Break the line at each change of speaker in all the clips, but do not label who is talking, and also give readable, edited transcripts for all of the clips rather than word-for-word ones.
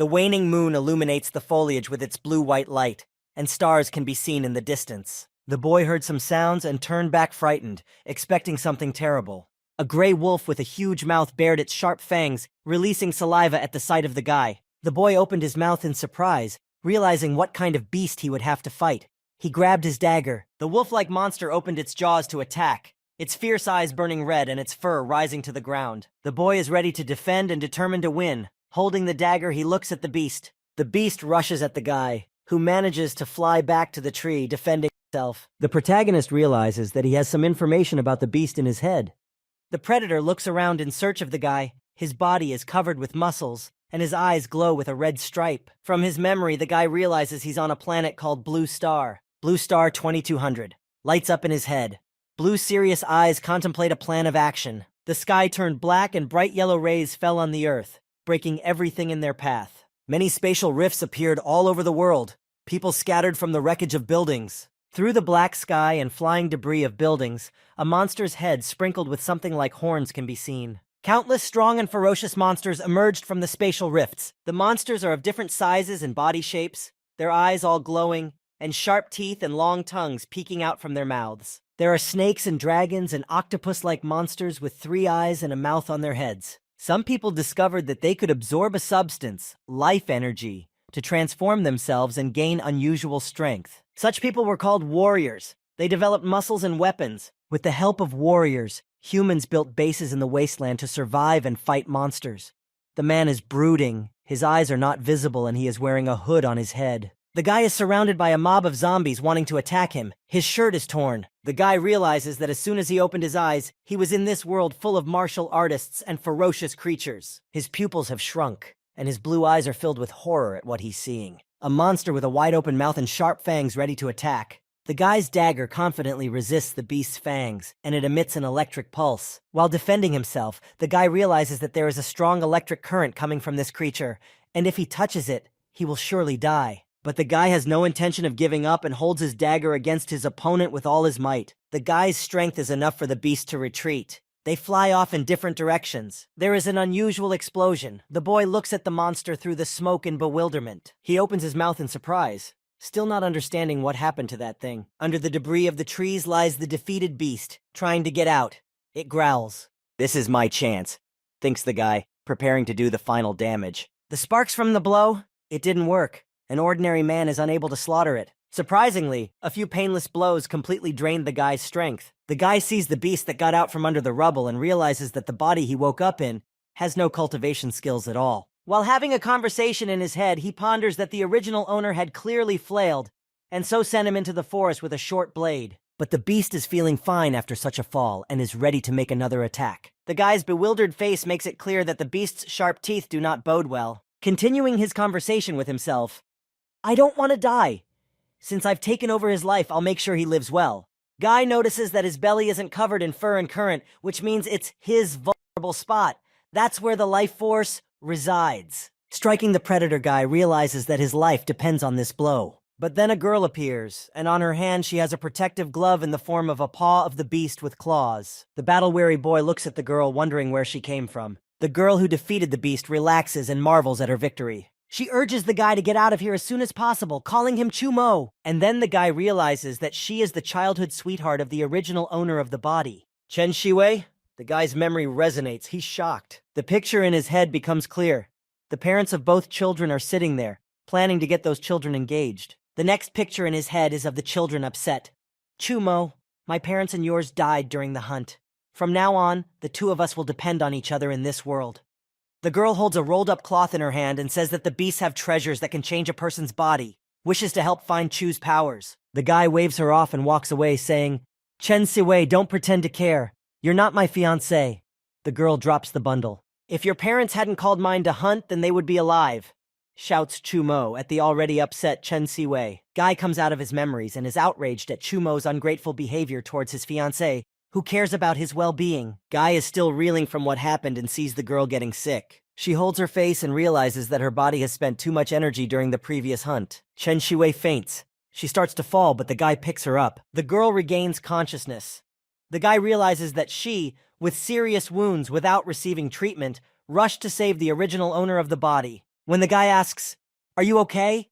The waning moon illuminates the foliage with its blue-white light, and stars can be seen in the distance. The boy heard some sounds and turned back frightened, expecting something terrible. A gray wolf with a huge mouth bared its sharp fangs, releasing saliva at the sight of the guy. The boy opened his mouth in surprise, realizing what kind of beast he would have to fight. He grabbed his dagger. The wolf-like monster opened its jaws to attack, its fierce eyes burning red and its fur rising to the ground. The boy is ready to defend and determined to win. Holding the dagger, he looks at the beast. The beast rushes at the guy, who manages to fly back to the tree, defending himself. The protagonist realizes that he has some information about the beast in his head. The predator looks around in search of the guy. His body is covered with muscles, and his eyes glow with a red stripe. From his memory, the guy realizes he's on a planet called Blue Star. Blue Star 2200 lights up in his head. Blue, serious eyes contemplate a plan of action. The sky turned black and bright yellow rays fell on the earth, breaking everything in their path. Many spatial rifts appeared all over the world, people scattered from the wreckage of buildings. Through the black sky and flying debris of buildings, a monster's head sprinkled with something like horns can be seen. Countless strong and ferocious monsters emerged from the spatial rifts. The monsters are of different sizes and body shapes, their eyes all glowing, and sharp teeth and long tongues peeking out from their mouths. There are snakes and dragons and octopus-like monsters with 3 eyes and a mouth on their heads. Some people discovered that they could absorb a substance, life energy, to transform themselves and gain unusual strength. Such people were called warriors. They developed muscles and weapons. With the help of warriors, humans built bases in the wasteland to survive and fight monsters. The man is brooding, his eyes are not visible, and he is wearing a hood on his head. The guy is surrounded by a mob of zombies wanting to attack him. His shirt is torn. The guy realizes that as soon as he opened his eyes, he was in this world full of martial artists and ferocious creatures. His pupils have shrunk, and his blue eyes are filled with horror at what he's seeing. A monster with a wide-open mouth and sharp fangs ready to attack. The guy's dagger confidently resists the beast's fangs, and it emits an electric pulse. While defending himself, the guy realizes that there is a strong electric current coming from this creature, and if he touches it, he will surely die. But the guy has no intention of giving up and holds his dagger against his opponent with all his might. The guy's strength is enough for the beast to retreat. They fly off in different directions. There is an unusual explosion. The boy looks at the monster through the smoke in bewilderment. He opens his mouth in surprise, still not understanding what happened to that thing. Under the debris of the trees lies the defeated beast, trying to get out. It growls. "This is my chance," thinks the guy, preparing to do the final damage. The sparks from the blow? It didn't work. An ordinary man is unable to slaughter it. Surprisingly, a few painless blows completely drained the guy's strength. The guy sees the beast that got out from under the rubble and realizes that the body he woke up in has no cultivation skills at all. While having a conversation in his head, he ponders that the original owner had clearly flailed, and so sent him into the forest with a short blade. But the beast is feeling fine after such a fall and is ready to make another attack. The guy's bewildered face makes it clear that the beast's sharp teeth do not bode well. Continuing his conversation with himself, "I don't want to die. Since I've taken over his life, I'll make sure he lives well." Guy notices that his belly isn't covered in fur and current, which means it's his vulnerable spot. That's where the life force resides. Striking the predator, guy realizes that his life depends on this blow. But then a girl appears, and on her hand she has a protective glove in the form of a paw of the beast with claws. The battle-weary boy looks at the girl, wondering where she came from. The girl who defeated the beast relaxes and marvels at her victory. She urges the guy to get out of here as soon as possible, calling him Chumo. And then the guy realizes that she is the childhood sweetheart of the original owner of the body. Chen Shiwei? The guy's memory resonates. He's shocked. The picture in his head becomes clear. The parents of both children are sitting there, planning to get those children engaged. The next picture in his head is of the children upset. "Chumo, my parents and yours died during the hunt. From now on, the two of us will depend on each other in this world." The girl holds a rolled-up cloth in her hand and says that the beasts have treasures that can change a person's body, wishes to help find Chu's powers. The guy waves her off and walks away, saying, "Chen Siwei, don't pretend to care. You're not my fiancé." The girl drops the bundle. "If your parents hadn't called mine to hunt, then they would be alive," shouts Chumo at the already upset Chen Siwei. Guy comes out of his memories and is outraged at Chumo's ungrateful behavior towards his fiancée, who cares about his well-being. Guy is still reeling from what happened and sees the girl getting sick. She holds her face and realizes that her body has spent too much energy during the previous hunt. Chen Shiwei faints. She starts to fall, but the guy picks her up. The girl regains consciousness. The guy realizes that she, with serious wounds without receiving treatment, rushed to save the original owner of the body. When the guy asks, "Are you okay?"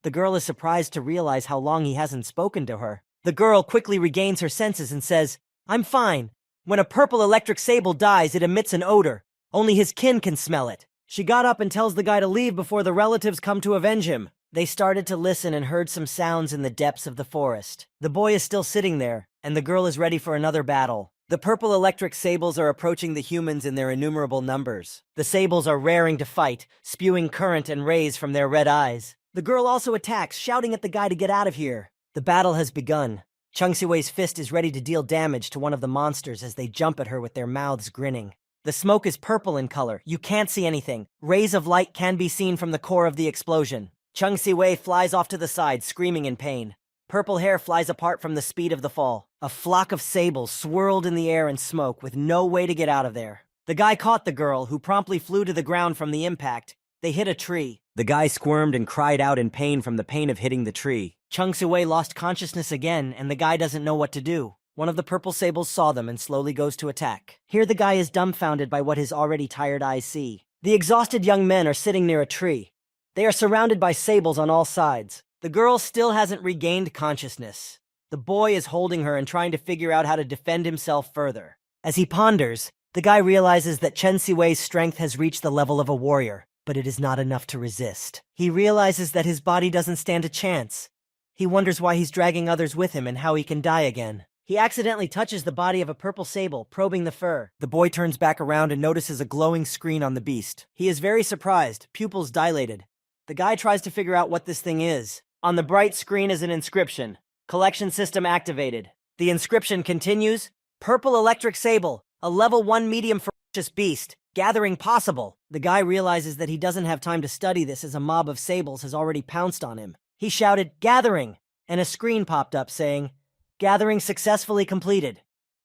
the girl is surprised to realize how long he hasn't spoken to her. The girl quickly regains her senses and says, "I'm fine. When a purple electric sable dies, it emits an odor. Only his kin can smell it." She got up and tells the guy to leave before the relatives come to avenge him. They started to listen and heard some sounds in the depths of the forest. The boy is still sitting there, and the girl is ready for another battle. The purple electric sables are approaching the humans in their innumerable numbers. The sables are raring to fight, spewing current and rays from their red eyes. The girl also attacks, shouting at the guy to get out of here. The battle has begun. Chung Si-wei's fist is ready to deal damage to one of the monsters as they jump at her with their mouths grinning. The smoke is purple in color. You can't see anything. Rays of light can be seen from the core of the explosion. Chung Si-wei flies off to the side, screaming in pain. Purple hair flies apart from the speed of the fall. A flock of sables swirled in the air in smoke with no way to get out of there. The guy caught the girl, who promptly flew to the ground from the impact. They hit a tree. The guy squirmed and cried out in pain from the pain of hitting the tree. Chung Si-wei lost consciousness again, and the guy doesn't know what to do. One of the purple sables saw them and slowly goes to attack. Here the guy is dumbfounded by what his already tired eyes see. The exhausted young men are sitting near a tree. They are surrounded by sables on all sides. The girl still hasn't regained consciousness. The boy is holding her and trying to figure out how to defend himself further. As he ponders, the guy realizes that Chen Si-wei's strength has reached the level of a warrior, but it is not enough to resist. He realizes that his body doesn't stand a chance. He wonders why he's dragging others with him and how he can die again. He accidentally touches the body of a purple sable, probing the fur. The boy turns back around and notices a glowing screen on the beast. He is very surprised, pupils dilated. The guy tries to figure out what this thing is. On the bright screen is an inscription. Collection system activated. The inscription continues, "Purple electric sable, a level 1 medium ferocious beast. Gathering possible." The guy realizes that he doesn't have time to study this as a mob of sables has already pounced on him. He shouted, "Gathering!" and a screen popped up saying, "Gathering successfully completed.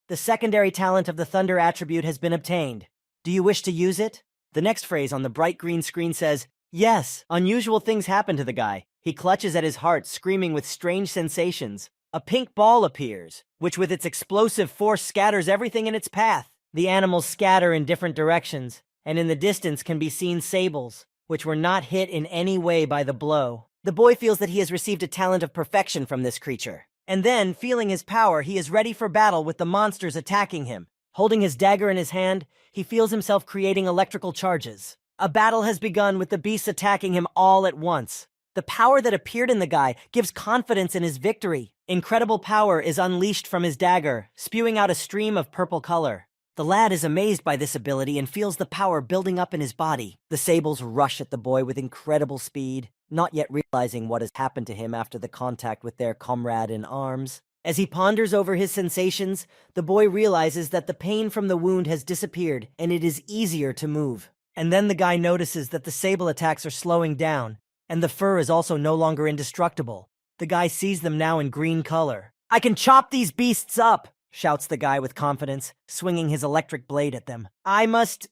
The secondary talent of the Thunder attribute has been obtained. Do you wish to use it?" The next phrase on the bright green screen says, "Yes." Unusual things happen to the guy. He clutches at his heart, screaming with strange sensations. A pink ball appears, which with its explosive force scatters everything in its path. The animals scatter in different directions, and in the distance can be seen sables, which were not hit in any way by the blow. The boy feels that he has received a talent of perfection from this creature. And then, feeling his power, he is ready for battle with the monsters attacking him. Holding his dagger in his hand, he feels himself creating electrical charges. A battle has begun with the beasts attacking him all at once. The power that appeared in the guy gives confidence in his victory. Incredible power is unleashed from his dagger, spewing out a stream of purple color. The lad is amazed by this ability and feels the power building up in his body. The sables rush at the boy with incredible speed, not yet realizing what has happened to him after the contact with their comrade in arms. As he ponders over his sensations, the boy realizes that the pain from the wound has disappeared and it is easier to move. And then the guy notices that the sable attacks are slowing down, and the fur is also no longer indestructible. The guy sees them now in green color. "I can chop these beasts up!" shouts the guy with confidence, swinging his electric blade at them. I must.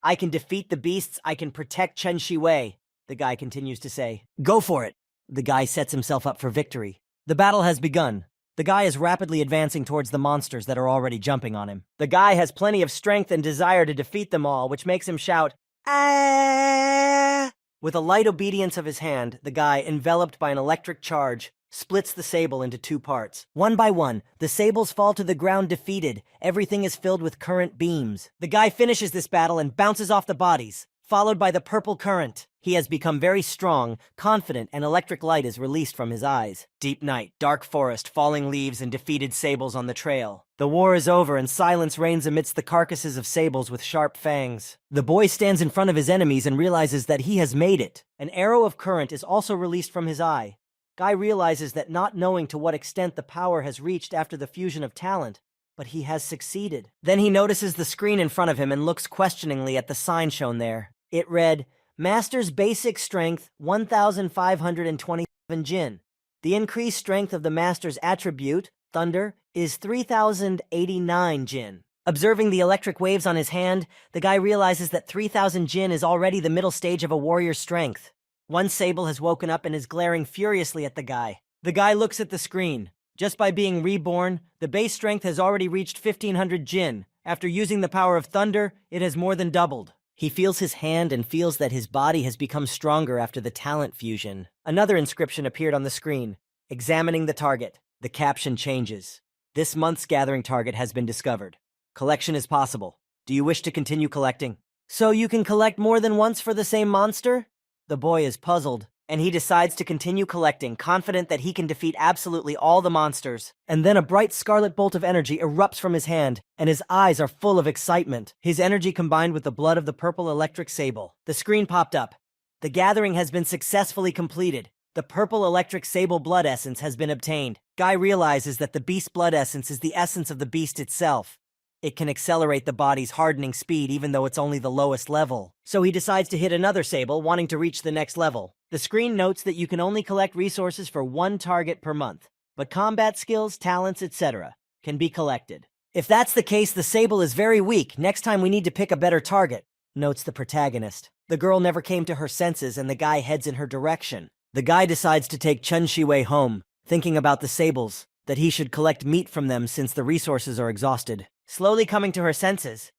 I can defeat the beasts. I can protect Chen Si-wei," the guy continues to say. "Go for it." The guy sets himself up for victory. The battle has begun. The guy is rapidly advancing towards the monsters that are already jumping on him. The guy has plenty of strength and desire to defeat them all, which makes him shout, "Ah!" With a light obedience of his hand, the guy, enveloped by an electric charge, splits the sable into two parts. One by one, the sables fall to the ground defeated. Everything is filled with current beams. The guy finishes this battle and bounces off the bodies, followed by the purple current. He has become very strong, confident, and electric light is released from his eyes. Deep night, dark forest, falling leaves, and defeated sables on the trail. The war is over and silence reigns amidst the carcasses of sables with sharp fangs. The boy stands in front of his enemies and realizes that he has made it. An arrow of current is also released from his eye. Guy realizes that not knowing to what extent the power has reached after the fusion of talent, but he has succeeded. Then he notices the screen in front of him and looks questioningly at the sign shown there. It read, "Master's basic strength, 1,527 Jin. The increased strength of the Master's attribute, Thunder, is 3,089 Jin." Observing the electric waves on his hand, the guy realizes that 3,000 Jin is already the middle stage of a warrior's strength. One sable has woken up and is glaring furiously at the guy. The guy looks at the screen. Just by being reborn, the base strength has already reached 1,500 Jin. After using the power of Thunder, it has more than doubled. He feels his hand and feels that his body has become stronger after the talent fusion. Another inscription appeared on the screen. Examining the target. The caption changes. This month's gathering target has been discovered. Collection is possible. Do you wish to continue collecting? So you can collect more than once for the same monster? The boy is puzzled, and he decides to continue collecting, confident that he can defeat absolutely all the monsters. And then a bright scarlet bolt of energy erupts from his hand, and his eyes are full of excitement. His energy combined with the blood of the purple electric sable. The screen popped up. The gathering has been successfully completed. The purple electric sable blood essence has been obtained. Guy realizes that the beast blood essence is the essence of the beast itself. It can accelerate the body's hardening speed even though it's only the lowest level. So he decides to hit another sable, wanting to reach the next level. The screen notes that you can only collect resources for one target per month, but combat skills, talents, etc. can be collected. If that's the case, the sable is very weak. Next time we need to pick a better target, notes the protagonist. The girl never came to her senses and the guy heads in her direction. The guy decides to take Chun Shiwei home, thinking about the sables, that he should collect meat from them since the resources are exhausted. Slowly coming to her senses,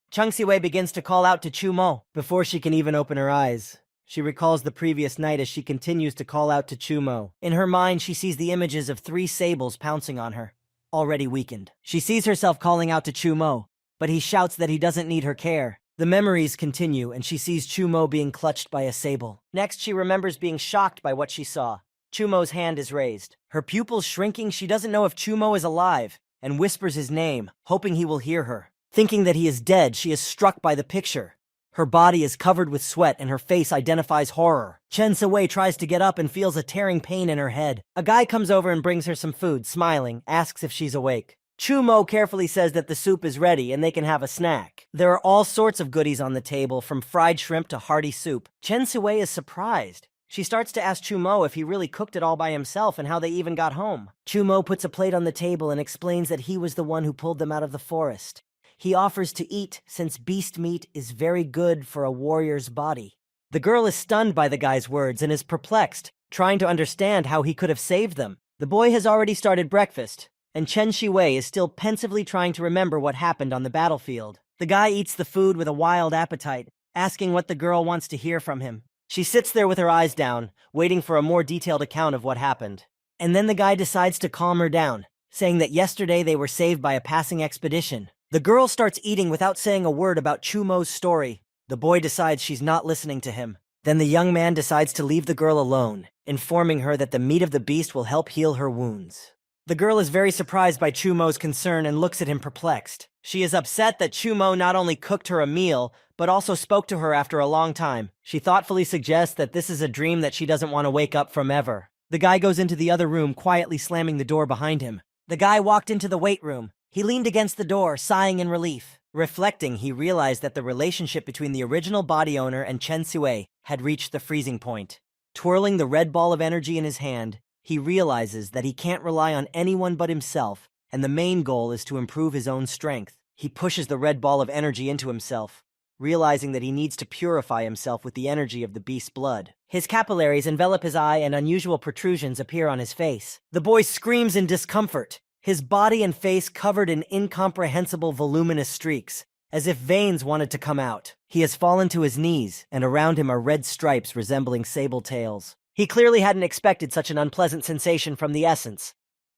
Chung Siwei begins to call out to Chu Mo. Before she can even open her eyes, she recalls the previous night as she continues to call out to Chu Mo. In her mind, she sees the images of 3 sables pouncing on her, already weakened. She sees herself calling out to Chu Mo, but he shouts that he doesn't need her care. The memories continue, and she sees Chu Mo being clutched by a sable. Next, she remembers being shocked by what she saw. Chu Mo's hand is raised. Her pupils shrinking, she doesn't know if Chu Mo is alive, and whispers his name, hoping he will hear her. Thinking that he is dead, she is struck by the picture. Her body is covered with sweat and her face identifies horror. Chen Siwei tries to get up and feels a tearing pain in her head. A guy comes over and brings her some food, smiling, asks if she's awake. Chu Mo carefully says that the soup is ready and they can have a snack. There are all sorts of goodies on the table, from fried shrimp to hearty soup. Chen Siwei is surprised. She starts to ask Chu Mo if he really cooked it all by himself and how they even got home. Chu Mo puts a plate on the table and explains that he was the one who pulled them out of the forest. He offers to eat since beast meat is very good for a warrior's body. The girl is stunned by the guy's words and is perplexed, trying to understand how he could have saved them. The boy has already started breakfast, and Chen Shiwei is still pensively trying to remember what happened on the battlefield. The guy eats the food with a wild appetite, asking what the girl wants to hear from him. She sits there with her eyes down, waiting for a more detailed account of what happened. And then the guy decides to calm her down, saying that yesterday they were saved by a passing expedition. The girl starts eating without saying a word about Chu Mo's story. The boy decides she's not listening to him. Then the young man decides to leave the girl alone, informing her that the meat of the beast will help heal her wounds. The girl is very surprised by Chu Mo's concern and looks at him perplexed. She is upset that Chu Mo not only cooked her a meal, but also spoke to her after a long time. She thoughtfully suggests that this is a dream that she doesn't want to wake up from ever. The guy goes into the other room, quietly slamming the door behind him. The guy walked into the weight room. He leaned against the door, sighing in relief. Reflecting, he realized that the relationship between the original body owner and Chen Sui had reached the freezing point. Twirling the red ball of energy in his hand, he realizes that he can't rely on anyone but himself, and the main goal is to improve his own strength. He pushes the red ball of energy into himself, realizing that he needs to purify himself with the energy of the beast's blood. His capillaries envelop his eye and unusual protrusions appear on his face. The boy screams in discomfort, his body and face covered in incomprehensible voluminous streaks, as if veins wanted to come out. He has fallen to his knees, and around him are red stripes resembling sable tails. He clearly hadn't expected such an unpleasant sensation from the essence.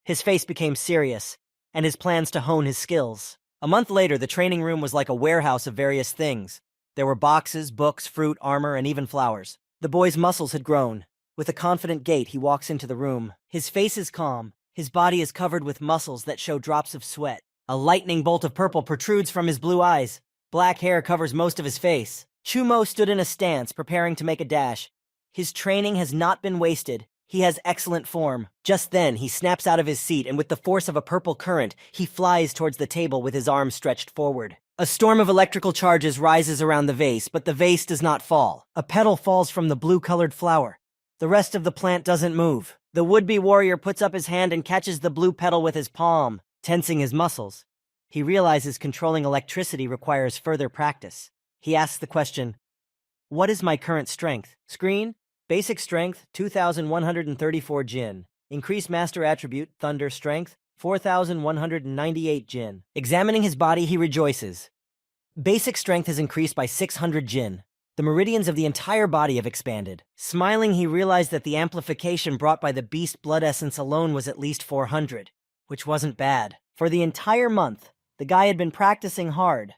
His face became serious, and his plans to hone his skills. A month later, the training room was like a warehouse of various things. There were boxes, books, fruit, armor, and even flowers. The boy's muscles had grown. With a confident gait, he walks into the room. His face is calm. His body is covered with muscles that show drops of sweat. A lightning bolt of purple protrudes from his blue eyes. Black hair covers most of his face. Chu Mo stood in a stance, preparing to make a dash. His training has not been wasted. He has excellent form. Just then, he snaps out of his seat, and with the force of a purple current, he flies towards the table with his arms stretched forward. A storm of electrical charges rises around the vase, but the vase does not fall. A petal falls from the blue-colored flower. The rest of the plant doesn't move. The would-be warrior puts up his hand and catches the blue petal with his palm, tensing his muscles. He realizes controlling electricity requires further practice. He asks the question, "What is my current strength?" Screen: Basic strength, 2,134 Jin. Increase master attribute, thunder strength, 4,198 Jin. Examining his body, he rejoices. Basic strength has increased by 600 jin. The meridians of the entire body have expanded. Smiling, he realized that the amplification brought by the beast blood essence alone was at least 400, which wasn't bad. For the entire month, the guy had been practicing hard.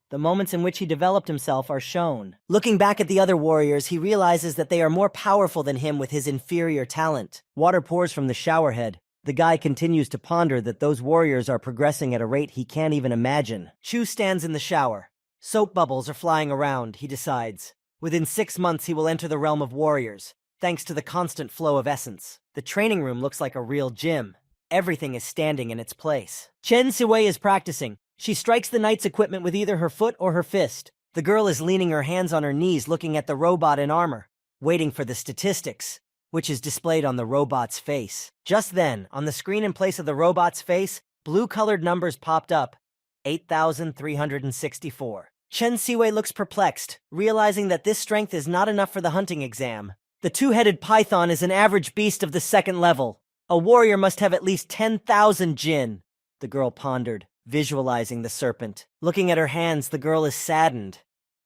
The moments in which he developed himself are shown. Looking back at the other warriors, he realizes that they are more powerful than him with his inferior talent. Water pours from the shower head. The guy continues to ponder that those warriors are progressing at a rate he can't even imagine. Chu stands in the shower. Soap bubbles are flying around, he decides. Within 6 months, he will enter the realm of warriors, thanks to the constant flow of essence. The training room looks like a real gym. Everything is standing in its place. Chen Siwei is practicing. She strikes the knight's equipment with either her foot or her fist. The girl is leaning her hands on her knees looking at the robot in armor, waiting for the statistics, which is displayed on the robot's face. Just then, on the screen in place of the robot's face, blue-colored numbers popped up. 8,364. Chen Siwei looks perplexed, realizing that this strength is not enough for the hunting exam. The two-headed python is an average beast of the 2nd level. A warrior must have at least 10,000 jin. The girl pondered, visualizing the serpent. Looking at her hands, the girl is saddened,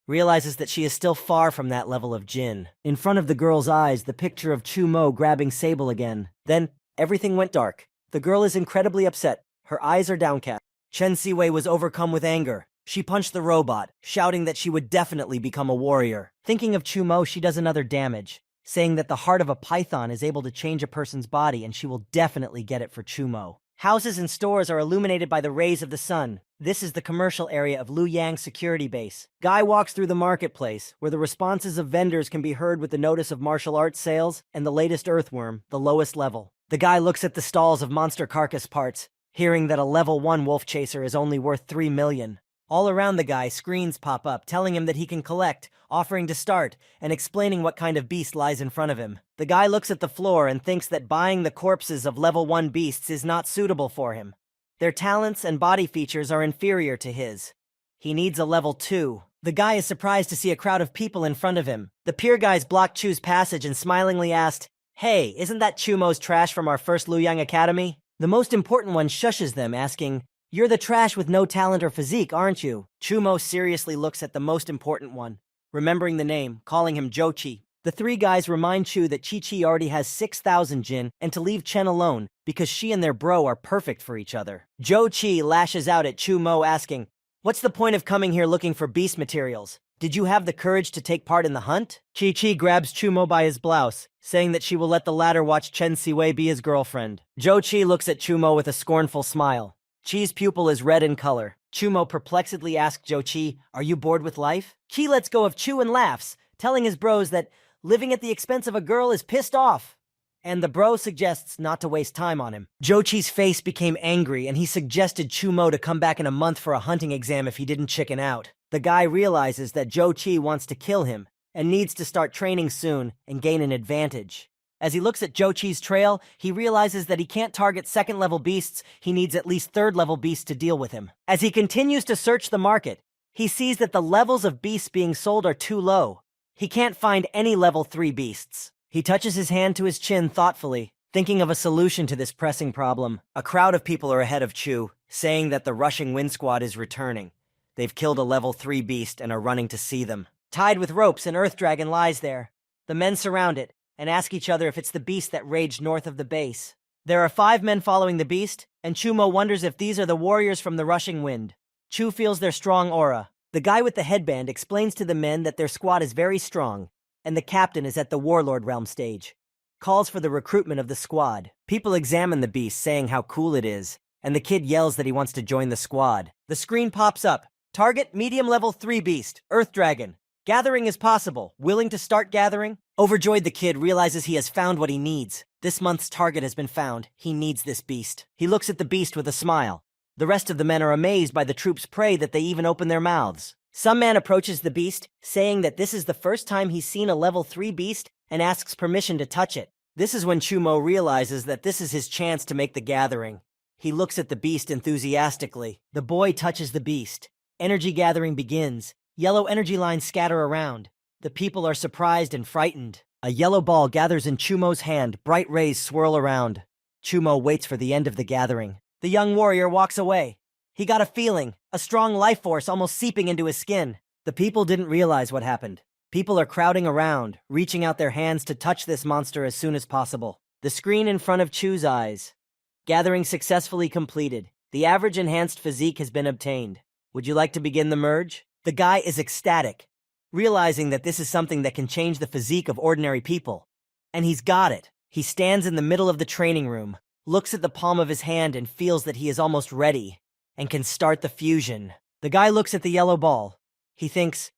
realizes that she is still far from that level of jin. In front of the girl's eyes, the picture of Chu Mo grabbing Sable again. Then, everything went dark. The girl is incredibly upset. Her eyes are downcast. Chen Siwei was overcome with anger. She punched the robot, shouting that she would definitely become a warrior. Thinking of Chu Mo, she does another damage, saying that the heart of a python is able to change a person's body and she will definitely get it for Chu Mo. Houses and stores are illuminated by the rays of the sun. This is the commercial area of Luoyang security base. Guy walks through the marketplace, where the responses of vendors can be heard with the notice of martial arts sales and the latest earthworm, the lowest level. The guy looks at the stalls of monster carcass parts, hearing that a level 1 wolf chaser is only worth 3 million. All around the guy, screens pop up, telling him that he can collect, offering to start, and explaining what kind of beast lies in front of him. The guy looks at the floor and thinks that buying the corpses of level 1 beasts is not suitable for him. Their talents and body features are inferior to his. He needs a level 2. The guy is surprised to see a crowd of people in front of him. The pier guys blocked Chu's passage and smilingly asked, "Hey, isn't that Chumo's trash from our first Luoyang Academy?" The most important one shushes them, asking, "You're the trash with no talent or physique, aren't you?" Chumo seriously looks at the most important one, remembering the name, calling him Jochi. The 3 guys remind Chu that Chi-Chi already has 6,000 jin and to leave Chen alone because she and their bro are perfect for each other. Jochi lashes out at Chu Mo, asking, "What's the point of coming here looking for beast materials? Did you have the courage to take part in the hunt?" Chi-Chi grabs Chu Mo by his blouse, saying that she will let the latter watch Chen Siwei be his girlfriend. Jochi looks at Chu Mo with a scornful smile. Chi's pupil is red in color. Chu Mo perplexedly asks Jochi, "Are you bored with life?" Chi lets go of Chu and laughs, telling his bros that living at the expense of a girl is pissed off, and the bro suggests not to waste time on him. Jochi's face became angry, and he suggested Chu Mo to come back in a month for a hunting exam if he didn't chicken out. The guy realizes that Jochi wants to kill him, and needs to start training soon and gain an advantage. As he looks at Jochi's trail, he realizes that he can't target 2nd-level beasts, he needs at least 3rd-level beasts to deal with him. As he continues to search the market, he sees that the levels of beasts being sold are too low. He can't find any level 3 beasts. He touches his hand to his chin thoughtfully, thinking of a solution to this pressing problem. A crowd of people are ahead of Chu, saying that the rushing wind squad is returning. They've killed a level 3 beast and are running to see them. Tied with ropes, an earth dragon lies there. The men surround it and ask each other if it's the beast that raged north of the base. There are 5 men following the beast, and Chu Mo wonders if these are the warriors from the rushing wind. Chu feels their strong aura. The guy with the headband explains to the men that their squad is very strong, and the captain is at the warlord realm stage. Calls for the recruitment of the squad. People examine the beast, saying how cool it is, and the kid yells that he wants to join the squad. The screen pops up. Target medium level 3 beast, Earth Dragon. Gathering is possible. Willing to start gathering? Overjoyed, the kid realizes he has found what he needs. This month's target has been found. He needs this beast. He looks at the beast with a smile. The rest of the men are amazed by the troop's prey that they even open their mouths. Some man approaches the beast, saying that this is the first time he's seen a level 3 beast and asks permission to touch it. This is when Chu Mo realizes that this is his chance to make the gathering. He looks at the beast enthusiastically. The boy touches the beast. Energy gathering begins. Yellow energy lines scatter around. The people are surprised and frightened. A yellow ball gathers in Chu Mo's hand. Bright rays swirl around. Chu Mo waits for the end of the gathering. The young warrior walks away. He got a feeling a strong life force almost seeping into his skin. The people didn't realize what happened. People are crowding around, reaching out their hands to touch this monster as soon as possible. The screen in front of Chu's eyes. Gathering successfully completed. The average enhanced physique has been obtained. Would you like to begin the merge? The guy is ecstatic, realizing that this is something that can change the physique of ordinary people. And he's got it. He stands in the middle of the training room, looks at the palm of his hand and feels that he is almost ready and can start the fusion. The guy looks at the yellow ball. He thinks,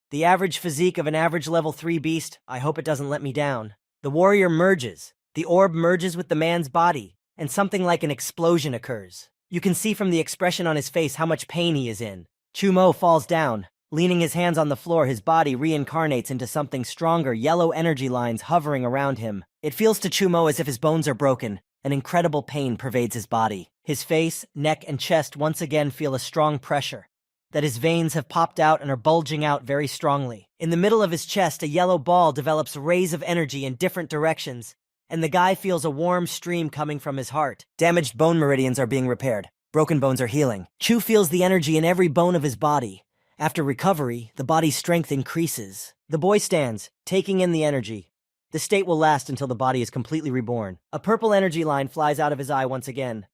the average physique of an average level 3 beast, I hope it doesn't let me down. The warrior merges. The orb merges with the man's body, and something like an explosion occurs. You can see from the expression on his face how much pain he is in. Chumo falls down. Leaning his hands on the floor, his body reincarnates into something stronger, yellow energy lines hovering around him. It feels to Chumo as if his bones are broken. An incredible pain pervades his body. His face, neck, and chest once again feel a strong pressure, that his veins have popped out and are bulging out very strongly. In the middle of his chest, a yellow ball develops rays of energy in different directions, and the guy feels a warm stream coming from his heart. Damaged bone meridians are being repaired. Broken bones are healing. Chu feels the energy in every bone of his body. After recovery, the body's strength increases. The boy stands, taking in the energy. The state will last until the body is completely reborn. A purple energy line flies out of his eye once again.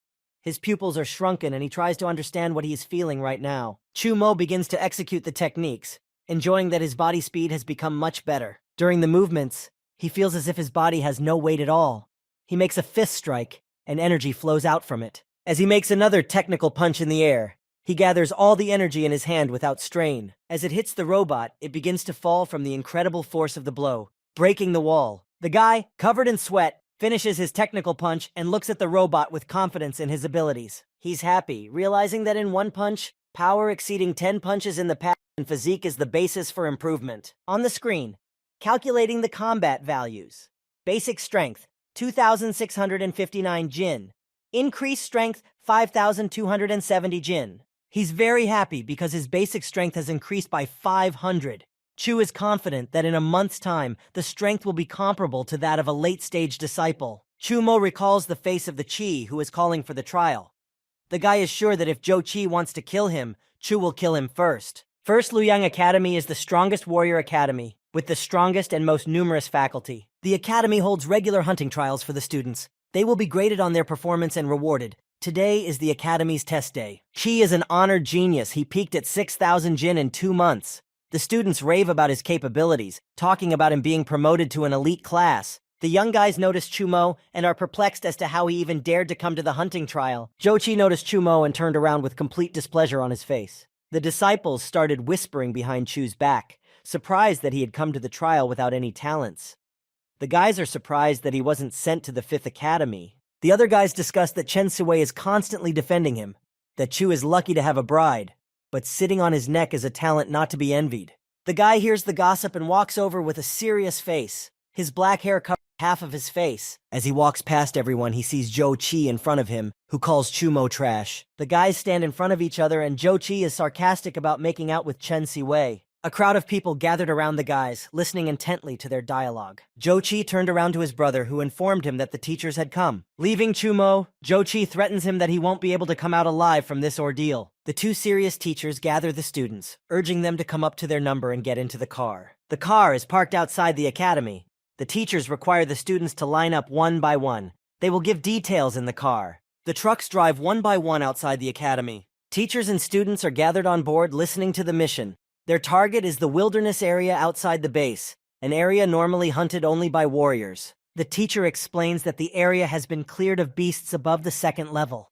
His pupils are shrunken and he tries to understand what he is feeling right now. Chu Mo begins to execute the techniques, enjoying that his body speed has become much better. During the movements, he feels as if his body has no weight at all. He makes a fist strike, and energy flows out from it. As he makes another technical punch in the air, he gathers all the energy in his hand without strain. As it hits the robot, it begins to fall from the incredible force of the blow, breaking the wall. The guy, covered in sweat, finishes his technical punch and looks at the robot with confidence in his abilities. He's happy, realizing that in one punch, power exceeding 10 punches in the past and physique is the basis for improvement. On the screen, calculating the combat values. Basic strength, 2,659 Jin. Increased strength, 5,270 Jin. He's very happy because his basic strength has increased by 500. Chu is confident that in a month's time, the strength will be comparable to that of a late-stage disciple. Chu Mo recalls the face of the Chi who is calling for the trial. The guy is sure that if Zhou Qi wants to kill him, Chu will kill him first. First Luoyang Academy is the strongest warrior academy, with the strongest and most numerous faculty. The academy holds regular hunting trials for the students. They will be graded on their performance and rewarded. Today is the academy's test day. Qi is an honored genius. He peaked at 6,000 Jin in 2 months. The students rave about his capabilities, talking about him being promoted to an elite class. The young guys notice Chumo and are perplexed as to how he even dared to come to the hunting trial. Zhou Qi noticed Chumo and turned around with complete displeasure on his face. The disciples started whispering behind Chu's back, surprised that he had come to the trial without any talents. The guys are surprised that he wasn't sent to the 5th Academy. The other guys discuss that Chen Sui is constantly defending him, that Chu is lucky to have a bride, but sitting on his neck is a talent not to be envied. The guy hears the gossip and walks over with a serious face. His black hair covers half of his face. As he walks past everyone, he sees Zhou Qi in front of him, who calls Chumo trash. The guys stand in front of each other and Zhou Qi is sarcastic about making out with Chen Siwei. A crowd of people gathered around the guys, listening intently to their dialogue. Zhou Qi turned around to his brother, who informed him that the teachers had come. Leaving Chumo, Zhou Qi threatens him that he won't be able to come out alive from this ordeal. The 2 serious teachers gather the students, urging them to come up to their number and get into the car. The car is parked outside the academy. The teachers require the students to line up one by one. They will give details in the car. The trucks drive one by one outside the academy. Teachers and students are gathered on board listening to the mission. Their target is the wilderness area outside the base, an area normally hunted only by warriors. The teacher explains that the area has been cleared of beasts above the 2nd level.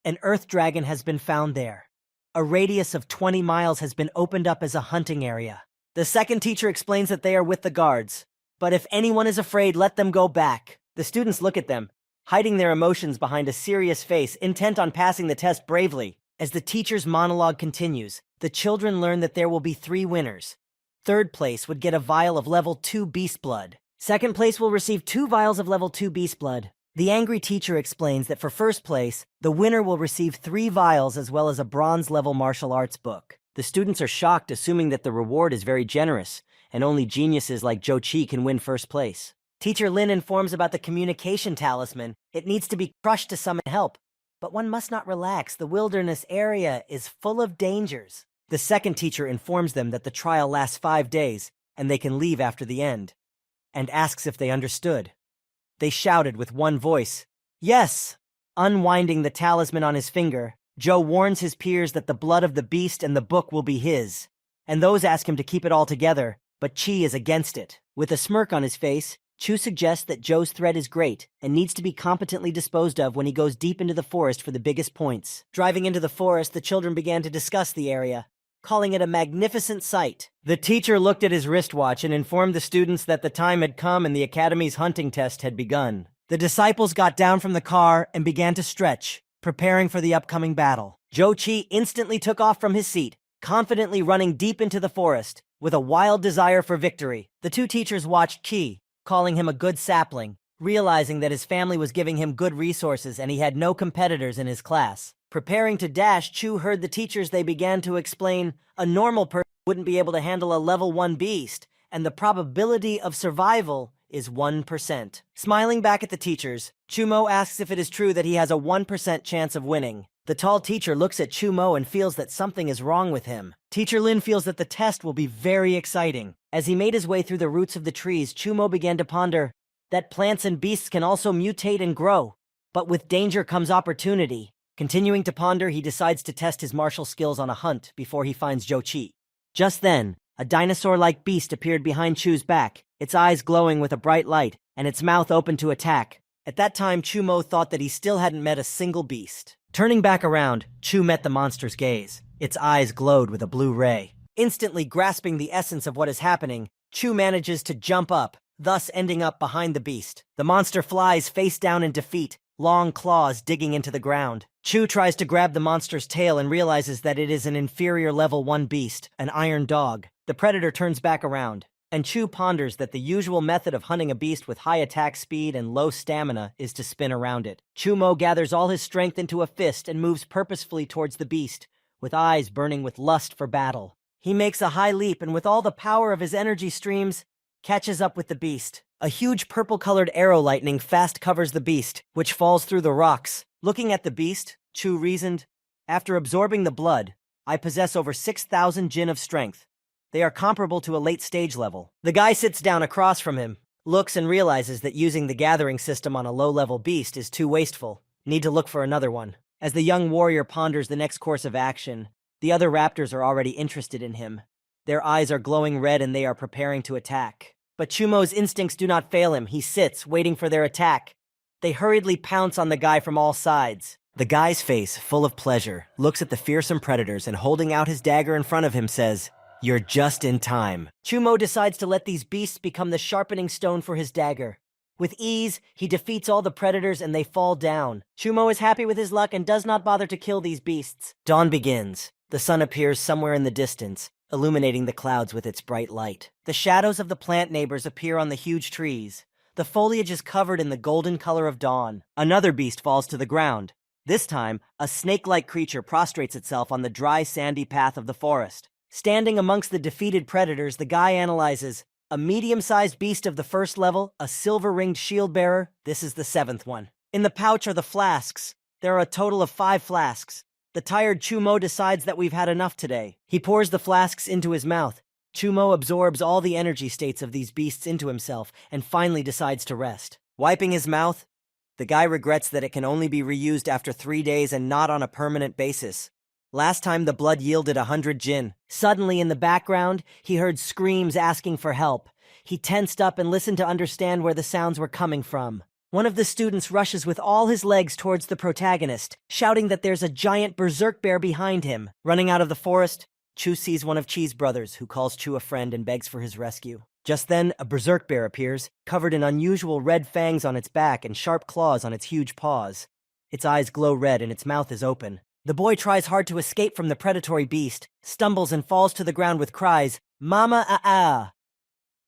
An earth dragon has been found there. A radius of 20 miles has been opened up as a hunting area. The second teacher explains that they are with the guards, but if anyone is afraid, let them go back. The students look at them, hiding their emotions behind a serious face, intent on passing the test bravely. As the teacher's monologue continues, the children learn that there will be 3 winners. 3rd place would get a vial of level 2 beast blood. 2nd place will receive 2 vials of level 2 beast blood. The angry teacher explains that for 1st place, the winner will receive 3 vials as well as a bronze level martial arts book. The students are shocked, assuming that the reward is very generous, and only geniuses like Zhou Qi can win 1st place. Teacher Lin informs about the communication talisman. It needs to be crushed to summon help. But one must not relax. The wilderness area is full of dangers. The second teacher informs them that the trial lasts 5 days, and they can leave after the end, and asks if they understood. They shouted with one voice, "Yes!" Unwinding the talisman on his finger, Joe warns his peers that the blood of the beast and the book will be his, and those ask him to keep it all together, but Chi is against it. With a smirk on his face, Chu suggests that Joe's threat is great and needs to be competently disposed of when he goes deep into the forest for the biggest points. Driving into the forest, the children began to discuss the area, calling it a magnificent sight. The teacher looked at his wristwatch and informed the students that the time had come and the academy's hunting test had begun. The disciples got down from the car and began to stretch, preparing for the upcoming battle. Joe Chi instantly took off from his seat, confidently running deep into the forest, with a wild desire for victory. The two teachers watched Chi, calling him a good sapling, realizing that his family was giving him good resources and he had no competitors in his class. Preparing to dash, Chu heard the teachers. They began to explain a normal person wouldn't be able to handle a level 1 beast, and the probability of survival is 1%. Smiling back at the teachers, Chumo asks if it is true that he has a 1% chance of winning. The tall teacher looks at Chumo and feels that something is wrong with him. Teacher Lin feels that the test will be very exciting. As he made his way through the roots of the trees, Chumo began to ponder that plants and beasts can also mutate and grow, but with danger comes opportunity. Continuing to ponder, he decides to test his martial skills on a hunt before he finds Joe Chi. Just then, a dinosaur-like beast appeared behind Chu's back, its eyes glowing with a bright light, and its mouth open to attack. At that time, Chumo thought that he still hadn't met a single beast. Turning back around, Chu met the monster's gaze. Its eyes glowed with a blue ray. Instantly grasping the essence of what is happening, Chu manages to jump up, thus ending up behind the beast. The monster flies face down in defeat, long claws digging into the ground. Chu tries to grab the monster's tail and realizes that it is an inferior level 1 beast, an iron dog. The predator turns back around, and Chu ponders that the usual method of hunting a beast with high attack speed and low stamina is to spin around it. Chumo gathers all his strength into a fist and moves purposefully towards the beast, with eyes burning with lust for battle. He makes a high leap and with all the power of his energy streams, catches up with the beast. A huge purple-colored arrow lightning fast covers the beast, which falls through the rocks. Looking at the beast, Chu reasoned, "After absorbing the blood, I possess over 6,000 jin of strength. They are comparable to a late stage level." The guy sits down across from him, looks and realizes that using the gathering system on a low-level beast is too wasteful. Need to look for another one. As the young warrior ponders the next course of action, the other raptors are already interested in him. Their eyes are glowing red and they are preparing to attack. But Chumo's instincts do not fail him. He sits, waiting for their attack. They hurriedly pounce on the guy from all sides. The guy's face, full of pleasure, looks at the fearsome predators and holding out his dagger in front of him says, "You're just in time." Chumo decides to let these beasts become the sharpening stone for his dagger. With ease, he defeats all the predators and they fall down. Chumo is happy with his luck and does not bother to kill these beasts. Dawn begins. The sun appears somewhere in the distance, illuminating the clouds with its bright light. The shadows of the plant neighbors appear on the huge trees. The foliage is covered in the golden color of dawn. Another beast falls to the ground. This time, a snake-like creature prostrates itself on the dry, sandy path of the forest. Standing amongst the defeated predators, the guy analyzes a medium-sized beast of the first level, a silver-ringed shield-bearer. This is the 7th one. In the pouch are the flasks. There are a total of 5 flasks. The tired Chumo decides that we've had enough today. He pours the flasks into his mouth. Chumo absorbs all the energy states of these beasts into himself and finally decides to rest. Wiping his mouth, the guy regrets that it can only be reused after 3 days and not on a permanent basis. Last time the blood yielded 100 jin. Suddenly in the background, he heard screams asking for help. He tensed up and listened to understand where the sounds were coming from. One of the students rushes with all his legs towards the protagonist, shouting that there's a giant berserk bear behind him. Running out of the forest, Chu sees one of Chi's brothers, who calls Chu a friend and begs for his rescue. Just then, a berserk bear appears, covered in unusual red fangs on its back and sharp claws on its huge paws. Its eyes glow red and its mouth is open. The boy tries hard to escape from the predatory beast, stumbles and falls to the ground with cries, "Mama, ah!"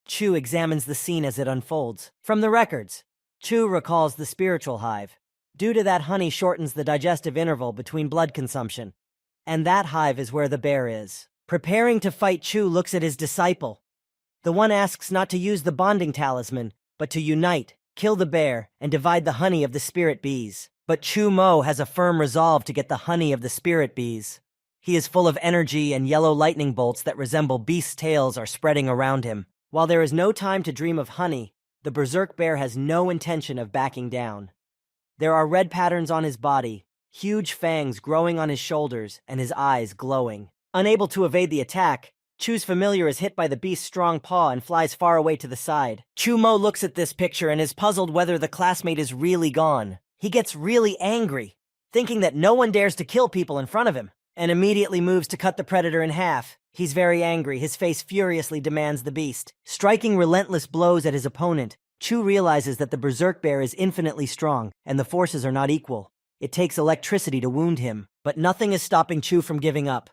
Chu examines the scene as it unfolds. From the records, Chu recalls the spiritual hive. Due to that, honey shortens the digestive interval between blood consumption. And that hive is where the bear is. Preparing to fight, Chu looks at his disciple. The one asks not to use the bonding talisman, but to unite, kill the bear, and divide the honey of the spirit bees. But Chu Mo has a firm resolve to get the honey of the spirit bees. He is full of energy, and yellow lightning bolts that resemble beasts' tails are spreading around him. While there is no time to dream of honey, the berserk bear has no intention of backing down. There are red patterns on his body, huge fangs growing on his shoulders, and his eyes glowing. Unable to evade the attack, Chu's familiar is hit by the beast's strong paw and flies far away to the side. Chu Mo looks at this picture and is puzzled whether the classmate is really gone. He gets really angry, thinking that no one dares to kill people in front of him, and immediately moves to cut the predator in half. He's very angry. His face furiously demands the beast. Striking relentless blows at his opponent, Chu realizes that the berserk bear is infinitely strong, and the forces are not equal. It takes electricity to wound him, but nothing is stopping Chu from giving up.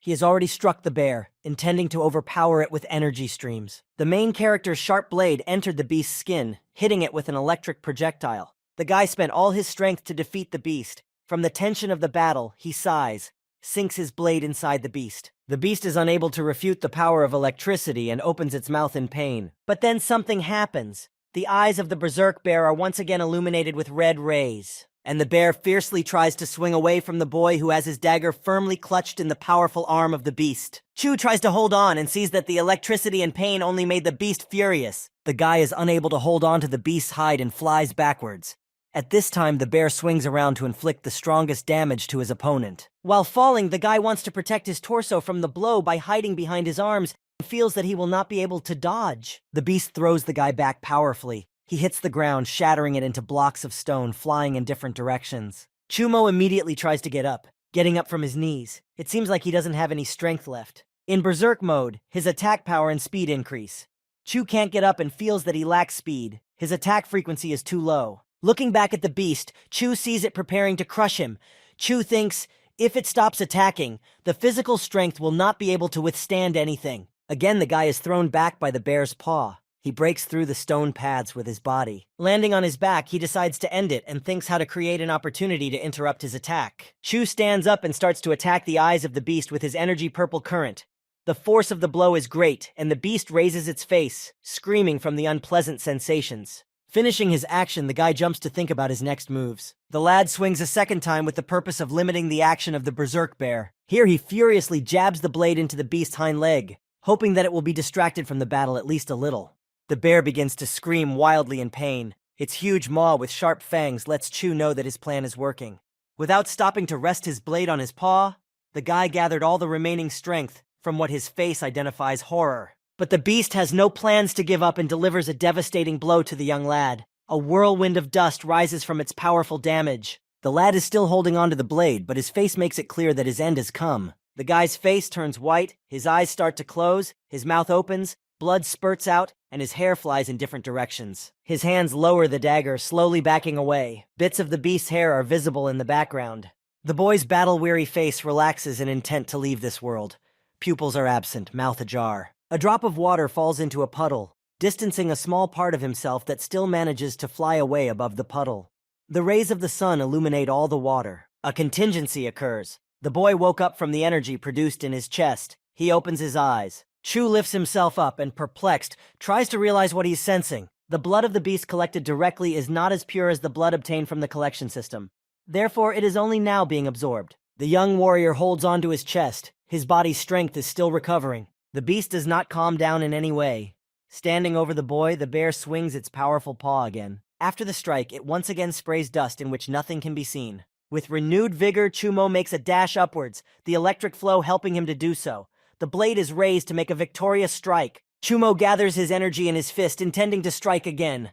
He has already struck the bear, intending to overpower it with energy streams. The main character's sharp blade entered the beast's skin, hitting it with an electric projectile. The guy spent all his strength to defeat the beast. From the tension of the battle, he sighs, sinks his blade inside the beast. The beast is unable to refute the power of electricity and opens its mouth in pain. But then something happens. The eyes of the berserk bear are once again illuminated with red rays, and the bear fiercely tries to swing away from the boy who has his dagger firmly clutched in the powerful arm of the beast. Chu tries to hold on and sees that the electricity and pain only made the beast furious. The guy is unable to hold on to the beast's hide and flies backwards. At this time, the bear swings around to inflict the strongest damage to his opponent. While falling, the guy wants to protect his torso from the blow by hiding behind his arms and feels that he will not be able to dodge. The beast throws the guy back powerfully. He hits the ground, shattering it into blocks of stone, flying in different directions. Chu Mo immediately tries to get up, getting up from his knees. It seems like he doesn't have any strength left. In berserk mode, his attack power and speed increase. Chu can't get up and feels that he lacks speed. His attack frequency is too low. Looking back at the beast, Chu sees it preparing to crush him. Chu thinks, if it stops attacking, the physical strength will not be able to withstand anything. Again, the guy is thrown back by the bear's paw. He breaks through the stone paths with his body. Landing on his back, he decides to end it and thinks how to create an opportunity to interrupt his attack. Chu stands up and starts to attack the eyes of the beast with his energy purple current. The force of the blow is great, and the beast raises its face, screaming from the unpleasant sensations. Finishing his action, the guy jumps to think about his next moves. The lad swings a second time with the purpose of limiting the action of the berserk bear. Here he furiously jabs the blade into the beast's hind leg, hoping that it will be distracted from the battle at least a little. The bear begins to scream wildly in pain. Its huge maw with sharp fangs lets Chu know that his plan is working. Without stopping to rest his blade on his paw, the guy gathered all the remaining strength from what his face identifies horror. But the beast has no plans to give up and delivers a devastating blow to the young lad. A whirlwind of dust rises from its powerful damage. The lad is still holding onto the blade, but his face makes it clear that his end has come. The guy's face turns white, his eyes start to close, his mouth opens, blood spurts out, and his hair flies in different directions. His hands lower the dagger, slowly backing away. Bits of the beast's hair are visible in the background. The boy's battle-weary face relaxes in intent to leave this world. Pupils are absent, mouth ajar. A drop of water falls into a puddle, distancing a small part of himself that still manages to fly away above the puddle. The rays of the sun illuminate all the water. A contingency occurs. The boy woke up from the energy produced in his chest. He opens his eyes. Chu lifts himself up and, perplexed, tries to realize what he's sensing. The blood of the beast collected directly is not as pure as the blood obtained from the collection system. Therefore, it is only now being absorbed. The young warrior holds onto his chest. His body's strength is still recovering. The beast does not calm down in any way. Standing over the boy, the bear swings its powerful paw again. After the strike, it once again sprays dust in which nothing can be seen. With renewed vigor, Chu Mo makes a dash upwards, the electric flow helping him to do so. The blade is raised to make a victorious strike. Chu Mo gathers his energy in his fist, intending to strike again.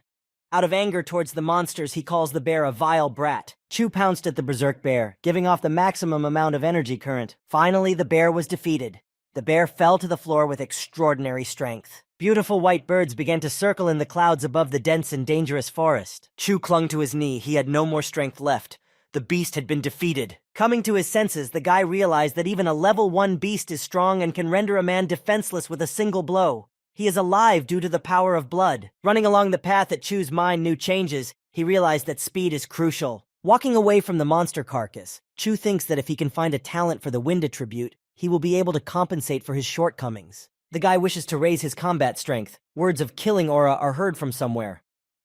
Out of anger towards the monsters, he calls the bear a vile brat. Chu pounced at the berserk bear, giving off the maximum amount of energy current. Finally, the bear was defeated. The bear fell to the floor with extraordinary strength. Beautiful white birds began to circle in the clouds above the dense and dangerous forest. Chu clung to his knee. He had no more strength left. The beast had been defeated. Coming to his senses, the guy realized that even a level 1 beast is strong and can render a man defenseless with a single blow. He is alive due to the power of blood. Running along the path that Chu's mind knew changes, he realized that speed is crucial. Walking away from the monster carcass, Chu thinks that if he can find a talent for the wind attribute, he will be able to compensate for his shortcomings. The guy wishes to raise his combat strength. Words of killing aura are heard from somewhere.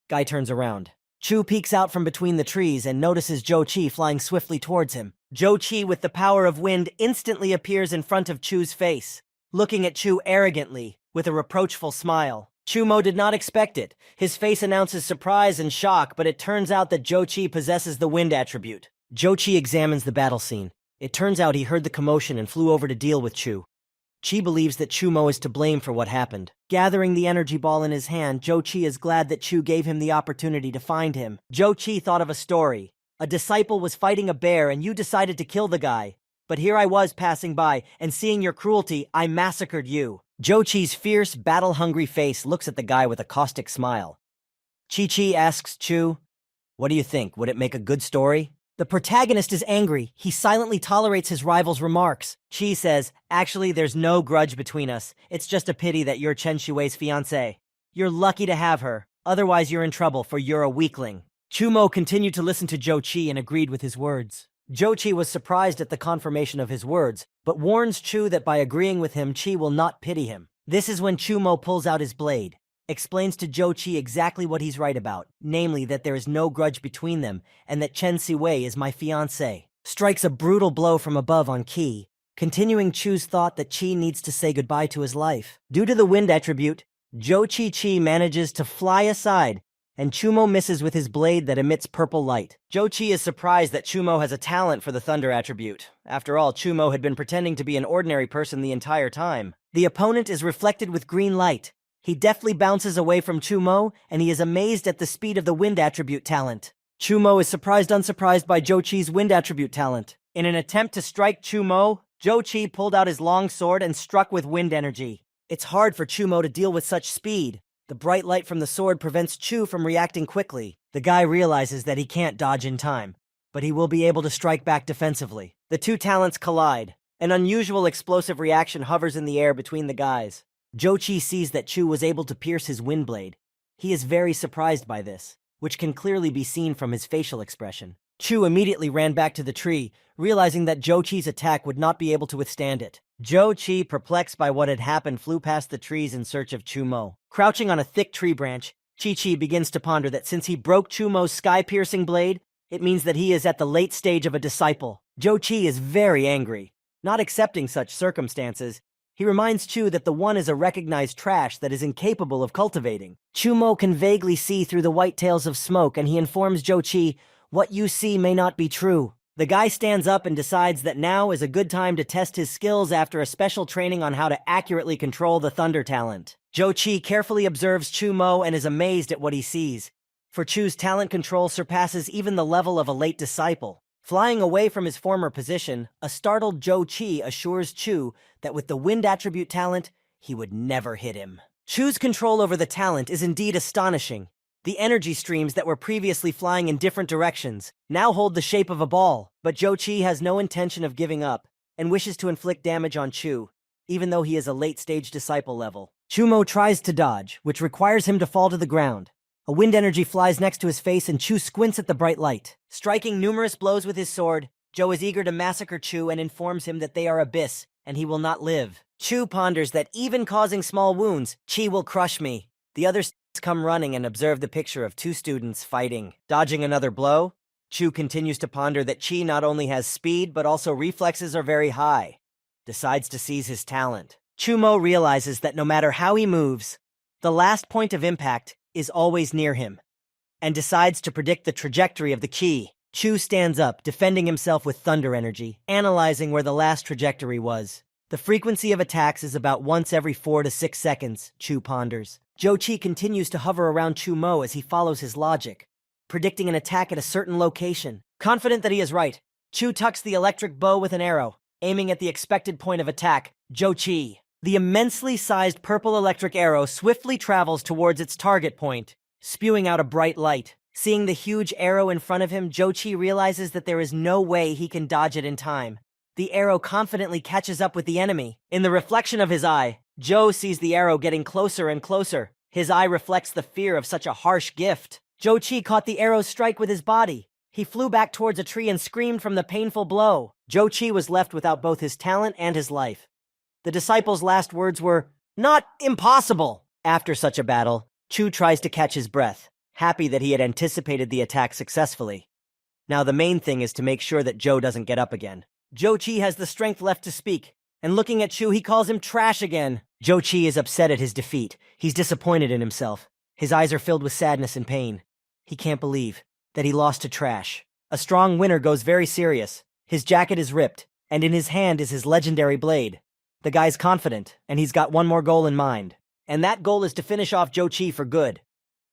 Guy turns around. Chu peeks out from between the trees and notices Zhou Qi flying swiftly towards him. Zhou Qi, with the power of wind, instantly appears in front of Chu's face, looking at Chu arrogantly, with a reproachful smile. Chumo did not expect it. His face announces surprise and shock, but it turns out that Zhou Qi possesses the wind attribute. Zhou Qi examines the battle scene. It turns out he heard the commotion and flew over to deal with Chu. Qi believes that Chumo is to blame for what happened. Gathering the energy ball in his hand, Zhou Qi is glad that Chu gave him the opportunity to find him. Zhou Qi thought of a story. A disciple was fighting a bear and you decided to kill the guy. But here I was passing by, and seeing your cruelty, I massacred you. Zhou Qi's fierce, battle-hungry face looks at the guy with a caustic smile. Qi asks Chu, "What do you think? Would it make a good story?" The protagonist is angry. He silently tolerates his rival's remarks. Qi says, "Actually, there's no grudge between us. It's just a pity that you're Chen Shui's fiancé. You're lucky to have her. Otherwise, you're in trouble, for you're a weakling." Chumo continued to listen to Zhou Qi and agreed with his words. Zhou Qi was surprised at the confirmation of his words, but warns Chu that by agreeing with him, Qi will not pity him. This is when Chumo pulls out his blade, explains to Zhou Qi exactly what he's right about, namely that there is no grudge between them, and that Chen Siwei is my fiancé. Strikes a brutal blow from above on Qi, continuing Chu's thought that Qi needs to say goodbye to his life. Due to the wind attribute, Zhou Qi manages to fly aside, and Chumo misses with his blade that emits purple light. Zhou Qi is surprised that Chumo has a talent for the thunder attribute. After all, Chumo had been pretending to be an ordinary person the entire time. The opponent is reflected with green light. He deftly bounces away from Chumo, and he is amazed at the speed of the wind attribute talent. Chumo is unsurprised by Zhou Qi's wind attribute talent. In an attempt to strike Chumo, Zhou Qi pulled out his long sword and struck with wind energy. It's hard for Chumo to deal with such speed. The bright light from the sword prevents Chu from reacting quickly. The guy realizes that he can't dodge in time, but he will be able to strike back defensively. The two talents collide. An unusual explosive reaction hovers in the air between the guys. Zhou Qi sees that Chu was able to pierce his wind blade. He is very surprised by this, which can clearly be seen from his facial expression. Chu immediately ran back to the tree, realizing that Zhou Qi's attack would not be able to withstand it. Zhou Qi, perplexed by what had happened, flew past the trees in search of Chumo. Crouching on a thick tree branch, Qi begins to ponder that since he broke Chumo's sky-piercing blade, it means that he is at the late stage of a disciple. Zhou Qi is very angry. Not accepting such circumstances, he reminds Chu that the one is a recognized trash that is incapable of cultivating. Chumo can vaguely see through the white tails of smoke, and he informs Zhou Qi, "What you see may not be true." The guy stands up and decides that now is a good time to test his skills after a special training on how to accurately control the thunder talent. Zhou Qi carefully observes Chumo and is amazed at what he sees, for Chu's talent control surpasses even the level of a late disciple. Flying away from his former position, a startled Zhou Qi assures Chu that with the wind attribute talent, he would never hit him. Chu's control over the talent is indeed astonishing. The energy streams that were previously flying in different directions now hold the shape of a ball, but Zhou Qi has no intention of giving up and wishes to inflict damage on Chu, even though he is a late-stage disciple level. Chumo tries to dodge, which requires him to fall to the ground. A wind energy flies next to his face and Chu squints at the bright light. Striking numerous blows with his sword, Zhou is eager to massacre Chu and informs him that they are abyss and he will not live. Chu ponders that even causing small wounds, Qi will crush me. The others come running and observe the picture of two students fighting. Dodging another blow, Chu continues to ponder that Qi not only has speed, but also reflexes are very high. Decides to seize his talent. Chumo realizes that no matter how he moves, the last point of impact is always near him, and decides to predict the trajectory of the Qi. Chu stands up, defending himself with thunder energy, analyzing where the last trajectory was. The frequency of attacks is about once every 4 to 6 seconds, Chu ponders. Zhou Qi continues to hover around Chumo as he follows his logic, predicting an attack at a certain location. Confident that he is right, Chu tucks the electric bow with an arrow, aiming at the expected point of attack, Zhou Qi. The immensely sized purple electric arrow swiftly travels towards its target point, spewing out a bright light. Seeing the huge arrow in front of him, Zhou Qi realizes that there is no way he can dodge it in time. The arrow confidently catches up with the enemy. In the reflection of his eye, Zhou sees the arrow getting closer and closer. His eye reflects the fear of such a harsh gift. Zhou Qi caught the arrow's strike with his body. He flew back towards a tree and screamed from the painful blow. Zhou Qi was left without both his talent and his life. The disciple's last words were, "Not impossible!" After such a battle, Chu tries to catch his breath. happy that he had anticipated the attack successfully. Now the main thing is to make sure that Joe doesn't get up again. Joe Chi has the strength left to speak, and looking at Chu, he calls him trash again. Joe Chi is upset at his defeat. He's disappointed in himself. His eyes are filled with sadness and pain. He can't believe that he lost to trash. A strong winner goes very serious. His jacket is ripped, and in his hand is his legendary blade. The guy's confident, and he's got one more goal in mind. And that goal is to finish off Joe Chi for good.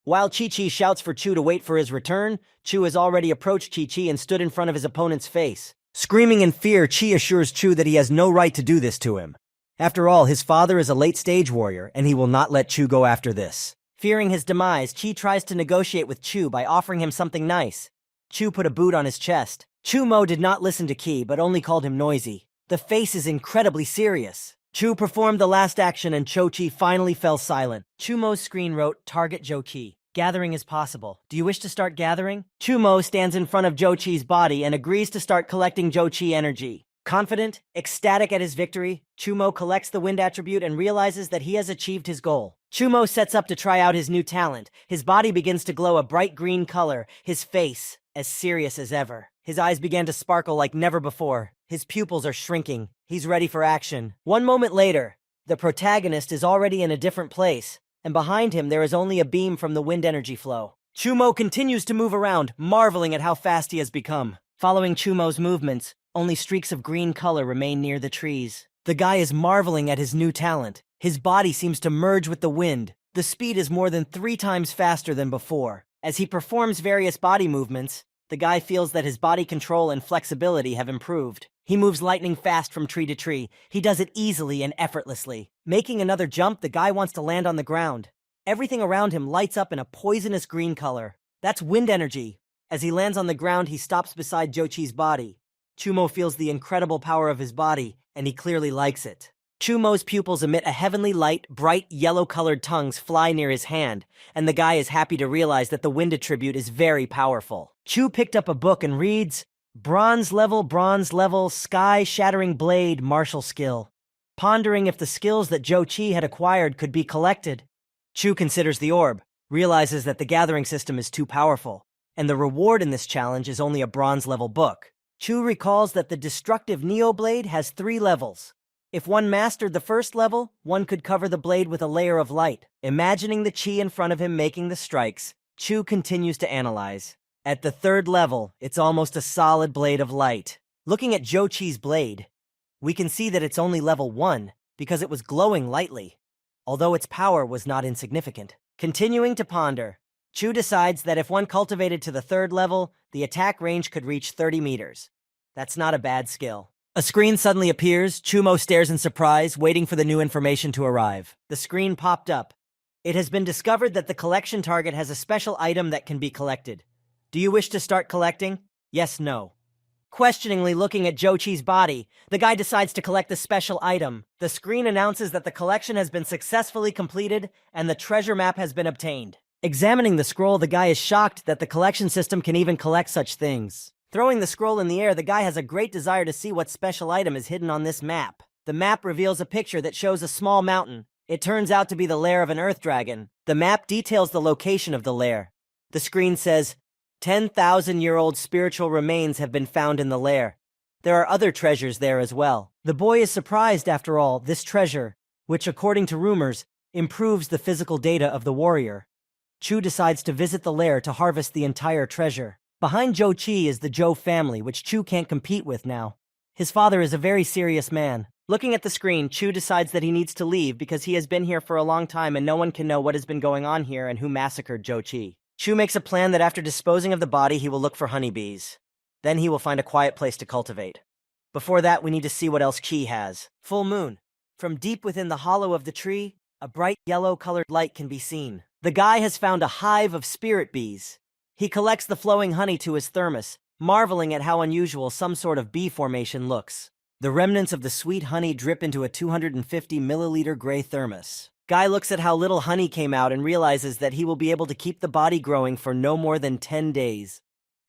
While Chi-Chi shouts for Chu to wait for his return, Chu has already approached Chi-Chi and stood in front of his opponent's face. Screaming in fear, Chi assures Chu that he has no right to do this to him. After all, his father is a late-stage warrior, and he will not let Chu go after this. Fearing his demise, Chi tries to negotiate with Chu by offering him something nice. Chu put a boot on his chest. Chu Mo did not listen to Ki, but only called him noisy. The face is incredibly serious. Chu performed the last action and Cho Chi finally fell silent. Chu Mo's screen wrote, "Target Joe Chi. Gathering is possible. Do you wish to start gathering?" Chu Mo stands in front of Joe Chi's body and agrees to start collecting Joe Chi energy. Confident, ecstatic at his victory, Chu Mo collects the wind attribute and realizes that he has achieved his goal. Chu Mo sets up to try out his new talent. His body begins to glow a bright green color, his face as serious as ever. His eyes began to sparkle like never before. His pupils are shrinking. He's ready for action. One moment later, the protagonist is already in a different place, and behind him there is only a beam from the wind energy flow. Chu Mo continues to move around, marveling at how fast he has become. Following Chu Mo's movements, only streaks of green color remain near the trees. The guy is marveling at his new talent. His body seems to merge with the wind. The speed is more than 3 times faster than before. As he performs various body movements, the guy feels that his body control and flexibility have improved. He moves lightning fast from tree to tree. He does it easily and effortlessly. Making another jump, the guy wants to land on the ground. Everything around him lights up in a poisonous green color. That's wind energy. As he lands on the ground, he stops beside Joe Chi's body. Chu Mo feels the incredible power of his body, and he clearly likes it. Chu Mo's pupils emit a heavenly light, bright yellow-colored tongues fly near his hand, and the guy is happy to realize that the wind attribute is very powerful. Chu picked up a book and reads, bronze level, sky-shattering blade, martial skill. Pondering if the skills that Joe Chi had acquired could be collected. Chu considers the orb, realizes that the gathering system is too powerful, and the reward in this challenge is only a bronze-level book. Chu recalls that the destructive Neo Blade has 3 levels. If one mastered the first level, one could cover the blade with a layer of light. Imagining the Chi in front of him making the strikes, Chu continues to analyze. At the 3rd level, it's almost a solid blade of light. Looking at Joe Chi's blade, we can see that it's only level 1 because it was glowing lightly, although its power was not insignificant. Continuing to ponder, Chu decides that if one cultivated to the 3rd level, the attack range could reach 30 meters. That's not a bad skill. A screen suddenly appears. Chu Mo stares in surprise, waiting for the new information to arrive. The screen popped up. It has been discovered that the collection target has a special item that can be collected. Do you wish to start collecting? Yes, no. Questioningly looking at Joe Chi's body, the guy decides to collect the special item. The screen announces that the collection has been successfully completed and the treasure map has been obtained. Examining the scroll, the guy is shocked that the collection system can even collect such things. Throwing the scroll in the air, the guy has a great desire to see what special item is hidden on this map. The map reveals a picture that shows a small mountain. It turns out to be the lair of an earth dragon. The map details the location of the lair. The screen says, 10,000-year-old spiritual remains have been found in the lair. There are other treasures there as well. The boy is surprised, after all, this treasure, which according to rumors, improves the physical data of the warrior. Chu decides to visit the lair to harvest the entire treasure. Behind Joe Chi is the Zhou family, which Chu can't compete with now. His father is a very serious man. Looking at the screen, Chu decides that he needs to leave because he has been here for a long time and no one can know what has been going on here and who massacred Joe Chi. Chu makes a plan that after disposing of the body, he will look for honeybees. Then he will find a quiet place to cultivate. Before that, we need to see what else Chi has. Full moon. From deep within the hollow of the tree, a bright yellow-colored light can be seen. The guy has found a hive of spirit bees. He collects the flowing honey to his thermos, marveling at how unusual some sort of bee formation looks. The remnants of the sweet honey drip into a 250-milliliter gray thermos. Guy looks at how little honey came out and realizes that he will be able to keep the body growing for no more than 10 days.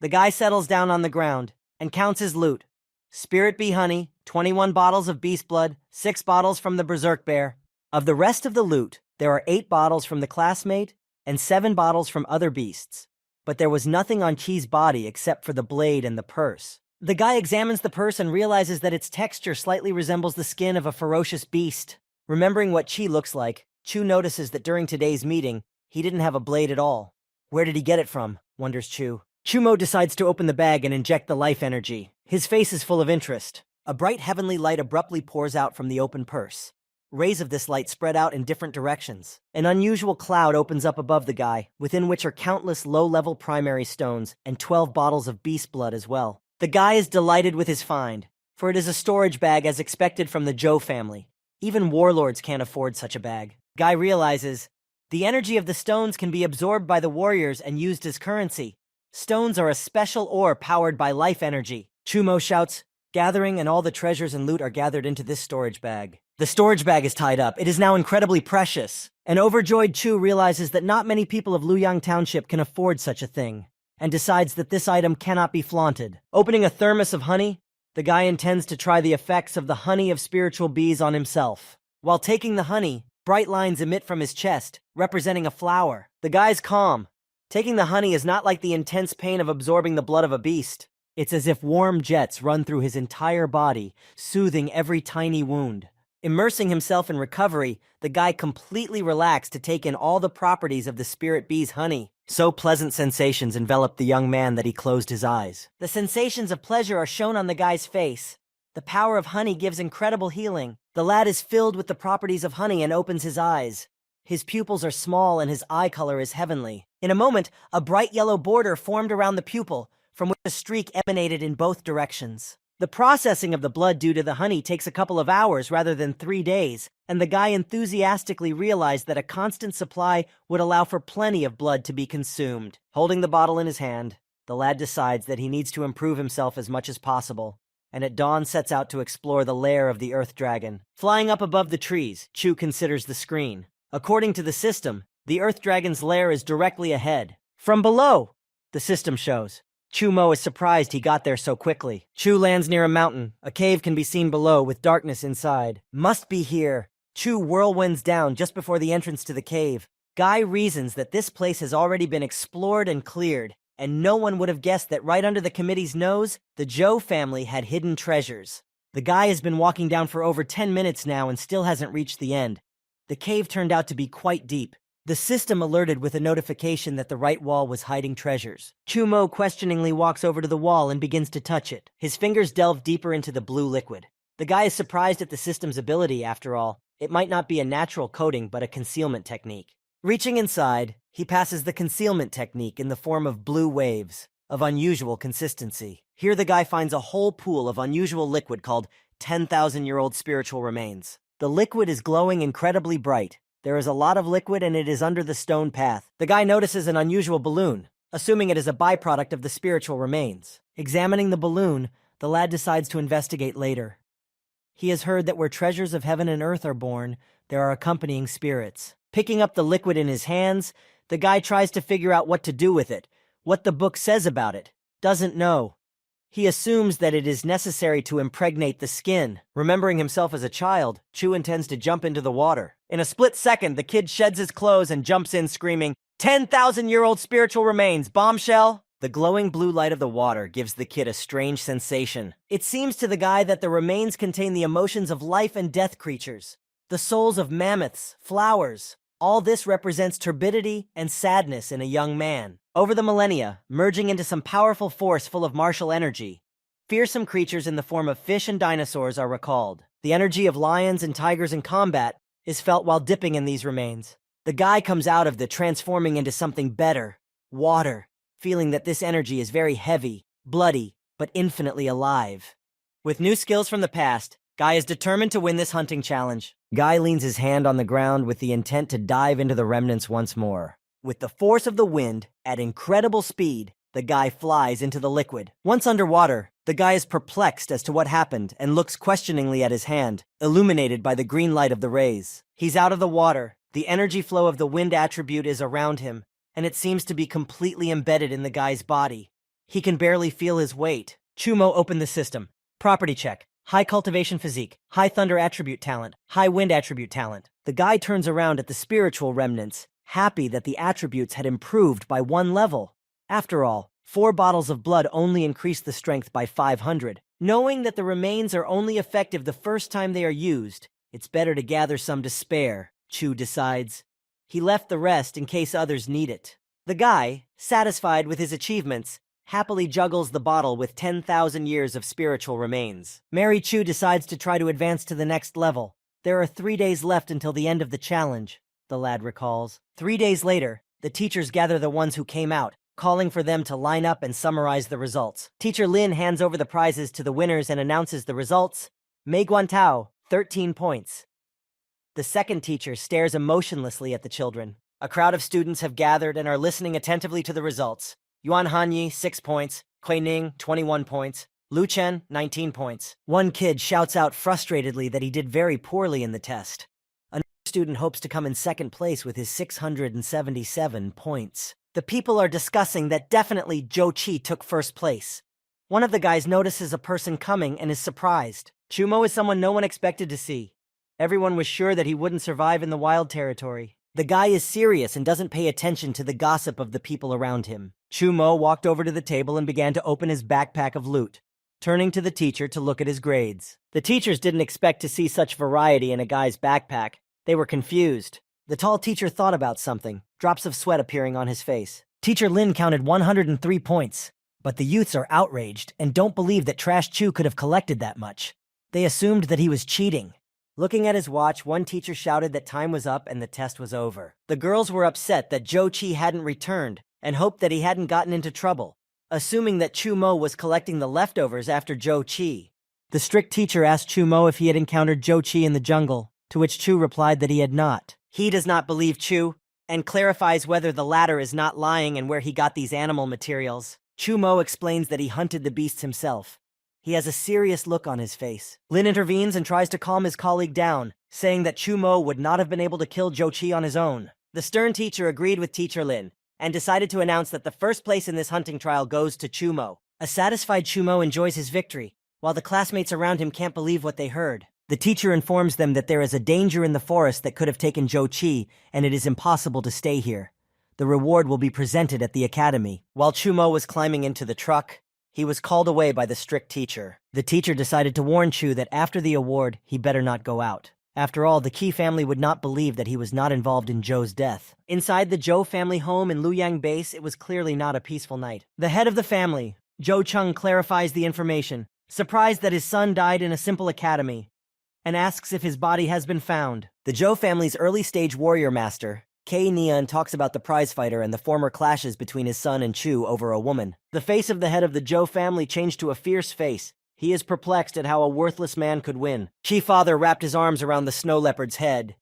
The guy settles down on the ground and counts his loot. Spirit bee honey, 21 bottles of beast blood, 6 bottles from the berserk bear. Of the rest of the loot, there are 8 bottles from the classmate, and 7 bottles from other beasts. But there was nothing on Chi's body except for the blade and the purse. The guy examines the purse and realizes that its texture slightly resembles the skin of a ferocious beast. Remembering what Chi looks like, Chu notices that during today's meeting, he didn't have a blade at all. Where did he get it from? Wonders Chu. Chumo decides to open the bag and inject the life energy. His face is full of interest. A bright heavenly light abruptly pours out from the open purse. Rays of this light spread out in different directions. An unusual cloud opens up above the guy, within which are countless low-level primary stones and 12 bottles of beast blood as well. The guy is delighted with his find, for it is a storage bag as expected from the Zhou family. Even warlords can't afford such a bag. Guy realizes the energy of the stones can be absorbed by the warriors and used as currency. Stones are a special ore powered by life energy. Chumo shouts, gathering, and all the treasures and loot are gathered into this storage bag. The storage bag is tied up. It is now incredibly precious. An overjoyed Chu realizes that not many people of Luyang Township can afford such a thing, and decides that this item cannot be flaunted. Opening a thermos of honey, the guy intends to try the effects of the honey of spiritual bees on himself. While taking the honey, bright lines emit from his chest, representing a flower. The guy's calm. Taking the honey is not like the intense pain of absorbing the blood of a beast. It's as if warm jets run through his entire body, soothing every tiny wound. Immersing himself in recovery, the guy completely relaxed to take in all the properties of the spirit bee's honey. So pleasant sensations enveloped the young man that he closed his eyes. The sensations of pleasure are shown on the guy's face. The power of honey gives incredible healing. The lad is filled with the properties of honey and opens his eyes. His pupils are small and his eye color is heavenly. In a moment, a bright yellow border formed around the pupil, from which a streak emanated in both directions. The processing of the blood due to the honey takes a couple of hours rather than 3 days, and the guy enthusiastically realized that a constant supply would allow for plenty of blood to be consumed. Holding the bottle in his hand, the lad decides that he needs to improve himself as much as possible, and at dawn sets out to explore the lair of the Earth Dragon. Flying up above the trees, Chu considers the screen. According to the system, the Earth Dragon's lair is directly ahead. From below, the system shows. Chumo is surprised he got there so quickly. Chu lands near a mountain. A cave can be seen below with darkness inside. Must be here. Chu whirlwinds down just before the entrance to the cave. Guy reasons that this place has already been explored and cleared, and no one would have guessed that right under the committee's nose, the Zhou family had hidden treasures. The guy has been walking down for over 10 minutes now and still hasn't reached the end. The cave turned out to be quite deep. The system alerted with a notification that the right wall was hiding treasures. Chumo questioningly walks over to the wall and begins to touch it. His fingers delve deeper into the blue liquid. The guy is surprised at the system's ability, after all. It might not be a natural coating, but a concealment technique. Reaching inside, he passes the concealment technique in the form of blue waves, of unusual consistency. Here the guy finds a whole pool of unusual liquid called 10,000-year-old spiritual remains. The liquid is glowing incredibly bright. There is a lot of liquid and it is under the stone path. The guy notices an unusual balloon, assuming it is a byproduct of the spiritual remains. Examining the balloon, the lad decides to investigate later. He has heard that where treasures of heaven and earth are born, there are accompanying spirits. Picking up the liquid in his hands, the guy tries to figure out what to do with it, what the book says about it. Doesn't know. He assumes that it is necessary to impregnate the skin. Remembering himself as a child, Chu intends to jump into the water. In a split second, the kid sheds his clothes and jumps in screaming, 10,000-year-old spiritual remains, bombshell! The glowing blue light of the water gives the kid a strange sensation. It seems to the guy that the remains contain the emotions of life and death creatures, the souls of mammoths, flowers. All this represents turbidity and sadness in a young man. Over the millennia, merging into some powerful force full of martial energy, fearsome creatures in the form of fish and dinosaurs are recalled. The energy of lions and tigers in combat is felt while dipping in these remains. The guy comes out of the transforming into something better, water, feeling that this energy is very heavy, bloody, but infinitely alive. With new skills from the past, Guy is determined to win this hunting challenge. Guy leans his hand on the ground with the intent to dive into the remnants once more. With the force of the wind, at incredible speed, the guy flies into the liquid. Once underwater, the guy is perplexed as to what happened and looks questioningly at his hand, illuminated by the green light of the rays. He's out of the water. The energy flow of the wind attribute is around him, and it seems to be completely embedded in the guy's body. He can barely feel his weight. Chumo opened the system. Property check. High cultivation physique. High thunder attribute talent. High wind attribute talent. The guy turns around at the spiritual remnants, happy that the attributes had improved by 1 level. After all, 4 bottles of blood only increase the strength by 500. Knowing that the remains are only effective the first time they are used, it's better to gather some to spare, Chu decides. He left the rest in case others need it. The guy, satisfied with his achievements, happily juggles the bottle with 10,000 years of spiritual remains. Mary Chu decides to try to advance to the next level. There are 3 days left until the end of the challenge, the lad recalls. 3 days later, the teachers gather the ones who came out, calling for them to line up and summarize the results. Teacher Lin hands over the prizes to the winners and announces the results. Mei Guantao, 13 points. The second teacher stares emotionlessly at the children. A crowd of students have gathered and are listening attentively to the results. Yuan Hanyi, 6 points. Kui Ning, 21 points. Lu Chen, 19 points. One kid shouts out frustratedly that he did very poorly in the test. Another student hopes to come in second place with his 677 points. The people are discussing that definitely Zhou Qi took first place. One of the guys notices a person coming and is surprised. Chumo is someone no one expected to see. Everyone was sure that he wouldn't survive in the wild territory. The guy is serious and doesn't pay attention to the gossip of the people around him. Chumo walked over to the table and began to open his backpack of loot, turning to the teacher to look at his grades. The teachers didn't expect to see such variety in a guy's backpack. They were confused. The tall teacher thought about something, drops of sweat appearing on his face. Teacher Lin counted 103 points, but the youths are outraged and don't believe that Trash Chu could have collected that much. They assumed that he was cheating. Looking at his watch, one teacher shouted that time was up and the test was over. The girls were upset that Zhou Qi hadn't returned and hoped that he hadn't gotten into trouble, assuming that Chu Mo was collecting the leftovers after Zhou Qi. The strict teacher asked Chu Mo if he had encountered Zhou Qi in the jungle, to which Chu replied that he had not. He does not believe Chu, and clarifies whether the latter is not lying and where he got these animal materials. Chu Mo explains that he hunted the beasts himself. He has a serious look on his face. Lin intervenes and tries to calm his colleague down, saying that Chu Mo would not have been able to kill Zhou Qi on his own. The stern teacher agreed with Teacher Lin, and decided to announce that the first place in this hunting trial goes to Chu Mo. A satisfied Chu Mo enjoys his victory, while the classmates around him can't believe what they heard. The teacher informs them that there is a danger in the forest that could have taken Zhou Qi, and it is impossible to stay here. The reward will be presented at the academy. While Chu Mo was climbing into the truck, he was called away by the strict teacher. The teacher decided to warn Chu that after the award, he better not go out. After all, the Qi family would not believe that he was not involved in Zhou's death. Inside the Zhou family home in Luoyang Base, it was clearly not a peaceful night. The head of the family, Zhou Cheng, clarifies the information, surprised that his son died in a simple academy, and asks if his body has been found. The Zhou family's early-stage warrior master, Kei Nian, talks about the prizefighter and the former clashes between his son and Chu over a woman. The face of the head of the Zhou family changed to a fierce face. He is perplexed at how a worthless man could win. Qi father wrapped his arms around the snow leopard's head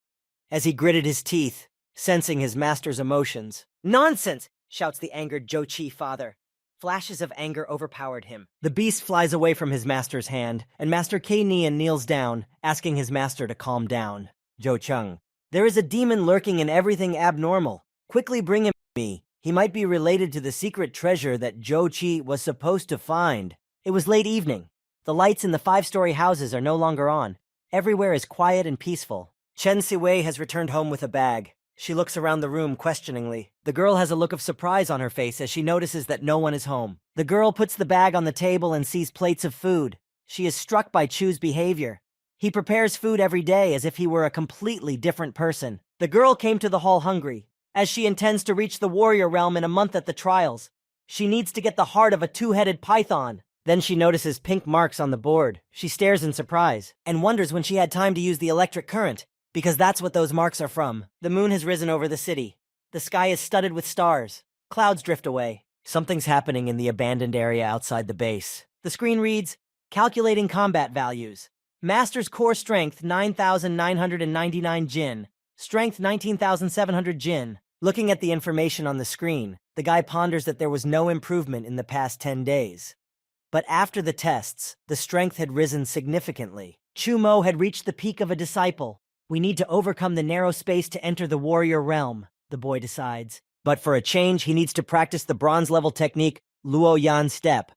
as he gritted his teeth, sensing his master's emotions. "Nonsense!" shouts the angered Zhou Qi father. Flashes of anger overpowered him. The beast flies away from his master's hand, and Master Kei Nian kneels down, asking his master to calm down. Zhou Cheng: "There is a demon lurking in everything abnormal. Quickly bring him to me. He might be related to the secret treasure that Zhou Qi was supposed to find." It was late evening. The lights in the 5-story houses are no longer on. Everywhere is quiet and peaceful. Chen Siwei has returned home with a bag. She looks around the room questioningly. The girl has a look of surprise on her face as she notices that no one is home. The girl puts the bag on the table and sees plates of food. She is struck by Chu's behavior. He prepares food every day as if he were a completely different person. The girl came to the hall hungry, as she intends to reach the warrior realm in a month at the trials. She needs to get the heart of a 2-headed python. Then she notices pink marks on the board. She stares in surprise, and wonders when she had time to use the electric current, because that's what those marks are from. The moon has risen over the city. The sky is studded with stars. Clouds drift away. Something's happening in the abandoned area outside the base. The screen reads, "Calculating combat values. Master's core strength 9,999 Jin. Strength 19,700 Jin." Looking at the information on the screen, the guy ponders that there was no improvement in the past 10 days. But after the tests, the strength had risen significantly. Chu Mo had reached the peak of a disciple. "We need to overcome the narrow space to enter the warrior realm," the boy decides. But for a change, he needs to practice the bronze-level technique, Luo Yan Step.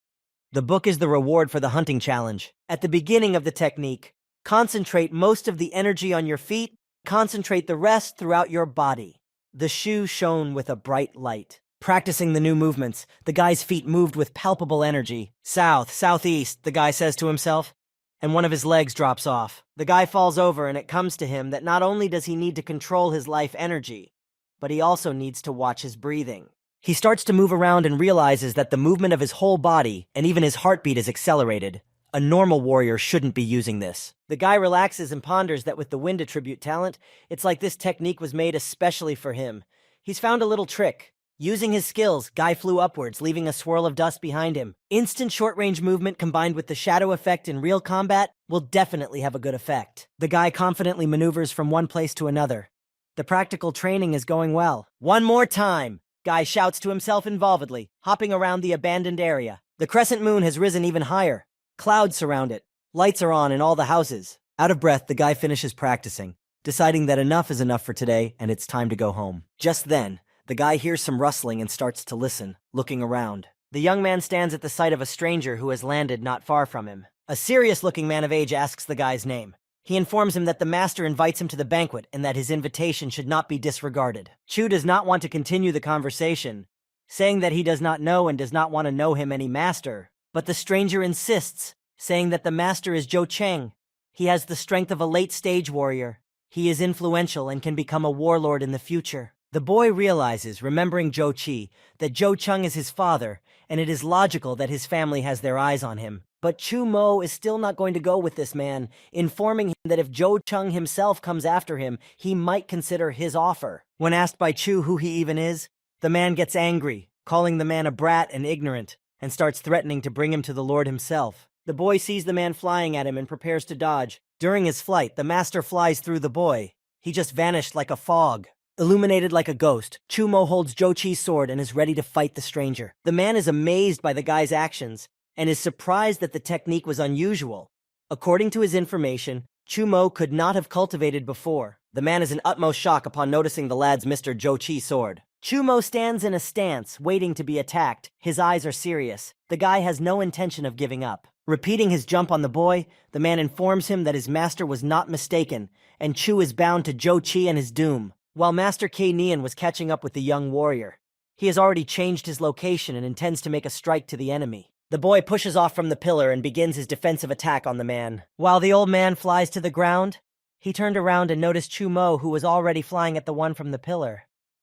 The book is the reward for the hunting challenge. At the beginning of the technique, concentrate most of the energy on your feet, concentrate the rest throughout your body. The shoe shone with a bright light. Practicing the new movements, the guy's feet moved with palpable energy. South, southeast, the guy says to himself, and one of his legs drops off. The guy falls over, and it comes to him that not only does he need to control his life energy, but he also needs to watch his breathing. He starts to move around and realizes that the movement of his whole body and even his heartbeat is accelerated. A normal warrior shouldn't be using this. The guy relaxes and ponders that with the wind attribute talent, it's like this technique was made especially for him. He's found a little trick. Using his skills, Guy flew upwards, leaving a swirl of dust behind him. Instant short-range movement combined with the shadow effect in real combat will definitely have a good effect. The guy confidently maneuvers from one place to another. The practical training is going well. One more time! Guy shouts to himself involvedly, hopping around the abandoned area. The crescent moon has risen even higher. Clouds surround it. Lights are on in all the houses. Out of breath, the guy finishes practicing, deciding that enough is enough for today and it's time to go home. Just then, the guy hears some rustling and starts to listen, looking around. The young man stands at the sight of a stranger who has landed not far from him. A serious-looking man of age asks the guy's name. He informs him that the master invites him to the banquet and that his invitation should not be disregarded. Chu does not want to continue the conversation, saying that he does not know and does not want to know him any master. But the stranger insists, saying that the master is Zhou Cheng. He has the strength of a late-stage warrior. He is influential and can become a warlord in the future. The boy realizes, remembering Zhou Qi, that Zhou Cheng is his father, and it is logical that his family has their eyes on him. But Chu Mo is still not going to go with this man, informing him that if Zhou Cheng himself comes after him, he might consider his offer. When asked by Chu who he even is, the man gets angry, calling the man a brat and ignorant, and starts threatening to bring him to the Lord himself. The boy sees the man flying at him and prepares to dodge. During his flight, the master flies through the boy. He just vanished like a fog. Illuminated like a ghost, Chu Mo holds Zhou Qi's sword and is ready to fight the stranger. The man is amazed by the guy's actions and is surprised that the technique was unusual. According to his information, Chu Mo could not have cultivated before. The man is in utmost shock upon noticing the lad's Mr. Zhou Qi sword. Chu Mo stands in a stance, waiting to be attacked. His eyes are serious. The guy has no intention of giving up. Repeating his jump on the boy, the man informs him that his master was not mistaken, and Chu is bound to Zhou Qi and his doom. While Master K. Nian was catching up with the young warrior, he has already changed his location and intends to make a strike to the enemy. The boy pushes off from the pillar and begins his defensive attack on the man. While the old man flies to the ground, he turned around and noticed Chu Mo, who was already flying at the one from the pillar.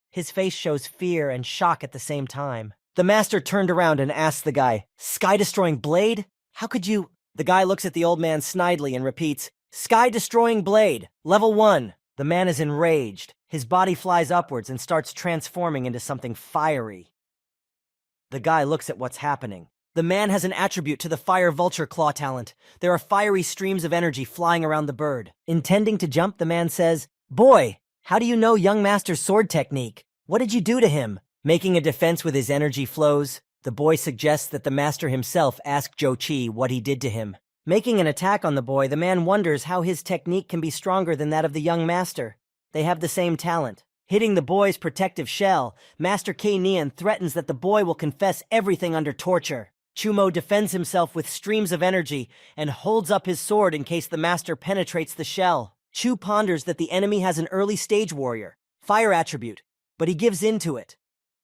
His face shows fear and shock at the same time. The master turned around and asked the guy, "Sky-destroying blade? How could you—" The guy looks at the old man snidely and repeats, "Sky-destroying blade, level 1. The man is enraged. His body flies upwards and starts transforming into something fiery. The guy looks at what's happening. The man has an attribute to the Fire Vulture Claw talent. There are fiery streams of energy flying around the bird. Intending to jump, the man says, "Boy, how do you know young master's sword technique? What did you do to him?" Making a defense with his energy flows, the boy suggests that the master himself ask Zhou Qi what he did to him. Making an attack on the boy, the man wonders how his technique can be stronger than that of the young master. They have the same talent. Hitting the boy's protective shell, Master K. Nian threatens that the boy will confess everything under torture. Chu Mo defends himself with streams of energy and holds up his sword in case the master penetrates the shell. Chu ponders that the enemy has an early stage warrior, fire attribute, but he gives in to it.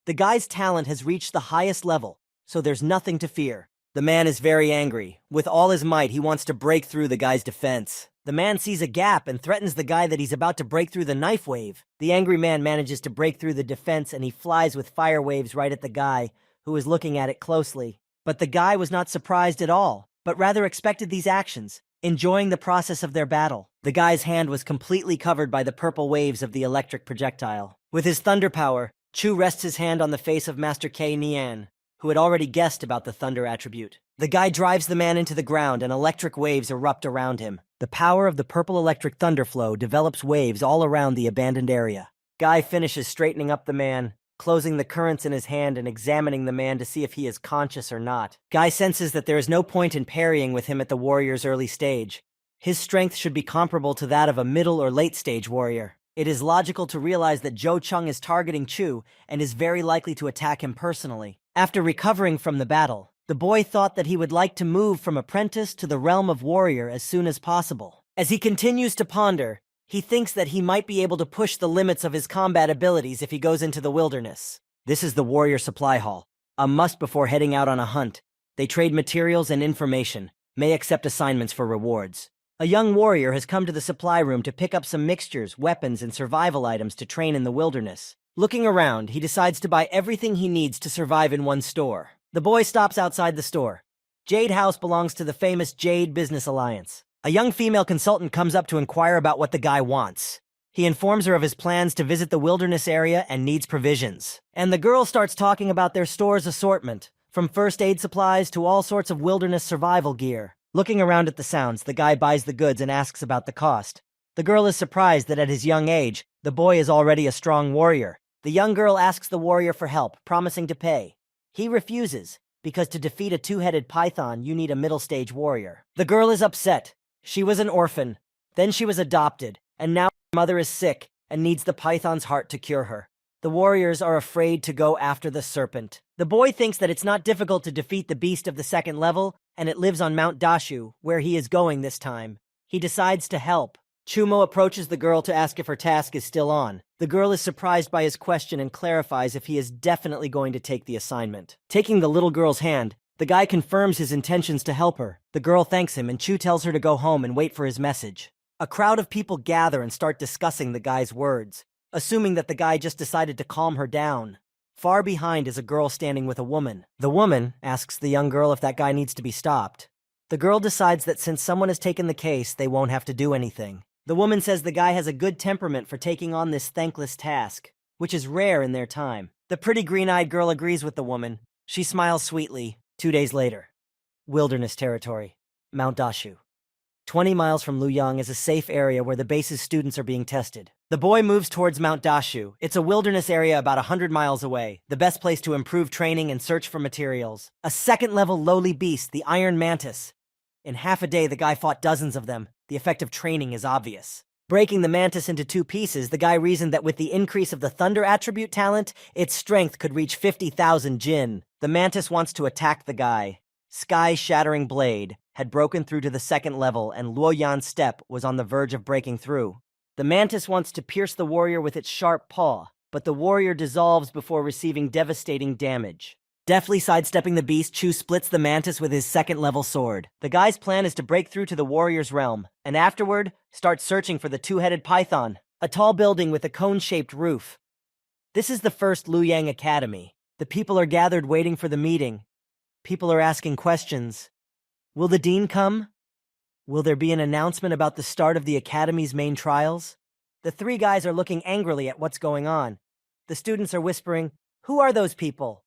The guy's talent has reached the highest level, so there's nothing to fear. The man is very angry. With all his might, he wants to break through the guy's defense. The man sees a gap and threatens the guy that he's about to break through the knife wave. The angry man manages to break through the defense and he flies with fire waves right at the guy, who is looking at it closely. But the guy was not surprised at all, but rather expected these actions, enjoying the process of their battle. The guy's hand was completely covered by the purple waves of the electric projectile. With his thunder power, Chu rests his hand on the face of Master K. Nian, who had already guessed about the thunder attribute. The guy drives the man into the ground and electric waves erupt around him. The power of the purple electric thunder flow develops waves all around the abandoned area. Guy finishes straightening up the man, closing the currents in his hand and examining the man to see if he is conscious or not. Guy senses that there is no point in parrying with him at the warrior's early stage. His strength should be comparable to that of a middle or late stage warrior. It is logical to realize that Zhou Cheng is targeting Chu and is very likely to attack him personally. After recovering from the battle, the boy thought that he would like to move from apprentice to the realm of warrior as soon as possible. As he continues to ponder, He thinks that he might be able to push the limits of his combat abilities if he goes into the wilderness. This is the warrior supply hall, a must before heading out on a hunt. They trade materials and information, may accept assignments for rewards. A young warrior has come to the supply room to pick up some mixtures, weapons, and survival items to train in the wilderness. Looking around, he decides to buy everything he needs to survive in one store. The boy stops outside the store. Jade House belongs to the famous Jade Business Alliance. A young female consultant comes up to inquire about what the guy wants. He informs her of his plans to visit the wilderness area and needs provisions. And the girl starts talking about their store's assortment, from first aid supplies to all sorts of wilderness survival gear. Looking around at the sounds, the guy buys the goods and asks about the cost. The girl is surprised that at his young age, the boy is already a strong warrior. The young girl asks the warrior for help, promising to pay. He refuses, because to defeat a two-headed python, you need a middle-stage warrior. The girl is upset. She was an orphan, then she was adopted, and now her mother is sick and needs the python's heart to cure her. The warriors are afraid to go after the serpent. The boy thinks that it's not difficult to defeat the beast of the second level, and it lives on Mount Dashu, where he is going this time. He decides to help. Chumo approaches the girl to ask if her task is still on. The girl is surprised by his question and clarifies if he is definitely going to take the assignment. Taking the little girl's hand, the guy confirms his intentions to help her. The girl thanks him, and Chu tells her to go home and wait for his message. A crowd of people gather and start discussing the guy's words, assuming that the guy just decided to calm her down. Far behind is a girl standing with a woman. The woman asks the young girl if that guy needs to be stopped. The girl decides that since someone has taken the case, they won't have to do anything. The woman says the guy has a good temperament for taking on this thankless task, which is rare in their time. The pretty green-eyed girl agrees with the woman. She smiles sweetly. 2 days later. Wilderness territory. Mount Dashu. 20 miles from Luoyang is a safe area where the base's students are being tested. The boy moves towards Mount Dashu. It's a wilderness area about 100 miles away, the best place to improve training and search for materials. A second-level lowly beast, the Iron Mantis. In half a day, the guy fought dozens of them. The effect of training is obvious. Breaking the mantis into 2 pieces, the guy reasoned that with the increase of the thunder attribute talent, its strength could reach 50,000 jin. The mantis wants to attack the guy. Sky-shattering blade had broken through to the second level, and Luoyan's step was on the verge of breaking through. The mantis wants to pierce the warrior with its sharp paw, but the warrior dissolves before receiving devastating damage. Deftly sidestepping the beast, Chu splits the mantis with his second-level sword. The guy's plan is to break through to the warrior's realm, and afterward, start searching for the two-headed python, a tall building with a cone-shaped roof. This is the first Luoyang Academy. The people are gathered waiting for the meeting. People are asking questions. Will the dean come? Will there be an announcement about the start of the academy's main trials? The 3 guys are looking angrily at what's going on. The students are whispering, "Who are those people?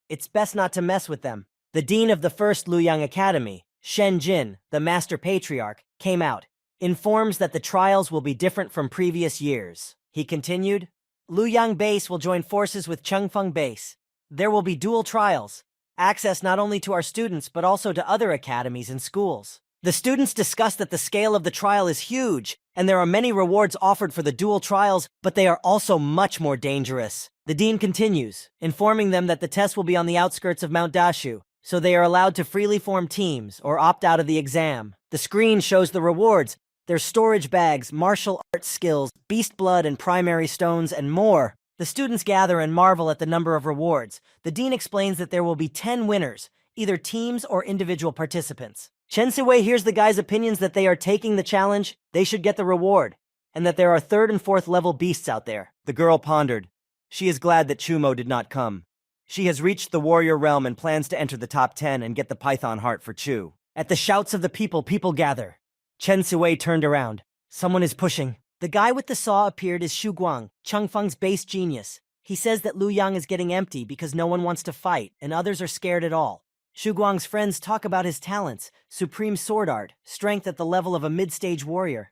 It's best not to mess with them." The dean of the first Luoyang Academy, Shen Jin, the master patriarch, came out, informs that the trials will be different from previous years. He continued, "Luoyang Base will join forces with Chengfeng Base. There will be dual trials, access not only to our students but also to other academies and schools." The students discussed that the scale of the trial is huge, and there are many rewards offered for the dual trials, but they are also much more dangerous. The dean continues, informing them that the test will be on the outskirts of Mount Dashu, so they are allowed to freely form teams or opt out of the exam. The screen shows the rewards. There's storage bags, martial arts skills, beast blood and primary stones, and more. The students gather and marvel at the number of rewards. The dean explains that there will be 10 winners, either teams or individual participants. Chen Siwei hears the guys' opinions that they are taking the challenge, they should get the reward, and that there are 3rd and 4th level beasts out there. The girl pondered. She is glad that Chumo did not come. She has reached the warrior realm and plans to enter the top 10 and get the python heart for Chu. At the shouts of the people gather. Chen Siwei turned around. Someone is pushing. The guy with the saw appeared as Xu Guang, Chengfeng's base genius. He says that Luoyang is getting empty because no one wants to fight, and others are scared at all. Xu Guang's friends talk about his talents, supreme sword art, strength at the level of a mid-stage warrior.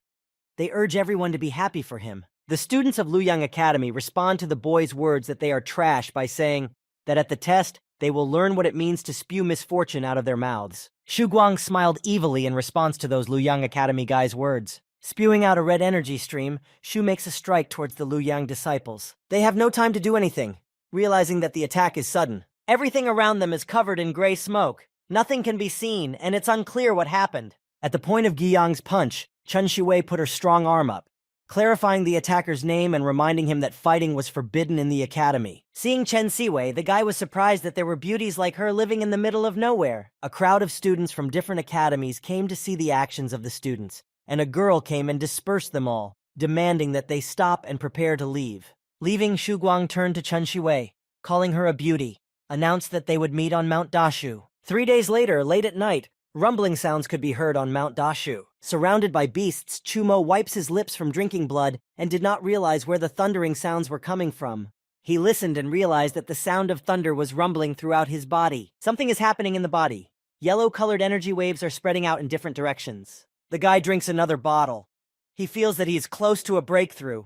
They urge everyone to be happy for him. The students of Luoyang Academy respond to the boy's words that they are trash by saying that at the test, they will learn what it means to spew misfortune out of their mouths. Xu Guang smiled evilly in response to those Luoyang Academy guys' words. Spewing out a red energy stream, Xu makes a strike towards the Luoyang disciples. They have no time to do anything, realizing that the attack is sudden. Everything around them is covered in gray smoke. Nothing can be seen, and it's unclear what happened. At the point of Guiyang's punch, Chen Shuwei put her strong arm up. clarifying the attacker's name and reminding him that fighting was forbidden in the academy. Seeing Chen Siwei, the guy was surprised that there were beauties like her living in the middle of nowhere. A crowd of students from different academies came to see the actions of the students, and a girl came and dispersed them all, demanding that they stop and prepare to leave. Leaving, Xu Guang turned to Chen Siwei, calling her a beauty, announced that they would meet on Mount Dashu. 3 days later, late at night, rumbling sounds could be heard on Mount Dashu. Surrounded by beasts, Chumo wipes his lips from drinking blood and did not realize where the thundering sounds were coming from. He listened and realized that the sound of thunder was rumbling throughout his body. Something is happening in the body. Yellow-colored energy waves are spreading out in different directions. The guy drinks another bottle. He feels that he is close to a breakthrough.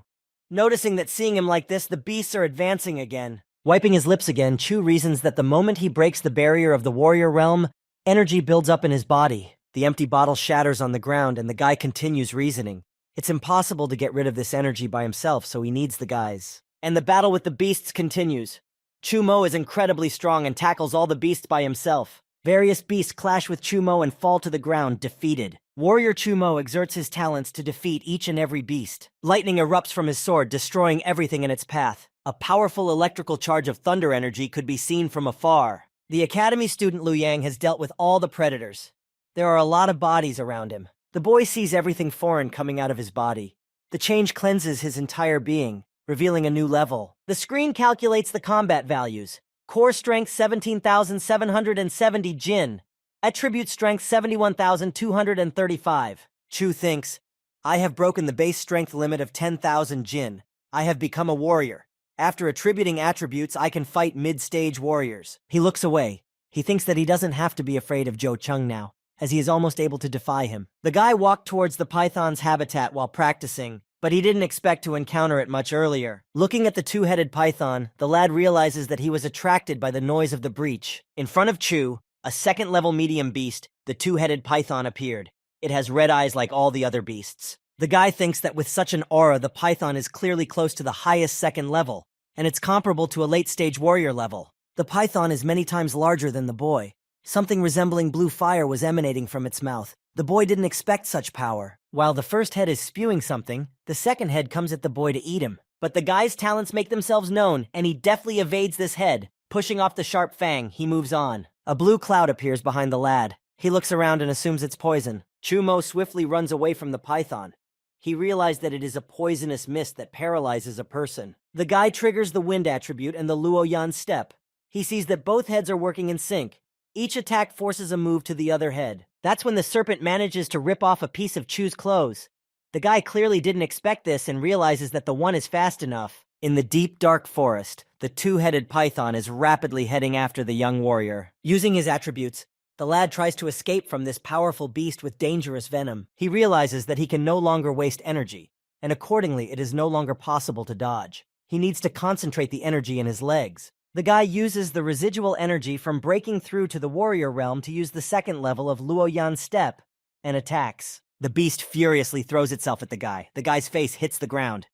Noticing that seeing him like this, the beasts are advancing again. Wiping his lips again, Chu reasons that the moment he breaks the barrier of the warrior realm, energy builds up in his body. The empty bottle shatters on the ground, and the guy continues reasoning. It's impossible to get rid of this energy by himself, so he needs the guys. And the battle with the beasts continues. Chu Mo is incredibly strong and tackles all the beasts by himself. Various beasts clash with Chu Mo and fall to the ground, defeated. Warrior Chu Mo exerts his talents to defeat each and every beast. Lightning erupts from his sword, destroying everything in its path. A powerful electrical charge of thunder energy could be seen from afar. The academy student Liu Yang has dealt with all the predators. There are a lot of bodies around him. The boy sees everything foreign coming out of his body. The change cleanses his entire being, revealing a new level. The screen calculates the combat values. Core strength 17,770 Jin. Attribute strength 71,235. Chu thinks, I have broken the base strength limit of 10,000 Jin. I have become a warrior. After attributing attributes, I can fight mid-stage warriors. He looks away. He thinks that he doesn't have to be afraid of Zhou Cheng now, as he is almost able to defy him. The guy walked towards the python's habitat while practicing, but he didn't expect to encounter it much earlier. Looking at the two-headed python, the lad realizes that he was attracted by the noise of the breach. In front of Chu, a second-level medium beast, the two-headed python appeared. It has red eyes like all the other beasts. The guy thinks that with such an aura, the python is clearly close to the highest second level, and it's comparable to a late-stage warrior level. The python is many times larger than the boy. Something resembling blue fire was emanating from its mouth. The boy didn't expect such power. While the first head is spewing something, the second head comes at the boy to eat him. But the guy's talents make themselves known, and he deftly evades this head. Pushing off the sharp fang, he moves on. A blue cloud appears behind the lad. He looks around and assumes it's poison. Chu Mo swiftly runs away from the python. He realized that it is a poisonous mist that paralyzes a person. The guy triggers the wind attribute and the Luo Yan step. He sees that both heads are working in sync. Each attack forces a move to the other head. That's when the serpent manages to rip off a piece of Chu's clothes. The guy clearly didn't expect this and realizes that the one is fast enough. In the deep, dark forest, the two-headed python is rapidly heading after the young warrior. Using his attributes, the lad tries to escape from this powerful beast with dangerous venom. He realizes that he can no longer waste energy, and accordingly it is no longer possible to dodge. He needs to concentrate the energy in his legs. The guy uses the residual energy from breaking through to the warrior realm to use the second level of Luo Yan's step, and attacks. The beast furiously throws itself at the guy. The guy's face hits the ground.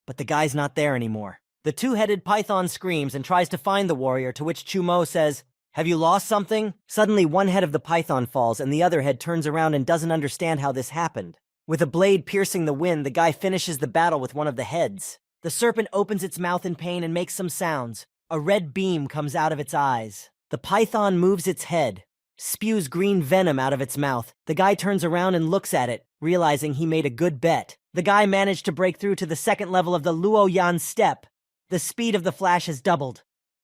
But the guy's not there anymore. The two-headed python screams and tries to find the warrior, to which Chu Mo says, "Have you lost something?" Suddenly, one head of the python falls, and the other head turns around and doesn't understand how this happened. With a blade piercing the wind, the guy finishes the battle with one of the heads. The serpent opens its mouth in pain and makes some sounds. A red beam comes out of its eyes. The python moves its head, spews green venom out of its mouth. The guy turns around and looks at it, realizing he made a good bet. The guy managed to break through to the second level of the Luo Yan step. The speed of the flash has doubled.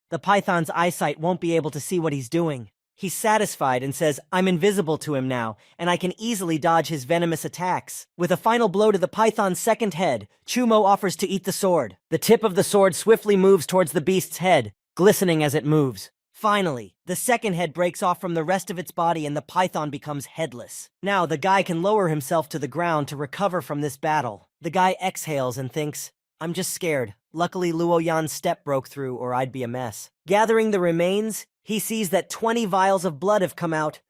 The python's eyesight won't be able to see what he's doing. He's satisfied and says, "I'm invisible to him now, and I can easily dodge his venomous attacks." With a final blow to the python's second head, Chu Mo offers to eat the sword. The tip of the sword swiftly moves towards the beast's head, glistening as it moves. Finally, the second head breaks off from the rest of its body and the python becomes headless. Now the guy can lower himself to the ground to recover from this battle. The guy exhales and thinks, "I'm just scared. Luckily Luo Yan's step broke through or I'd be a mess." Gathering the remains, he sees that 20 vials of blood have come out.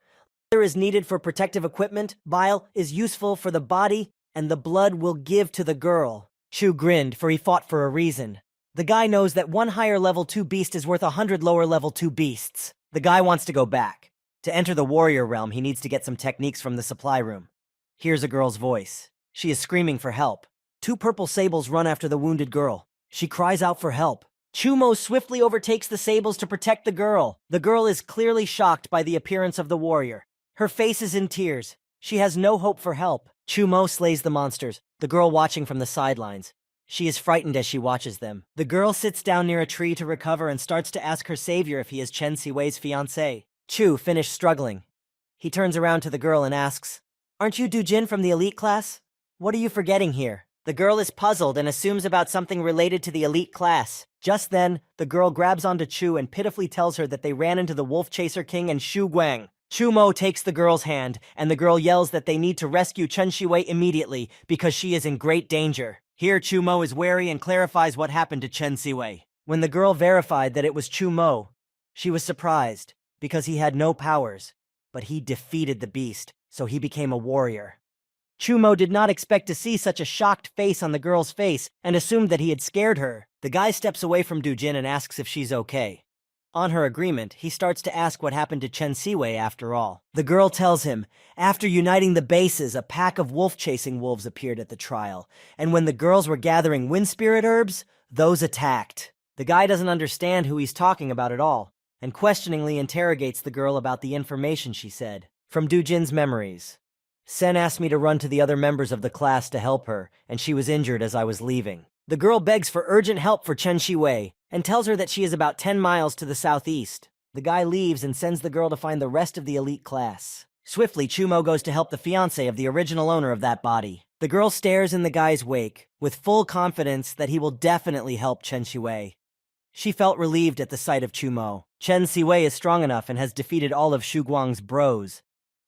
Leather is needed for protective equipment, bile is useful for the body, and the blood will give to the girl. Chu grinned, for he fought for a reason. The guy knows that one higher level 2 beast is worth 100 lower level 2 beasts. The guy wants to go back. To enter the warrior realm, he needs to get some techniques from the supply room. Hears a girl's voice. She is screaming for help. Two purple sables run after the wounded girl. She cries out for help. Chumo swiftly overtakes the sables to protect the girl. The girl is clearly shocked by the appearance of the warrior. Her face is in tears. She has no hope for help. Chumo slays the monsters, the girl watching from the sidelines. She is frightened as she watches them. The girl sits down near a tree to recover and starts to ask her savior if he is Chen Siwei's fiancé. Chu finished struggling. He turns around to the girl and asks, "Aren't you Dujin from the elite class? What are you forgetting here?" The girl is puzzled and assumes about something related to the elite class. Just then, the girl grabs onto Chu and pitifully tells her that they ran into the Wolf Chaser King and Shu Guang. Chumo takes the girl's hand, and the girl yells that they need to rescue Chen Shiwei immediately because she is in great danger. Here, Chumo is wary and clarifies what happened to Chen Siwei. When the girl verified that it was Chumo, she was surprised because he had no powers, but he defeated the beast, so he became a warrior. Chumo did not expect to see such a shocked face on the girl's face and assumed that he had scared her. The guy steps away from Dujin and asks if she's okay. On her agreement, he starts to ask what happened to Chen Siwei after all. The girl tells him, after uniting the bases, a pack of wolf-chasing wolves appeared at the trial, and when the girls were gathering wind spirit herbs, those attacked. The guy doesn't understand who he's talking about at all, and questioningly interrogates the girl about the information she said. From Dujin's memories. Sen asked me to run to the other members of the class to help her, and she was injured as I was leaving. The girl begs for urgent help for Chen Shiwei, and tells her that she is about 10 miles to the southeast. The guy leaves and sends the girl to find the rest of the elite class. Swiftly, Chumo goes to help the fiancé of the original owner of that body. The girl stares in the guy's wake, with full confidence that he will definitely help Chen Shiwei. She felt relieved at the sight of Chumo. Chen Siwei is strong enough and has defeated all of Shu Guang's bros.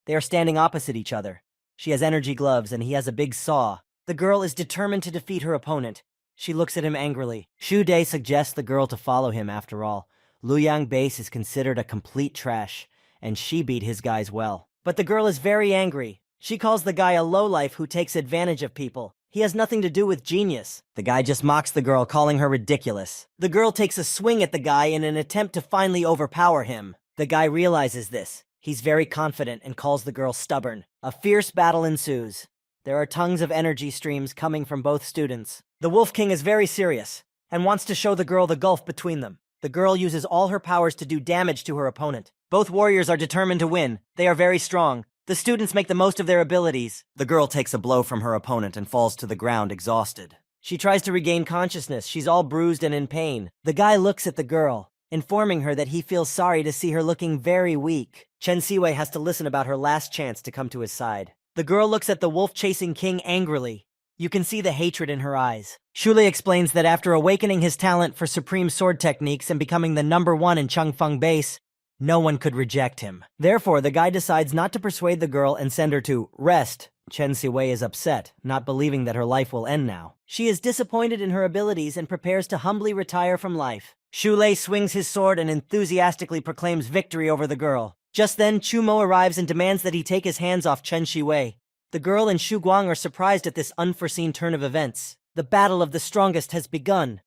They are standing opposite each other. She has energy gloves and he has a big saw. The girl is determined to defeat her opponent. She looks at him angrily. Shu Dai suggests the girl to follow him after all. Luoyang base is considered a complete trash, and she beat his guys well. But the girl is very angry. She calls the guy a lowlife who takes advantage of people. He has nothing to do with genius. The guy just mocks the girl, calling her ridiculous. The girl takes a swing at the guy in an attempt to finally overpower him. The guy realizes this. He's very confident and calls the girl stubborn. A fierce battle ensues. There are tongues of energy streams coming from both students. The Wolf King is very serious and wants to show the girl the gulf between them. The girl uses all her powers to do damage to her opponent. Both warriors are determined to win. They are very strong. The students make the most of their abilities. The girl takes a blow from her opponent and falls to the ground exhausted. She tries to regain consciousness. She's all bruised and in pain. The guy looks at the girl, informing her that he feels sorry to see her looking very weak. Chen Siwei has to listen about her last chance to come to his side. The girl looks at the wolf-chasing king angrily. You can see the hatred in her eyes. Shulei explains that after awakening his talent for supreme sword techniques and becoming the #1 in Changfeng base, no one could reject him. Therefore, the guy decides not to persuade the girl and send her to rest. Chen Siwei is upset, not believing that her life will end now. She is disappointed in her abilities and prepares to humbly retire from life. Shulei swings his sword and enthusiastically proclaims victory over the girl. Just then, Chumo arrives and demands that he take his hands off Chen Shiwei. The girl and Shu Guang are surprised at this unforeseen turn of events. The battle of the strongest has begun.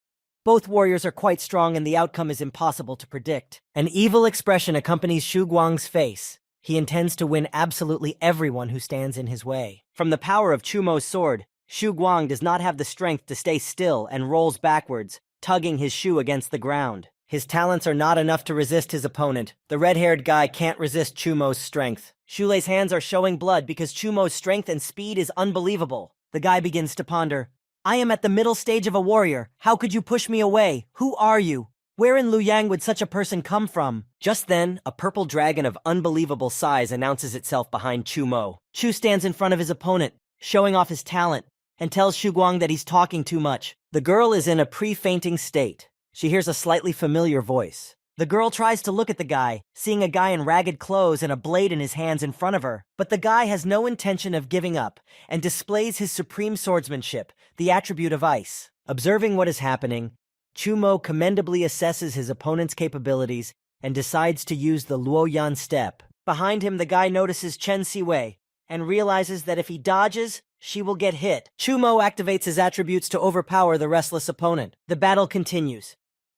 Both warriors are quite strong and the outcome is impossible to predict. An evil expression accompanies Shu Guang's face. He intends to win absolutely everyone who stands in his way. From the power of Chumo's sword, Shu Guang does not have the strength to stay still and rolls backwards, tugging his shoe against the ground. His talents are not enough to resist his opponent. The red-haired guy can't resist Chumo's strength. Shulei's hands are showing blood because Chumo's strength and speed is unbelievable. The guy begins to ponder. I am at the middle stage of a warrior. How could you push me away? Who are you? Where in Luoyang would such a person come from? Just then, a purple dragon of unbelievable size announces itself behind Chumo. Chu stands in front of his opponent, showing off his talent, and tells Shu Guang that he's talking too much. The girl is in a pre-fainting state. She hears a slightly familiar voice. The girl tries to look at the guy, seeing a guy in ragged clothes and a blade in his hands in front of her. But the guy has no intention of giving up and displays his supreme swordsmanship, the attribute of ice. Observing what is happening, Chumo commendably assesses his opponent's capabilities and decides to use the Luoyan step. Behind him, the guy notices Chen Siwei and realizes that if he dodges, she will get hit. Chumo activates his attributes to overpower the restless opponent. The battle continues.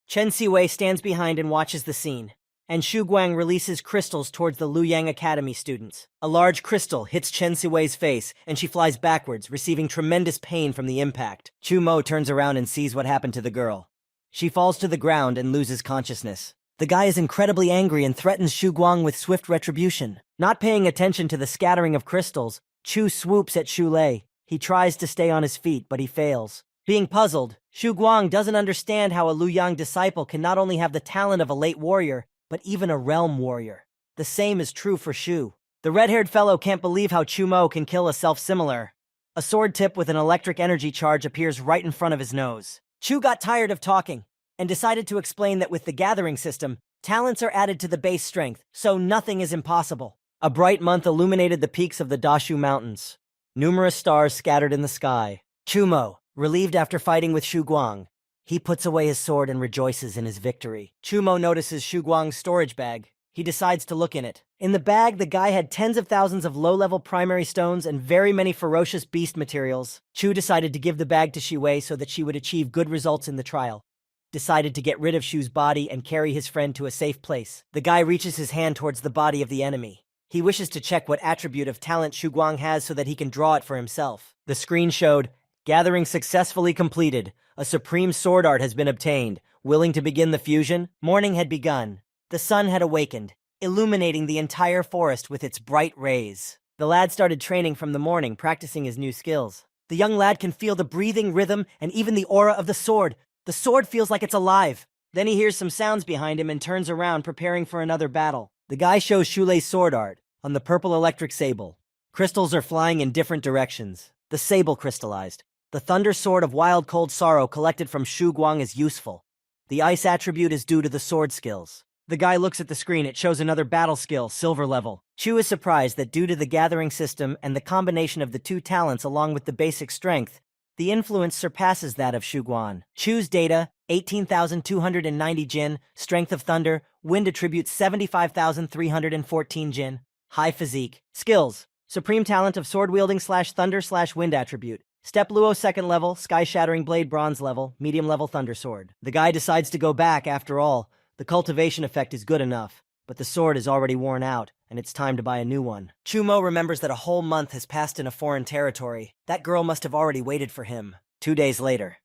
Chen Siwei stands behind and watches the scene, and Xu Guang releases crystals towards the Luoyang Academy students. A large crystal hits Chen Siwei's face, and she flies backwards, receiving tremendous pain from the impact. Chu Mo turns around and sees what happened to the girl. She falls to the ground and loses consciousness. The guy is incredibly angry and threatens Xu Guang with swift retribution. Not paying attention to the scattering of crystals, Chu swoops at Xu Lei. He tries to stay on his feet, but he fails. Being puzzled, Xu Guang doesn't understand how a Luoyang disciple can not only have the talent of a late warrior, but even a realm warrior. The same is true for Xu. The red-haired fellow can't believe how Chu Mo can kill a self-similar. A sword tip with an electric energy charge appears right in front of his nose. Chu got tired of talking and decided to explain that with the gathering system, talents are added to the base strength, so nothing is impossible. A bright month illuminated the peaks of the Dashu Mountains. Numerous stars scattered in the sky. Chu Mo, relieved after fighting with Xu Guang, he puts away his sword and rejoices in his victory. Chu Mo notices Xu Guang's storage bag. He decides to look in it. In the bag, the guy had tens of thousands of low-level primary stones and very many ferocious beast materials. Chu decided to give the bag to Siwei so that she would achieve good results in the trial. Decided to get rid of Xu's body and carry his friend to a safe place. The guy reaches his hand towards the body of the enemy. He wishes to check what attribute of talent Xu Guang has so that he can draw it for himself. The screen showed, "Gathering successfully completed. A supreme sword art has been obtained. Willing to begin the fusion?" Morning had begun. The sun had awakened, illuminating the entire forest with its bright rays. The lad started training from the morning, practicing his new skills. The young lad can feel the breathing rhythm and even the aura of the sword. The sword feels like it's alive. Then he hears some sounds behind him and turns around, preparing for another battle. The guy shows Xu Lei's sword art on the purple electric sable. Crystals are flying in different directions. The sable crystallized. The thunder sword of wild cold sorrow collected from Xu Guang is useful. The ice attribute is due to the sword skills. The guy looks at the screen. It shows another battle skill, silver level. Chu is surprised that due to the gathering system and the combination of the two talents along with the basic strength, the influence surpasses that of Xu Guang. Chu's data, 18,290 Jin, strength of thunder, wind attribute 75,314 Jin, high physique. Skills, supreme talent of sword wielding / thunder / wind attribute. Step Luo second level, sky shattering blade bronze level, medium level thunder sword. The guy decides to go back after all. The cultivation effect is good enough, but the sword is already worn out, and it's time to buy a new one. Chu Mo remembers that a whole month has passed in a foreign territory. That girl must have already waited for him. 2 days later,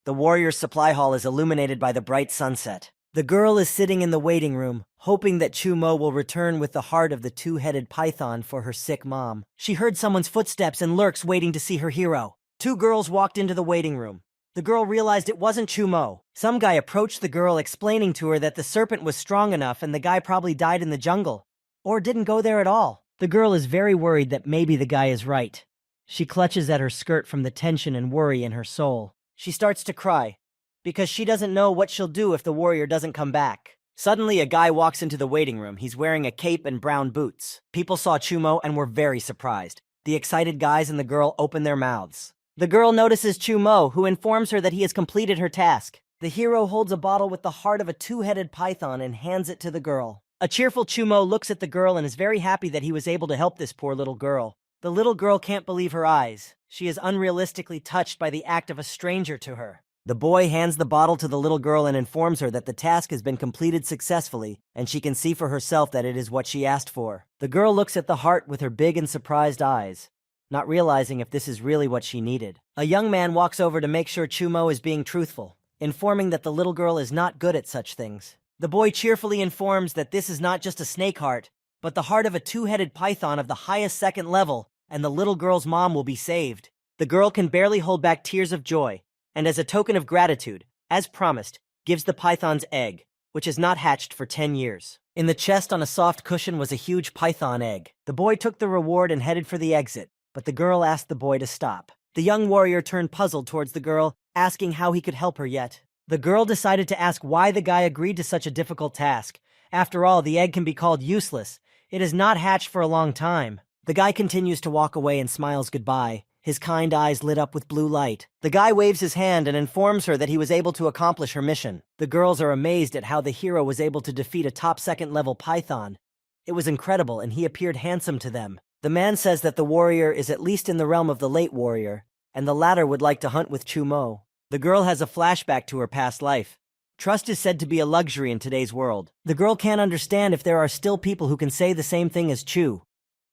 the warrior's supply hall is illuminated by the bright sunset. The girl is sitting in the waiting room, hoping that Chu Mo will return with the heart of the two-headed python for her sick mom. She heard someone's footsteps and lurks waiting to see her hero. 2 girls walked into the waiting room. The girl realized it wasn't Chu Mo. Some guy approached the girl explaining to her that the serpent was strong enough and the guy probably died in the jungle. Or didn't go there at all. The girl is very worried that maybe the guy is right. She clutches at her skirt from the tension and worry in her soul. She starts to cry, because she doesn't know what she'll do if the warrior doesn't come back. Suddenly, a guy walks into the waiting room. He's wearing a cape and brown boots. People saw Chu Mo and were very surprised. The excited guys and the girl open their mouths. The girl notices Chu Mo, who informs her that he has completed her task. The hero holds a bottle with the heart of a two-headed python and hands it to the girl. A cheerful Chu Mo looks at the girl and is very happy that he was able to help this poor little girl. The little girl can't believe her eyes. She is unrealistically touched by the act of a stranger to her. The boy hands the bottle to the little girl and informs her that the task has been completed successfully, and she can see for herself that it is what she asked for. The girl looks at the heart with her big and surprised eyes, not realizing if this is really what she needed. A young man walks over to make sure Chu Mo is being truthful, informing that the little girl is not good at such things. The boy cheerfully informs that this is not just a snake heart, but the heart of a two-headed python of the highest second level, and the little girl's mom will be saved. The girl can barely hold back tears of joy, and as a token of gratitude, as promised, gives the python's egg, which has not hatched for 10 years. In the chest on a soft cushion was a huge python egg. The boy took the reward and headed for the exit, but the girl asked the boy to stop. The young warrior turned puzzled towards the girl, asking how he could help her yet. The girl decided to ask why the guy agreed to such a difficult task. After all, the egg can be called useless. It has not hatched for a long time. The guy continues to walk away and smiles goodbye, his kind eyes lit up with blue light. The guy waves his hand and informs her that he was able to accomplish her mission. The girls are amazed at how the hero was able to defeat a top second-level python. It was incredible, and he appeared handsome to them. The man says that the warrior is at least in the realm of the late warrior, and the latter would like to hunt with Chu Mo. The girl has a flashback to her past life. Trust is said to be a luxury in today's world. The girl can't understand if there are still people who can say the same thing as Chu.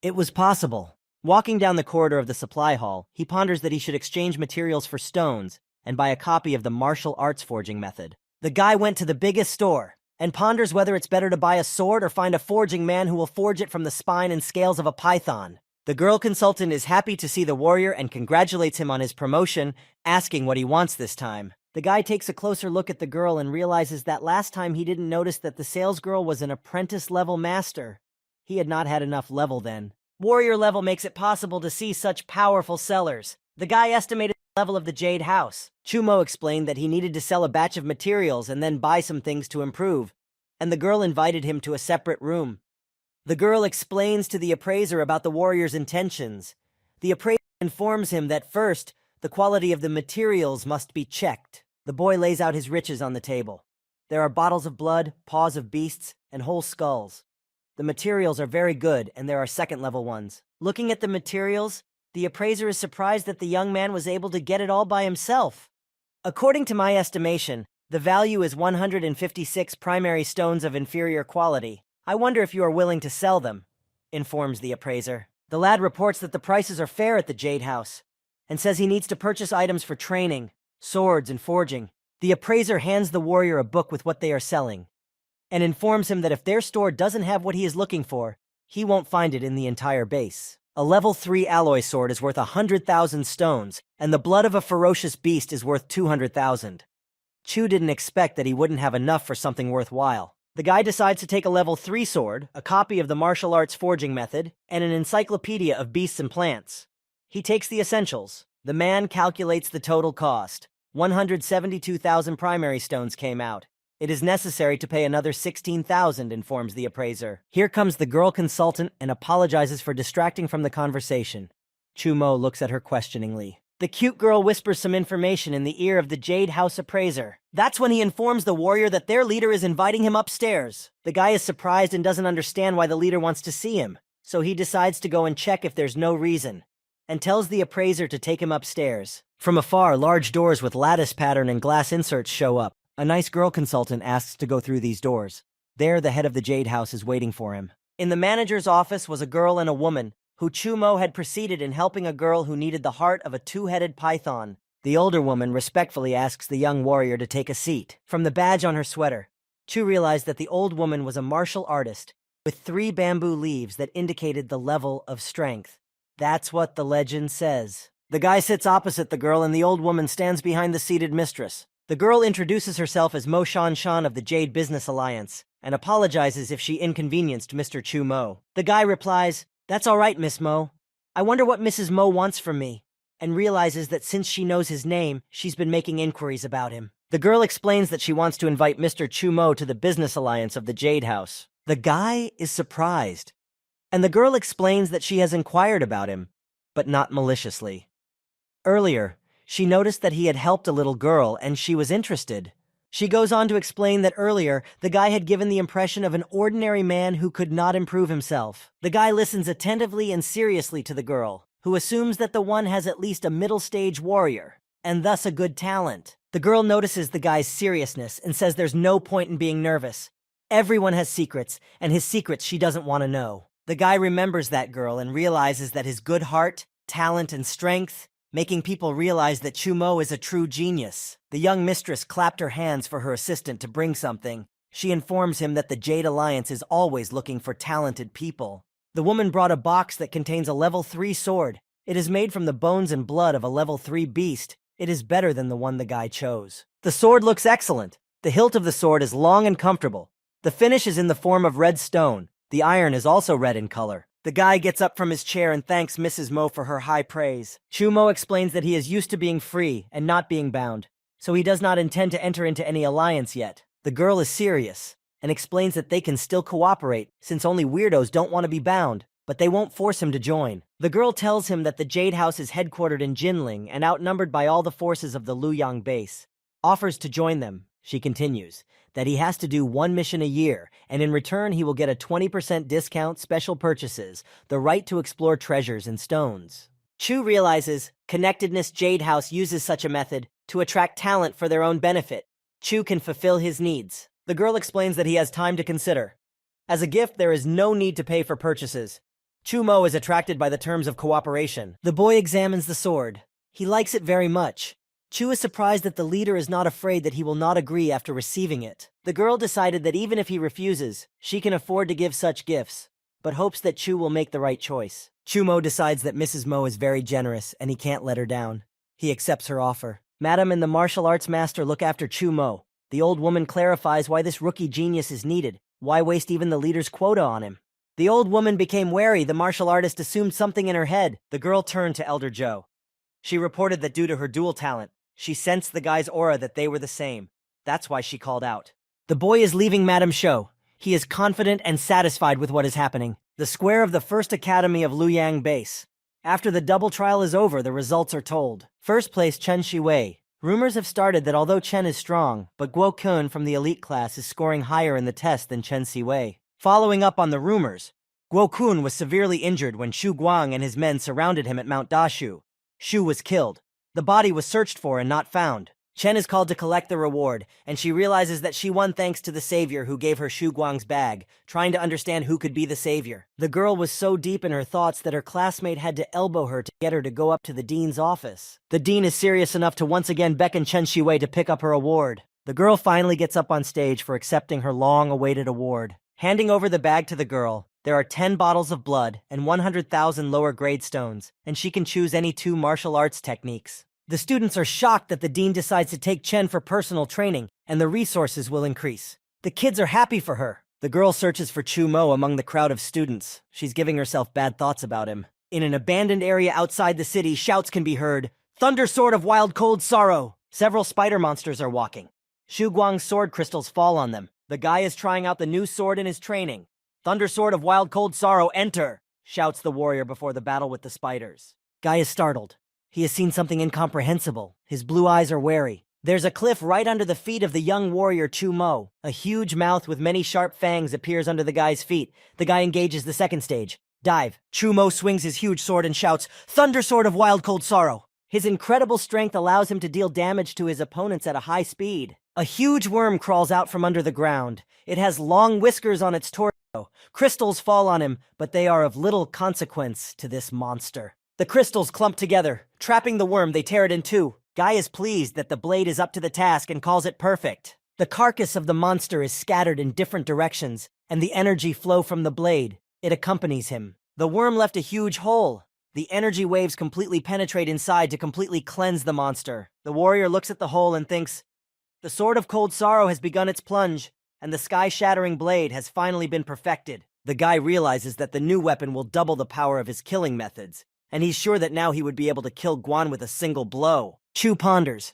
It was possible. Walking down the corridor of the supply hall, he ponders that he should exchange materials for stones and buy a copy of the martial arts forging method. The guy went to the biggest store and ponders whether it's better to buy a sword or find a forging man who will forge it from the spine and scales of a python. The girl consultant is happy to see the warrior and congratulates him on his promotion, asking what he wants this time. The guy takes a closer look at the girl and realizes that last time he didn't notice that the salesgirl was an apprentice-level master. He had not had enough level then. Warrior level makes it possible to see such powerful sellers. The guy estimated the level of the Jade House. Chumo explained that he needed to sell a batch of materials and then buy some things to improve, and the girl invited him to a separate room. The girl explains to the appraiser about the warrior's intentions. The appraiser informs him that first, the quality of the materials must be checked. The boy lays out his riches on the table. There are bottles of blood, paws of beasts, and whole skulls. The materials are very good, and there are second-level ones. Looking at the materials, the appraiser is surprised that the young man was able to get it all by himself. According to my estimation, the value is 156 primary stones of inferior quality. I wonder if you are willing to sell them, informs the appraiser. The lad reports that the prices are fair at the Jade House, and says he needs to purchase items for training, swords, and forging. The appraiser hands the warrior a book with what they are selling, and informs him that if their store doesn't have what he is looking for, he won't find it in the entire base. A level 3 alloy sword is worth 100,000 stones, and the blood of a ferocious beast is worth 200,000. Chu didn't expect that he wouldn't have enough for something worthwhile. The guy decides to take a level 3 sword, a copy of the martial arts forging method, and an encyclopedia of beasts and plants. He takes the essentials. The man calculates the total cost. 172,000 primary stones came out. It is necessary to pay another 16,000, informs the appraiser. Here comes the girl consultant and apologizes for distracting from the conversation. Chumo looks at her questioningly. The cute girl whispers some information in the ear of the Jade House appraiser. That's when he informs the warrior that their leader is inviting him upstairs. The guy is surprised and doesn't understand why the leader wants to see him, so he decides to go and check if there's no reason, and tells the appraiser to take him upstairs. From afar, large doors with lattice pattern and glass inserts show up. A nice girl consultant asks to go through these doors. There, the head of the Jade House is waiting for him. In the manager's office was a girl and a woman, who Chumo had preceded in helping a girl who needed the heart of a two-headed python. The older woman respectfully asks the young warrior to take a seat. From the badge on her sweater, Chu realized that the old woman was a martial artist, with 3 bamboo leaves that indicated the level of strength. That's what the legend says. The guy sits opposite the girl and the old woman stands behind the seated mistress. The girl introduces herself as Mo Shan of the Jade Business Alliance and apologizes if she inconvenienced Mr. Chu Mo. The guy replies, "That's all right, Miss Mo. I wonder what Mrs. Mo wants from me," and realizes that since she knows his name, she's been making inquiries about him. The girl explains that she wants to invite Mr. Chu Mo to the Business Alliance of the Jade House. The guy is surprised, and the girl explains that she has inquired about him, but not maliciously. Earlier, she noticed that he had helped a little girl and she was interested. She goes on to explain that earlier, the guy had given the impression of an ordinary man who could not improve himself. The guy listens attentively and seriously to the girl, who assumes that the one has at least a middle-stage warrior, and thus a good talent. The girl notices the guy's seriousness and says there's no point in being nervous. Everyone has secrets, and his secrets she doesn't want to know. The guy remembers that girl and realizes that his good heart, talent, and strength making people realize that Chumo is a true genius. The young mistress clapped her hands for her assistant to bring something. She informs him that the Jade Alliance is always looking for talented people. The woman brought a box that contains a level 3 sword. It is made from the bones and blood of a level 3 beast. It is better than the one the guy chose. The sword looks excellent. The hilt of the sword is long and comfortable. The finish is in the form of red stone. The iron is also red in color. The guy gets up from his chair and thanks Mrs. Mo for her high praise. Chumo explains that he is used to being free and not being bound, so he does not intend to enter into any alliance yet. The girl is serious and explains that they can still cooperate since only weirdos don't want to be bound, but they won't force him to join. The girl tells him that the Jade House is headquartered in Jinling and outnumbered by all the forces of the Luyang base. Offers to join them. She continues that he has to do 1 mission a year, and in return he will get a 20% discount, special purchases, the right to explore treasures and stones. Chu realizes Connectedness Jade House uses such a method to attract talent for their own benefit. Chu can fulfill his needs. The girl explains that he has time to consider. As a gift, there is no need to pay for purchases. Chu Mo is attracted by the terms of cooperation. The boy examines the sword. He likes it very much. Chu is surprised that the leader is not afraid that he will not agree after receiving it. The girl decided that even if he refuses, she can afford to give such gifts, but hopes that Chu will make the right choice. Chu Mo decides that Mrs. Mo is very generous and he can't let her down. He accepts her offer. Madam and the martial arts master look after Chu Mo. The old woman clarifies why this rookie genius is needed. Why waste even the leader's quota on him? The old woman became wary. The martial artist assumed something in her head. The girl turned to Elder Joe. She reported that due to her dual talent, she sensed the guy's aura that they were the same. That's why she called out. The boy is leaving Madame Shou. He is confident and satisfied with what is happening. The square of the first academy of Luoyang Base. After the double trial is over, the results are told. First place, Chen Shiwei. Rumors have started that although Chen is strong, but Guo Kun from the elite class is scoring higher in the test than Chen Siwei. Following up on the rumors, Guo Kun was severely injured when Xu Guang and his men surrounded him at Mount Dashu. Xu was killed. The body was searched for and not found. Chen is called to collect the reward, and she realizes that she won thanks to the savior who gave her Xu Guang's bag, trying to understand who could be the savior. The girl was so deep in her thoughts that her classmate had to elbow her to get her to go up to the dean's office. The dean is serious enough to once again beckon Chen Shiwei to pick up her award. The girl finally gets up on stage for accepting her long-awaited award. Handing over the bag to the girl, there are 10 bottles of blood and 100,000 lower-grade stones, and she can choose any 2 martial arts techniques. The students are shocked that the dean decides to take Chen for personal training, and the resources will increase. The kids are happy for her. The girl searches for Chu Mo among the crowd of students. She's giving herself bad thoughts about him. In an abandoned area outside the city, shouts can be heard. Thunder sword of wild cold sorrow! Several spider monsters are walking. Xu Guang's sword crystals fall on them. The guy is trying out the new sword in his training. Thunder sword of wild cold sorrow, enter! Shouts the warrior before the battle with the spiders. Guy is startled. He has seen something incomprehensible. His blue eyes are wary. There's a cliff right under the feet of the young warrior Chu Mo. A huge mouth with many sharp fangs appears under the guy's feet. The guy engages the second stage. Dive. Chu Mo swings his huge sword and shouts, Thunder sword of wild cold sorrow! His incredible strength allows him to deal damage to his opponents at a high speed. A huge worm crawls out from under the ground. It has long whiskers on its torso. Crystals fall on him, but they are of little consequence to this monster. The crystals clump together. Trapping the worm, they tear it in two. Guy is pleased that the blade is up to the task and calls it perfect. The carcass of the monster is scattered in different directions, and the energy flow from the blade. It accompanies him. The worm left a huge hole. The energy waves completely penetrate inside to completely cleanse the monster. The warrior looks at the hole and thinks, the sword of cold sorrow has begun its plunge, and the sky-shattering blade has finally been perfected. The guy realizes that the new weapon will double the power of his killing methods, and he's sure that now he would be able to kill Guan with a single blow. Chu ponders.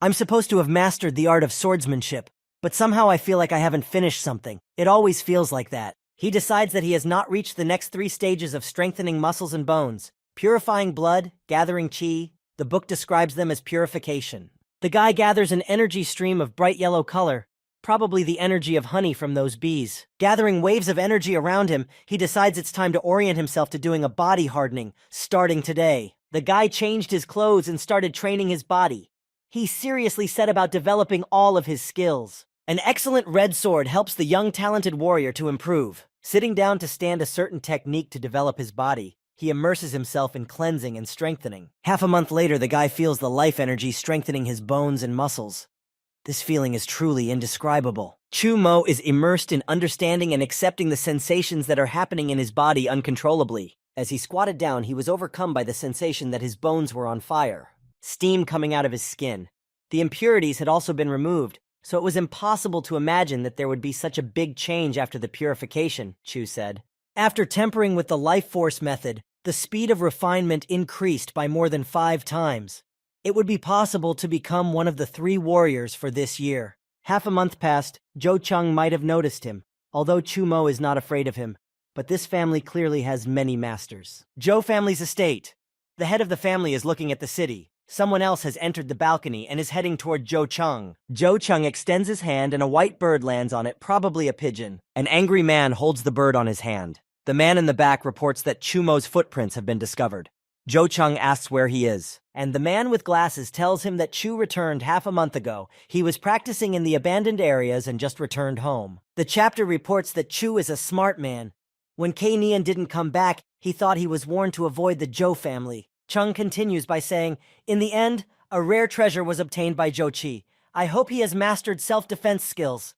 I'm supposed to have mastered the art of swordsmanship, but somehow I feel like I haven't finished something. It always feels like that. He decides that he has not reached the next 3 stages of strengthening muscles and bones. Purifying blood, gathering chi. The book describes them as purification. The guy gathers an energy stream of bright yellow color, probably the energy of honey from those bees. Gathering waves of energy around him, he decides it's time to orient himself to doing a body hardening, starting today. The guy changed his clothes and started training his body. He seriously set about developing all of his skills. An excellent red sword helps the young talented warrior to improve. Sitting down to stand a certain technique to develop his body, he immerses himself in cleansing and strengthening. Half a month later, the guy feels the life energy strengthening his bones and muscles. This feeling is truly indescribable. Chu Mo is immersed in understanding and accepting the sensations that are happening in his body uncontrollably. As he squatted down, he was overcome by the sensation that his bones were on fire. Steam coming out of his skin. The impurities had also been removed, so it was impossible to imagine that there would be such a big change after the purification, Chu said. After tempering with the life force method, the speed of refinement increased by more than 5 times. It would be possible to become one of the 3 warriors for this year. Half a month passed. Zhou Cheng might have noticed him, although Chu Mo is not afraid of him. But this family clearly has many masters. Zhou family's estate. The head of the family is looking at the city. Someone else has entered the balcony and is heading toward Zhou Cheng. Zhou Cheng extends his hand and a white bird lands on it, probably a pigeon. An angry man holds the bird on his hand. The man in the back reports that Chu Mo's footprints have been discovered. Jo Chung asks where he is, and the man with glasses tells him that Chu returned half a month ago. He was practicing in the abandoned areas and just returned home. The chapter reports that Chu is a smart man. When K-Nian didn't come back, he thought he was warned to avoid the Jo family. Chung continues by saying, "In the end, a rare treasure was obtained by Jo Chi. I hope he has mastered self-defense skills."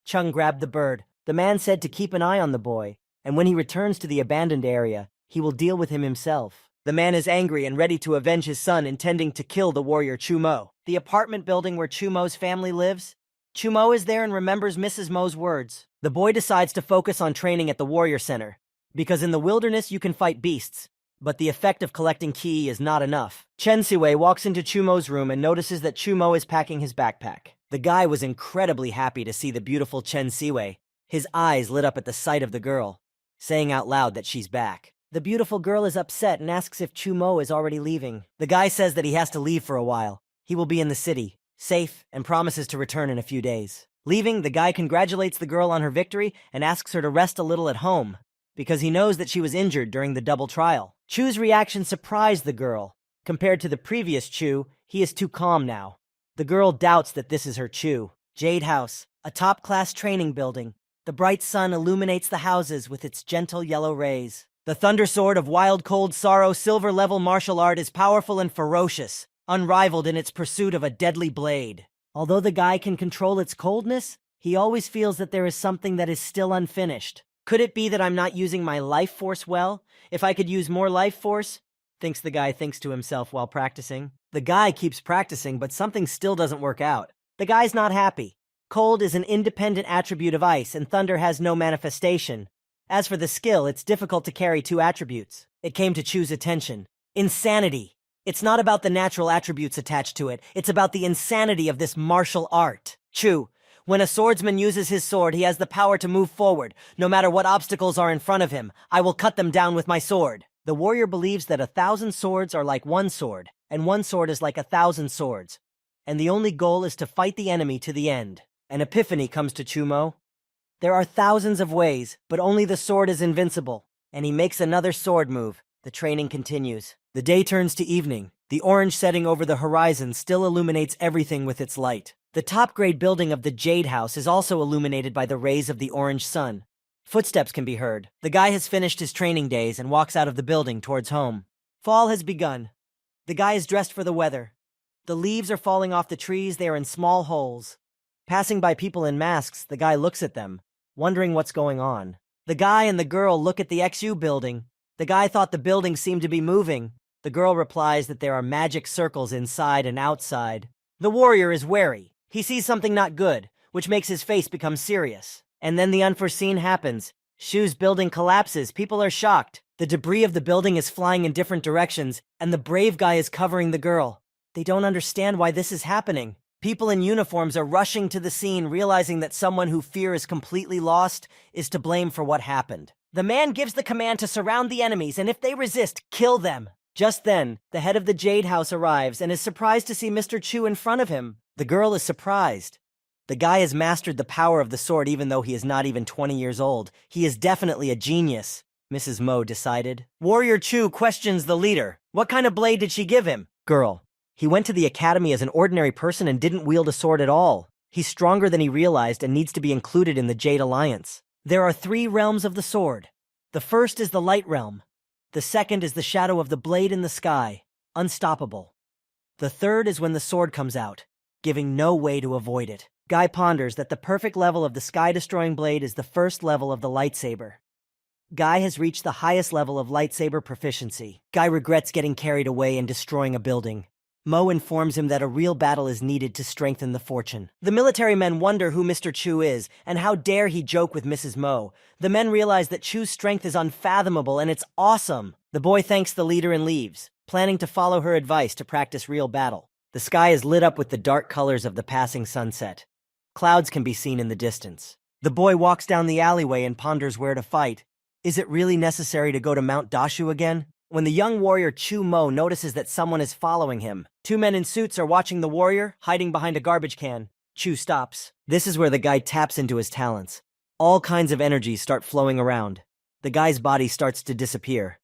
Chung grabbed the bird. The man said to keep an eye on the boy, and when he returns to the abandoned area, he will deal with him himself. The man is angry and ready to avenge his son, intending to kill the warrior Chu Mo. The apartment building where Chu Mo's family lives? Chu Mo is there and remembers Mrs. Mo's words. The boy decides to focus on training at the warrior center, because in the wilderness you can fight beasts, but the effect of collecting ki is not enough. Chen Siwei walks into Chu Mo's room and notices that Chu Mo is packing his backpack. The guy was incredibly happy to see the beautiful Chen Siwei. His eyes lit up at the sight of the girl, saying out loud that she's back. The beautiful girl is upset and asks if Chu Mo is already leaving. The guy says that he has to leave for a while. He will be in the city, safe, and promises to return in a few days. Leaving, the guy congratulates the girl on her victory and asks her to rest a little at home, because he knows that she was injured during the double trial. Chu's reaction surprised the girl. Compared to the previous Chu, he is too calm now. The girl doubts that this is her Chu. Jade House, a top-class training building. The bright sun illuminates the houses with its gentle yellow rays. The Thunder Sword of Wild Cold Sorrow silver-level martial art is powerful and ferocious, unrivaled in its pursuit of a deadly blade. Although the guy can control its coldness, he always feels that there is something that is still unfinished. Could it be that I'm not using my life force well? If I could use more life force? Thinks to himself while practicing. The guy keeps practicing, but something still doesn't work out. The guy's not happy. Cold is an independent attribute of ice, and thunder has no manifestation. As for the skill, it's difficult to carry two attributes. It came to Chu's attention. Insanity. It's not about the natural attributes attached to it. It's about the insanity of this martial art. Chu, when a swordsman uses his sword, he has the power to move forward. No matter what obstacles are in front of him, I will cut them down with my sword. The warrior believes that 1,000 swords are like one sword, and one sword is like 1,000 swords. And the only goal is to fight the enemy to the end. An epiphany comes to Chu Mo. There are thousands of ways, but only the sword is invincible. And he makes another sword move. The training continues. The day turns to evening. The orange setting over the horizon still illuminates everything with its light. The top-grade building of the Jade House is also illuminated by the rays of the orange sun. Footsteps can be heard. The guy has finished his training days and walks out of the building towards home. Fall has begun. The guy is dressed for the weather. The leaves are falling off the trees. They are in small holes. Passing by people in masks, the guy looks at them, wondering what's going on. The guy and the girl look at the XU building. The guy thought the building seemed to be moving. The girl replies that there are magic circles inside and outside. The warrior is wary. He sees something not good, which makes his face become serious. And then the unforeseen happens. Shu's building collapses. People are shocked. The debris of the building is flying in different directions, and the brave guy is covering the girl. They don't understand why this is happening. People in uniforms are rushing to the scene, realizing that someone who fear is completely lost is to blame for what happened. The man gives the command to surround the enemies, and if they resist, kill them. Just then, the head of the Jade House arrives and is surprised to see Mr. Chu in front of him. The girl is surprised. The guy has mastered the power of the sword even though he is not even 20 years old. He is definitely a genius, Mrs. Mo decided. Warrior Chu questions the leader. What kind of blade did she give him? Girl. He went to the academy as an ordinary person and didn't wield a sword at all. He's stronger than he realized and needs to be included in the Jade Alliance. There are 3 realms of the sword. The first is the light realm. The second is the shadow of the blade in the sky, unstoppable. The third is when the sword comes out, giving no way to avoid it. Guy ponders that the perfect level of the sky-destroying blade is the first level of the lightsaber. Guy has reached the highest level of lightsaber proficiency. Guy regrets getting carried away and destroying a building. Mo informs him that a real battle is needed to strengthen the fortune. The military men wonder who Mr. Chu is, and how dare he joke with Mrs. Mo. The men realize that Chu's strength is unfathomable, and it's awesome. The boy thanks the leader and leaves, planning to follow her advice to practice real battle. The sky is lit up with the dark colors of the passing sunset. Clouds can be seen in the distance. The boy walks down the alleyway and ponders where to fight. Is it really necessary to go to Mount Dashu again? When the young warrior Chu Mo notices that someone is following him, 2 men in suits are watching the warrior, hiding behind a garbage can. Chu stops. This is where the guy taps into his talents. All kinds of energies start flowing around. The guy's body starts to disappear.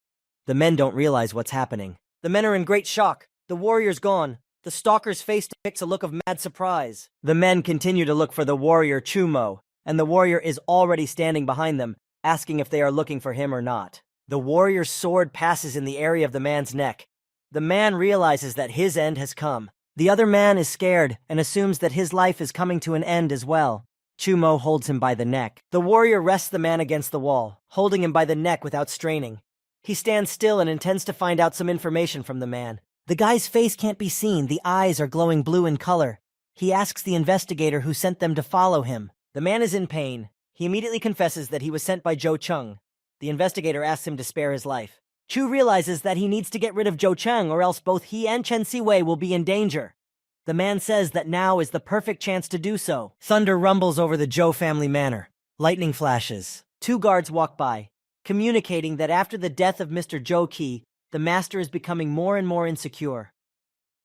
The men don't realize what's happening. The men are in great shock. The warrior's gone. The stalker's face depicts a look of mad surprise. The men continue to look for the warrior Chumo, and the warrior is already standing behind them, asking if they are looking for him or not. The warrior's sword passes in the area of the man's neck. The man realizes that his end has come. The other man is scared and assumes that his life is coming to an end as well. Chumo holds him by the neck. The warrior rests the man against the wall, holding him by the neck without straining. He stands still and intends to find out some information from the man. The guy's face can't be seen. The eyes are glowing blue in color. He asks the investigator who sent them to follow him. The man is in pain. He immediately confesses that he was sent by Zhou Cheng. The investigator asks him to spare his life. Chu realizes that he needs to get rid of Zhou Cheng or else both he and Chen Siwei will be in danger. The man says that now is the perfect chance to do so. Thunder rumbles over the Zhou family manor. Lightning flashes. 2 guards walk by, communicating that after the death of Mr. Zhou Qi, the master is becoming more and more insecure.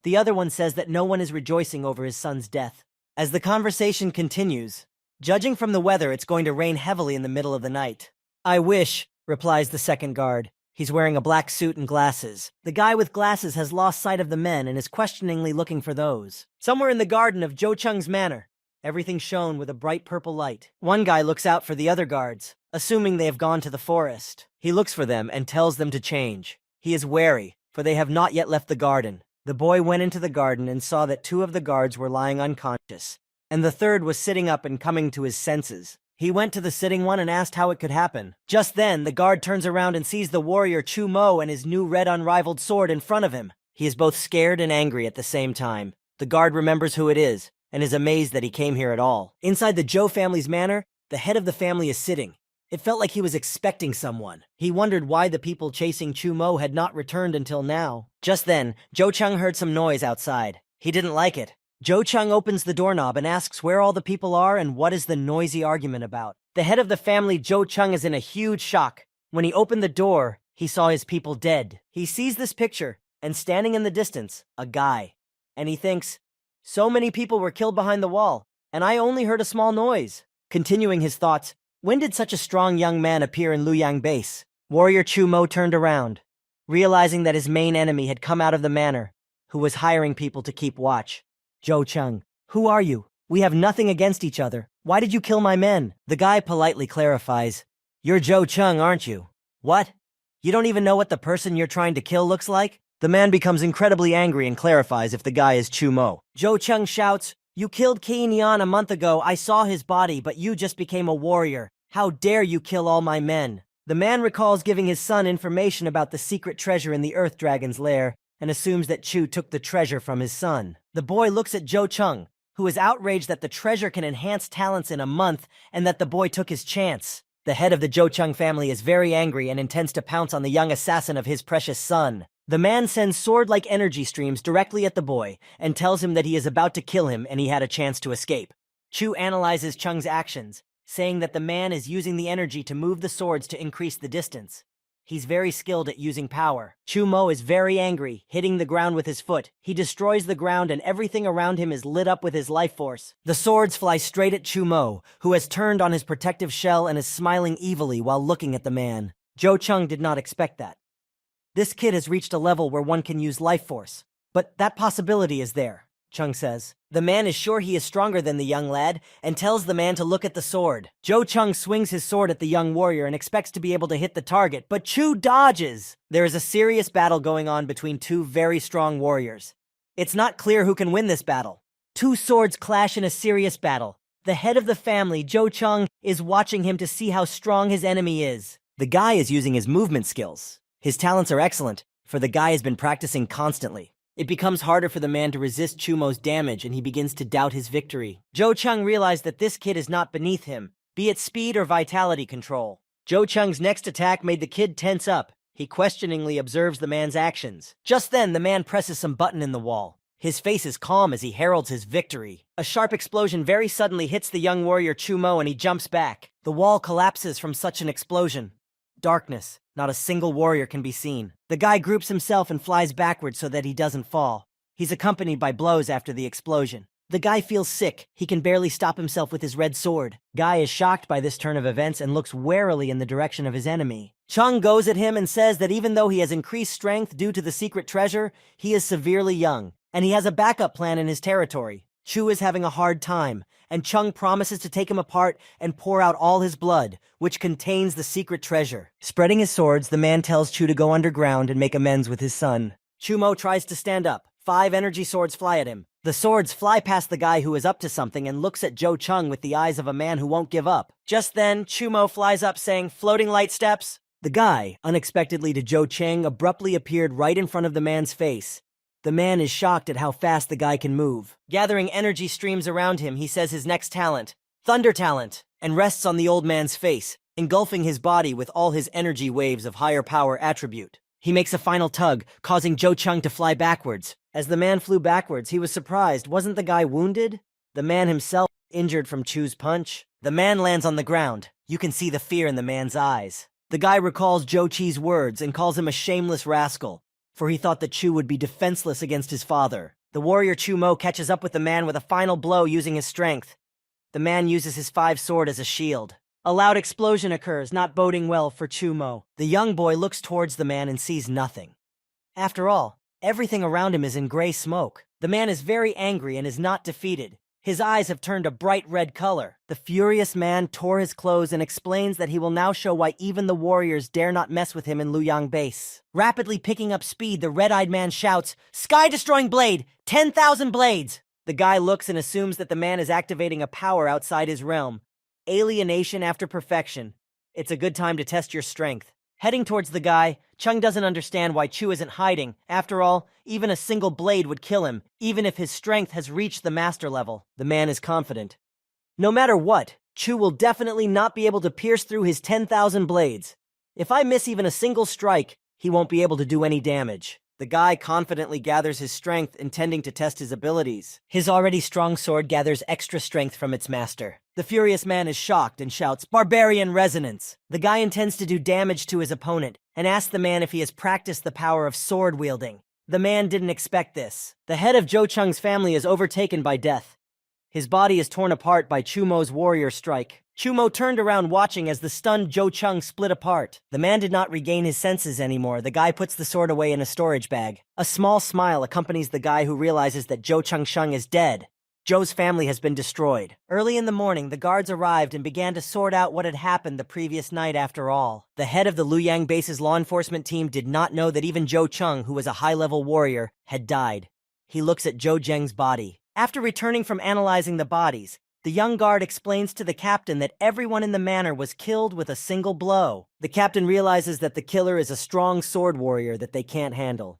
The other one says that no one is rejoicing over his son's death. As the conversation continues, judging from the weather, it's going to rain heavily in the middle of the night. I wish, replies the second guard. He's wearing a black suit and glasses. The guy with glasses has lost sight of the men and is questioningly looking for those. Somewhere in the garden of Zhou Cheng's manor, everything shone with a bright purple light. One guy looks out for the other guards, assuming they have gone to the forest. He looks for them and tells them to change. He is wary, for they have not yet left the garden. The boy went into the garden and saw that 2 of the guards were lying unconscious, and the third was sitting up and coming to his senses. He went to the sitting one and asked how it could happen. Just then, the guard turns around and sees the warrior Chu Mo and his new red unrivaled sword in front of him. He is both scared and angry at the same time. The guard remembers who it is, and is amazed that he came here at all. Inside the Zhou family's manor, the head of the family is sitting. It felt like he was expecting someone. He wondered why the people chasing Chu Mo had not returned until now. Just then, Zhou Cheng heard some noise outside. He didn't like it. Zhou Cheng opens the doorknob and asks where all the people are and what is the noisy argument about. The head of the family, Zhou Cheng, is in a huge shock. When he opened the door, he saw his people dead. He sees this picture, and standing in the distance, a guy. And he thinks, so many people were killed behind the wall, and I only heard a small noise. Continuing his thoughts, when did such a strong young man appear in Luoyang base? Warrior Chu Mo turned around, realizing that his main enemy had come out of the manor, who was hiring people to keep watch. Zhou Cheng, who are you? We have nothing against each other. Why did you kill my men? The guy politely clarifies, you're Zhou Cheng, aren't you? What? You don't even know what the person you're trying to kill looks like? The man becomes incredibly angry and clarifies if the guy is Chu Mo. Zhou Cheng shouts, you killed Qi Nian a month ago. I saw his body, but you just became a warrior. How dare you kill all my men? The man recalls giving his son information about the secret treasure in the Earth Dragon's lair and assumes that Chu took the treasure from his son. The boy looks at Zhou Cheng, who is outraged that the treasure can enhance talents in a month and that the boy took his chance. The head of the Zhou Cheng family is very angry and intends to pounce on the young assassin of his precious son. The man sends sword-like energy streams directly at the boy and tells him that he is about to kill him and he had a chance to escape. Chu analyzes Cheng's actions, saying that the man is using the energy to move the swords to increase the distance. He's very skilled at using power. Chu Mo is very angry, hitting the ground with his foot. He destroys the ground and everything around him is lit up with his life force. The swords fly straight at Chu Mo, who has turned on his protective shell and is smiling evilly while looking at the man. Zhou Cheng did not expect that. This kid has reached a level where one can use life force. But that possibility is there, Cheng says. The man is sure he is stronger than the young lad and tells the man to look at the sword. Zhou Cheng swings his sword at the young warrior and expects to be able to hit the target, but Chu dodges. There is a serious battle going on between 2 very strong warriors. It's not clear who can win this battle. 2 swords clash in a serious battle. The head of the family, Zhou Cheng, is watching him to see how strong his enemy is. The guy is using his movement skills. His talents are excellent, for the guy has been practicing constantly. It becomes harder for the man to resist Chu Mo's damage and he begins to doubt his victory. Zhou Cheng realized that this kid is not beneath him, be it speed or vitality control. Zhou Cheng's next attack made the kid tense up. He questioningly observes the man's actions. Just then, the man presses some button in the wall. His face is calm as he heralds his victory. A sharp explosion very suddenly hits the young warrior Chu Mo and he jumps back. The wall collapses from such an explosion. Darkness. Not a single warrior can be seen. The guy groups himself and flies backwards so that he doesn't fall. He's accompanied by blows after the explosion. The guy feels sick. He can barely stop himself with his red sword. Guy is shocked by this turn of events and looks warily in the direction of his enemy. Chung goes at him and says that even though he has increased strength due to the secret treasure, he is severely young, and he has a backup plan in his territory. Chu is having a hard time, and Chung promises to take him apart and pour out all his blood, which contains the secret treasure. Spreading his swords, the man tells Chu to go underground and make amends with his son. Chumo tries to stand up. 5 energy swords fly at him. The swords fly past the guy who is up to something and looks at Joe Chung with the eyes of a man who won't give up. Just then, Chumo flies up saying, "Floating light steps." The guy, unexpectedly to Joe Chang, abruptly appeared right in front of the man's face. The man is shocked at how fast the guy can move. Gathering energy streams around him, he says his next talent, Thunder Talent, and rests on the old man's face, engulfing his body with all his energy waves of higher power attribute. He makes a final tug, causing Joe Chung to fly backwards. As the man flew backwards, he was surprised. Wasn't the guy wounded? The man himself injured from Chu's punch. The man lands on the ground. You can see the fear in the man's eyes. The guy recalls Joe Chi's words and calls him a shameless rascal, for he thought that Chu would be defenseless against his father. The warrior Chu Mo catches up with the man with a final blow using his strength. The man uses his 5 sword as a shield. A loud explosion occurs, not boding well for Chu Mo. The young boy looks towards the man and sees nothing. After all, everything around him is in gray smoke. The man is very angry and is not defeated. His eyes have turned a bright red color. The furious man tore his clothes and explains that he will now show why even the warriors dare not mess with him in Luyang base. Rapidly picking up speed, the red-eyed man shouts, "Sky-destroying blade! 10,000 blades!" The guy looks and assumes that the man is activating a power outside his realm. Alienation after perfection. It's a good time to test your strength. Heading towards the guy, Chung doesn't understand why Chu isn't hiding. After all, even a single blade would kill him, even if his strength has reached the master level. The man is confident. No matter what, Chu will definitely not be able to pierce through his 10,000 blades. If I miss even a single strike, he won't be able to do any damage. The guy confidently gathers his strength, intending to test his abilities. His already strong sword gathers extra strength from its master. The furious man is shocked and shouts, "Barbarian Resonance!" The guy intends to do damage to his opponent and asks the man if he has practiced the power of sword wielding. The man didn't expect this. The head of Joe Chung's family is overtaken by death. His body is torn apart by Chumo's warrior strike. Chumo turned around watching as the stunned Joe Chung split apart. The man did not regain his senses anymore. The guy puts the sword away in a storage bag. A small smile accompanies the guy who realizes that Joe Chung Shung is dead. Joe's family has been destroyed. Early in the morning, the guards arrived and began to sort out what had happened the previous night after all. The head of the Luyang base's law enforcement team did not know that even Joe Chung, who was a high-level warrior, had died. He looks at Joe Zheng's body. After returning from analyzing the bodies, the young guard explains to the captain that everyone in the manor was killed with a single blow. The captain realizes that the killer is a strong sword warrior that they can't handle.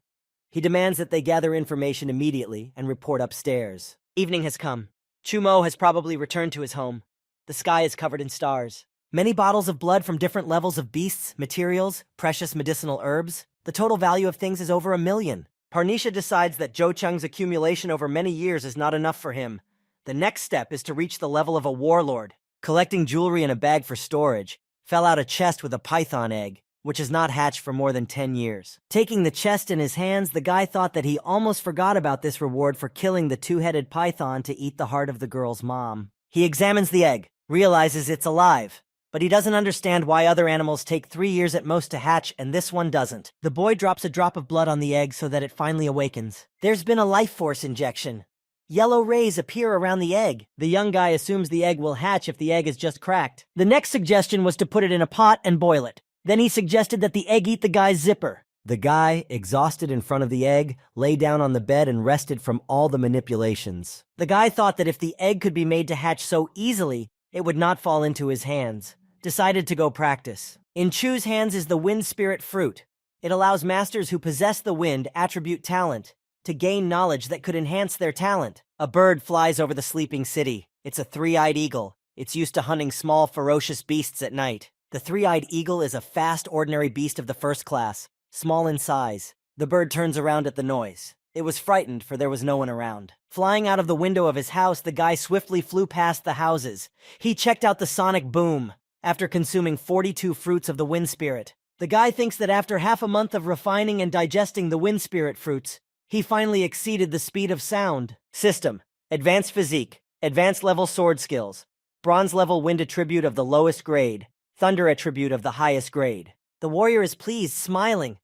He demands that they gather information immediately and report upstairs. Evening has come. Chumo has probably returned to his home. The sky is covered in stars. Many bottles of blood from different levels of beasts, materials, precious medicinal herbs. The total value of things is over 1 million. Parnisha decides that Joe Chung's accumulation over many years is not enough for him. The next step is to reach the level of a warlord. Collecting jewelry in a bag for storage, fell out a chest with a python egg, which has not hatched for more than 10 years. Taking the chest in his hands, the guy thought that he almost forgot about this reward for killing the 2-headed python to eat the heart of the girl's mom. He examines the egg, realizes it's alive, but he doesn't understand why other animals take 3 years at most to hatch and this one doesn't. The boy drops a drop of blood on the egg so that it finally awakens. There's been a life force injection. Yellow rays appear around the egg. The young guy assumes the egg will hatch if the egg is just cracked. The next suggestion was to put it in a pot and boil it. Then he suggested that the egg eat the guy's zipper. The guy, exhausted in front of the egg, lay down on the bed and rested from all the manipulations. The guy thought that if the egg could be made to hatch so easily, it would not fall into his hands. Decided to go practice. In Chu's hands is the wind spirit fruit. It allows masters who possess the wind attribute talent to gain knowledge that could enhance their talent. A bird flies over the sleeping city. It's a 3-eyed eagle. It's used to hunting small, ferocious beasts at night. The 3-eyed eagle is a fast, ordinary beast of the first class, small in size. The bird turns around at the noise. It was frightened, for there was no one around. Flying out of the window of his house, the guy swiftly flew past the houses. He checked out the sonic boom. After consuming 42 fruits of the wind spirit, the guy thinks that after half a month of refining and digesting the wind spirit fruits, he finally exceeded the speed of sound. System. Advanced physique, advanced level sword skills, bronze level wind attribute of the lowest grade, thunder attribute of the highest grade. The warrior is pleased, smiling.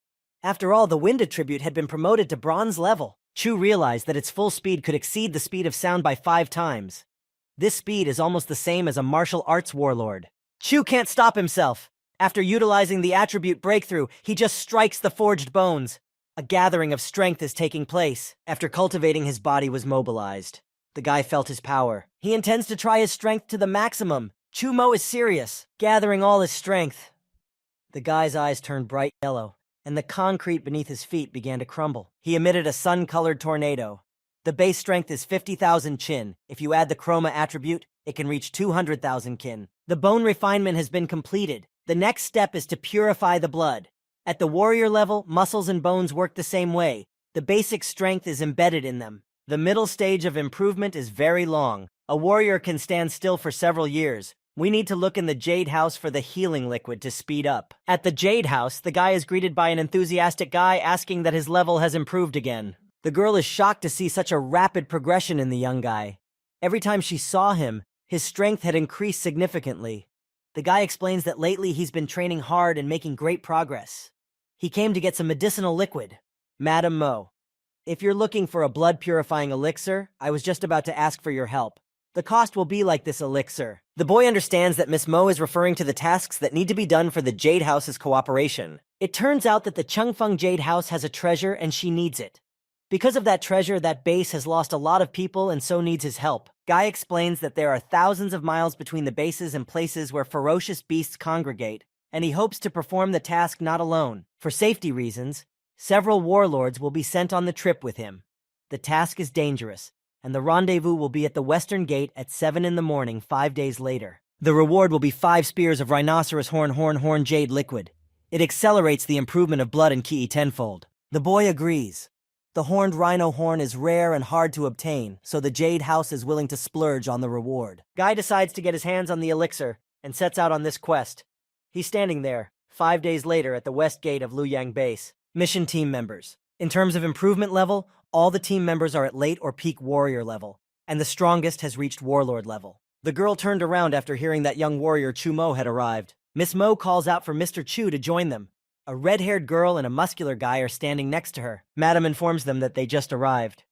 After all, the wind attribute had been promoted to bronze level. Chu realized that its full speed could exceed the speed of sound by 5 times. This speed is almost the same as a martial arts warlord. Chu can't stop himself. After utilizing the attribute breakthrough, he just strikes the forged bones. A gathering of strength is taking place. After cultivating, his body was mobilized. The guy felt his power. He intends to try his strength to the maximum. Chu Mo is serious, gathering all his strength. The guy's eyes turned bright yellow, and the concrete beneath his feet began to crumble. He emitted a sun-colored tornado. The base strength is 50,000 Qin. If you add the chroma attribute, it can reach 200,000 Qin. The bone refinement has been completed. The next step is to purify the blood. At the warrior level, muscles and bones work the same way. The basic strength is embedded in them. The middle stage of improvement is very long. A warrior can stand still for several years. We need to look in the Jade House for the healing liquid to speed up. At the Jade House, the guy is greeted by an enthusiastic guy asking that his level has improved again. The girl is shocked to see such a rapid progression in the young guy. Every time she saw him, his strength had increased significantly. The guy explains that lately he's been training hard and making great progress. He came to get some medicinal liquid. Madam Mo, if you're looking for a blood-purifying elixir, I was just about to ask for your help. The cost will be like this elixir. The boy understands that Miss Mo is referring to the tasks that need to be done for the Jade House's cooperation. It turns out that the Changfeng Jade House has a treasure and she needs it. Because of that treasure, that base has lost a lot of people and so needs his help. Guy explains that there are thousands of miles between the bases and places where ferocious beasts congregate, and he hopes to perform the task not alone. For safety reasons, several warlords will be sent on the trip with him. The task is dangerous, and the rendezvous will be at the western gate at 7 in the morning 5 days later. The reward will be 5 spears of rhinoceros horn jade liquid. It accelerates the improvement of blood and ki tenfold. The boy agrees. The horned rhino horn is rare and hard to obtain, so the Jade House is willing to splurge on the reward. Guy decides to get his hands on the elixir and sets out on this quest. He's standing there, 5 days later at the west gate of Luoyang Base. Mission team members. In terms of improvement level, all the team members are at late or peak warrior level, and the strongest has reached warlord level. The girl turned around after hearing that young warrior Chu Mo had arrived. Miss Mo calls out for Mr. Chu to join them. A red-haired girl and a muscular guy are standing next to her. Madam informs them that they just arrived.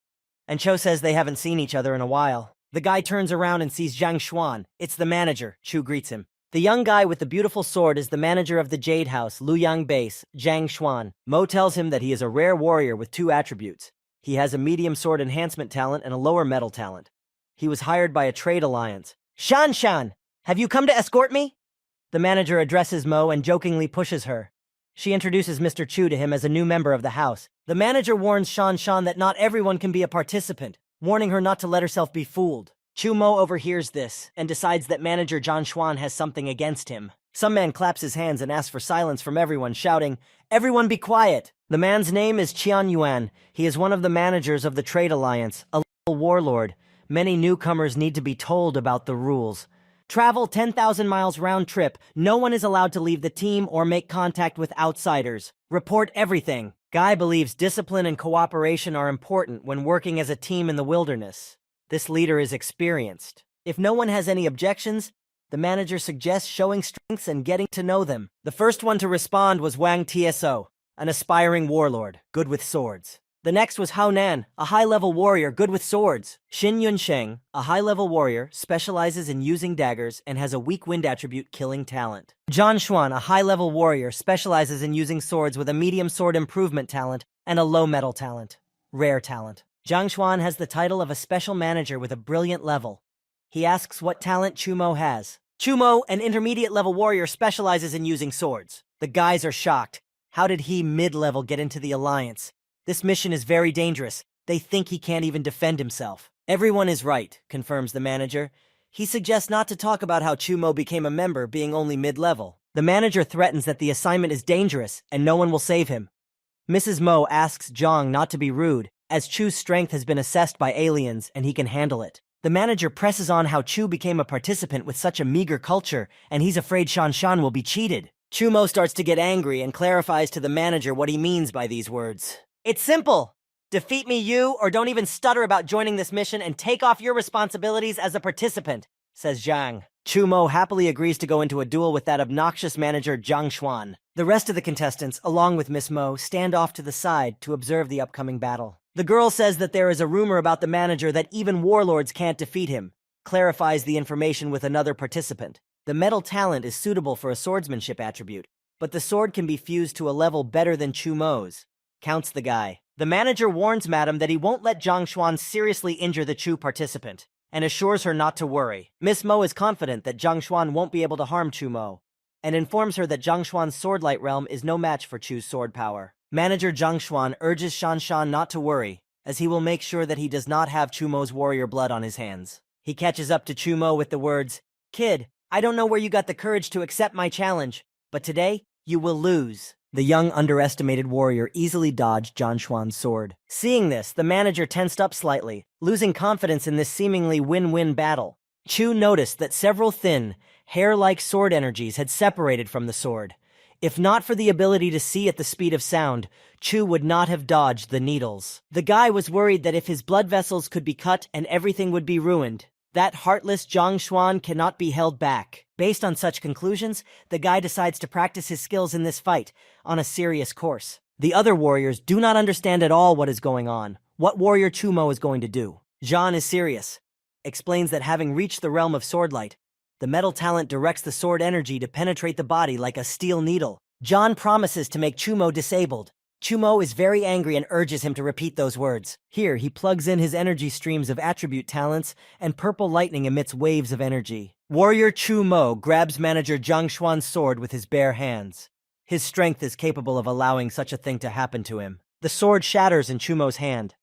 And Cho says they haven't seen each other in a while. The guy turns around and sees Zhang Xuan. It's the manager. Chu greets him. The young guy with the beautiful sword is the manager of the Jade House, Luoyang Base, Zhang Xuan. Mo tells him that he is a rare warrior with 2 attributes. He has a medium sword enhancement talent and a lower metal talent. He was hired by a trade alliance. Shan, have you come to escort me? The manager addresses Mo and jokingly pushes her. She introduces Mr. Chu to him as a new member of the house. The manager warns Shan that not everyone can be a participant, warning her not to let herself be fooled. Chu Mo overhears this and decides that manager Zhang Xuan has something against him. Some man claps his hands and asks for silence from everyone, shouting, "Everyone be quiet!" The man's name is Qian Yuan. He is one of the managers of the Trade Alliance, a local warlord. Many newcomers need to be told about the rules. Travel 10,000 miles round trip. No one is allowed to leave the team or make contact with outsiders. Report everything. Guy believes discipline and cooperation are important when working as a team in the wilderness. This leader is experienced. If no one has any objections, the manager suggests showing strengths and getting to know them. The first one to respond was Wang Tso, an aspiring warlord, good with swords. The next was Hao Nan, a high-level warrior good with swords. Xin Yunsheng, a high-level warrior, specializes in using daggers and has a weak wind attribute killing talent. Zhan Xuan, a high-level warrior, specializes in using swords with a medium sword improvement talent and a low metal talent. Rare talent. Zhang Xuan has the title of a special manager with a brilliant level. He asks what talent Chu Mo has. Chu Mo, an intermediate-level warrior, specializes in using swords. The guys are shocked. How did he, mid-level, get into the alliance? This mission is very dangerous. They think he can't even defend himself. Everyone is right, confirms the manager. He suggests not to talk about how Chu Mo became a member, being only mid-level. The manager threatens that the assignment is dangerous and no one will save him. Mrs. Mo asks Zhang not to be rude, as Chu's strength has been assessed by aliens and he can handle it. The manager presses on how Chu became a participant with such a meager culture, and he's afraid Shan will be cheated. Chu Mo starts to get angry and clarifies to the manager what he means by these words. It's simple. Defeat me, you, or don't even stutter about joining this mission and take off your responsibilities as a participant, says Zhang. Chu Mo happily agrees to go into a duel with that obnoxious manager Zhang Xuan. The rest of the contestants, along with Miss Mo, stand off to the side to observe the upcoming battle. The girl says that there is a rumor about the manager that even warlords can't defeat him, clarifies the information with another participant. The metal talent is suitable for a swordsmanship attribute, but the sword can be fused to a level better than Chu Mo's, counts the guy. The manager warns Madam that he won't let Zhang Xuan seriously injure the Chu participant, and assures her not to worry. Miss Mo is confident that Zhang Xuan won't be able to harm Chu Mo, and informs her that Zhang Xuan's sword-light realm is no match for Chu's sword power. Manager Zhang Xuan urges Shan Shan not to worry, as he will make sure that he does not have Chu Mo's warrior blood on his hands. He catches up to Chu Mo with the words, "Kid, I don't know where you got the courage to accept my challenge, but today, you will lose." The young, underestimated warrior easily dodged Zhang Xuan's sword. Seeing this, the manager tensed up slightly, losing confidence in this seemingly win-win battle. Chu noticed that several thin, hair-like sword energies had separated from the sword. If not for the ability to see at the speed of sound, Chu would not have dodged the needles. The guy was worried that if his blood vessels could be cut and everything would be ruined. That heartless Zhang Xuan cannot be held back. Based on such conclusions, the guy decides to practice his skills in this fight on a serious course. The other warriors do not understand at all what is going on, what warrior Chu Mo is going to do. Zhan is serious, explains that having reached the realm of swordlight, the metal talent directs the sword energy to penetrate the body like a steel needle. Zhan promises to make Chu Mo disabled. Chu Mo is very angry and urges him to repeat those words. Here, he plugs in his energy streams of attribute talents, and purple lightning emits waves of energy. Warrior Chu Mo grabs manager Zhang Xuan's sword with his bare hands. His strength is capable of allowing such a thing to happen to him. The sword shatters in Chu Mo's hand.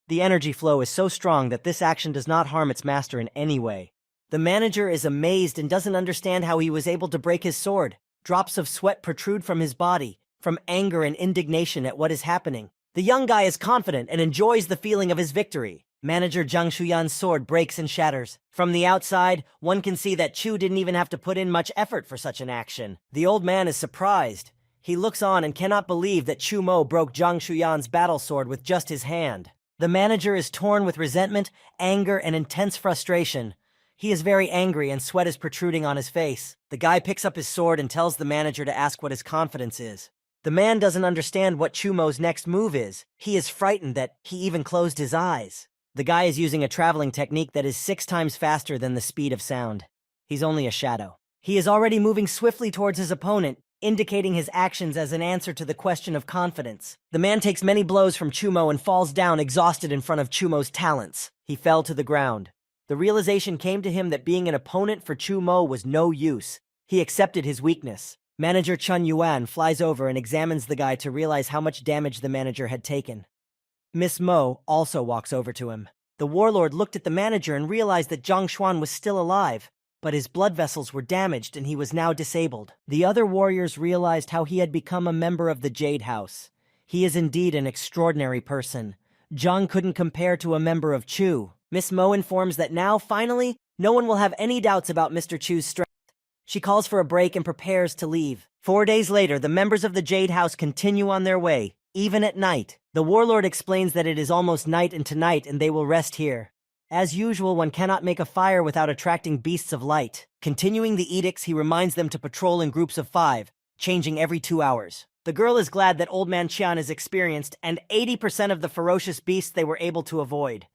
The energy flow is so strong that this action does not harm its master in any way. The manager is amazed and doesn't understand how he was able to break his sword. Drops of sweat protrude from his body, from anger and indignation at what is happening. The young guy is confident and enjoys the feeling of his victory. Manager Zhang Shuyan's sword breaks and shatters. From the outside, one can see that Chu didn't even have to put in much effort for such an action. The old man is surprised. He looks on and cannot believe that Chu Mo broke Zhang Shuyan's battle sword with just his hand. The manager is torn with resentment, anger, and intense frustration. He is very angry and sweat is protruding on his face. The guy picks up his sword and tells the manager to ask what his confidence is. The man doesn't understand what Chu Mo's next move is. He is frightened that he even closed his eyes. The guy is using a traveling technique that is 6 times faster than the speed of sound. He's only a shadow. He is already moving swiftly towards his opponent, indicating his actions as an answer to the question of confidence. The man takes many blows from Chu Mo and falls down exhausted in front of Chu Mo's talents. He fell to the ground. The realization came to him that being an opponent for Chu Mo was no use. He accepted his weakness. Manager Chun Yuan flies over and examines the guy to realize how much damage the manager had taken. Miss Mo also walks over to him. The warlord looked at the manager and realized that Zhang Xuan was still alive, but his blood vessels were damaged and he was now disabled. The other warriors realized how he had become a member of the Jade House. He is indeed an extraordinary person. Zhang couldn't compare to a member of Chu. Miss Mo informs that now, finally, no one will have any doubts about Mr. Chu's strength. She calls for a break and prepares to leave. 4 days later, the members of the Jade House continue on their way, even at night. The warlord explains that it is almost night and tonight and they will rest here. As usual, one cannot make a fire without attracting beasts of light. Continuing the edicts, he reminds them to patrol in groups of 5, changing every 2 hours. The girl is glad that Old Man Qian is experienced and 80% of the ferocious beasts they were able to avoid.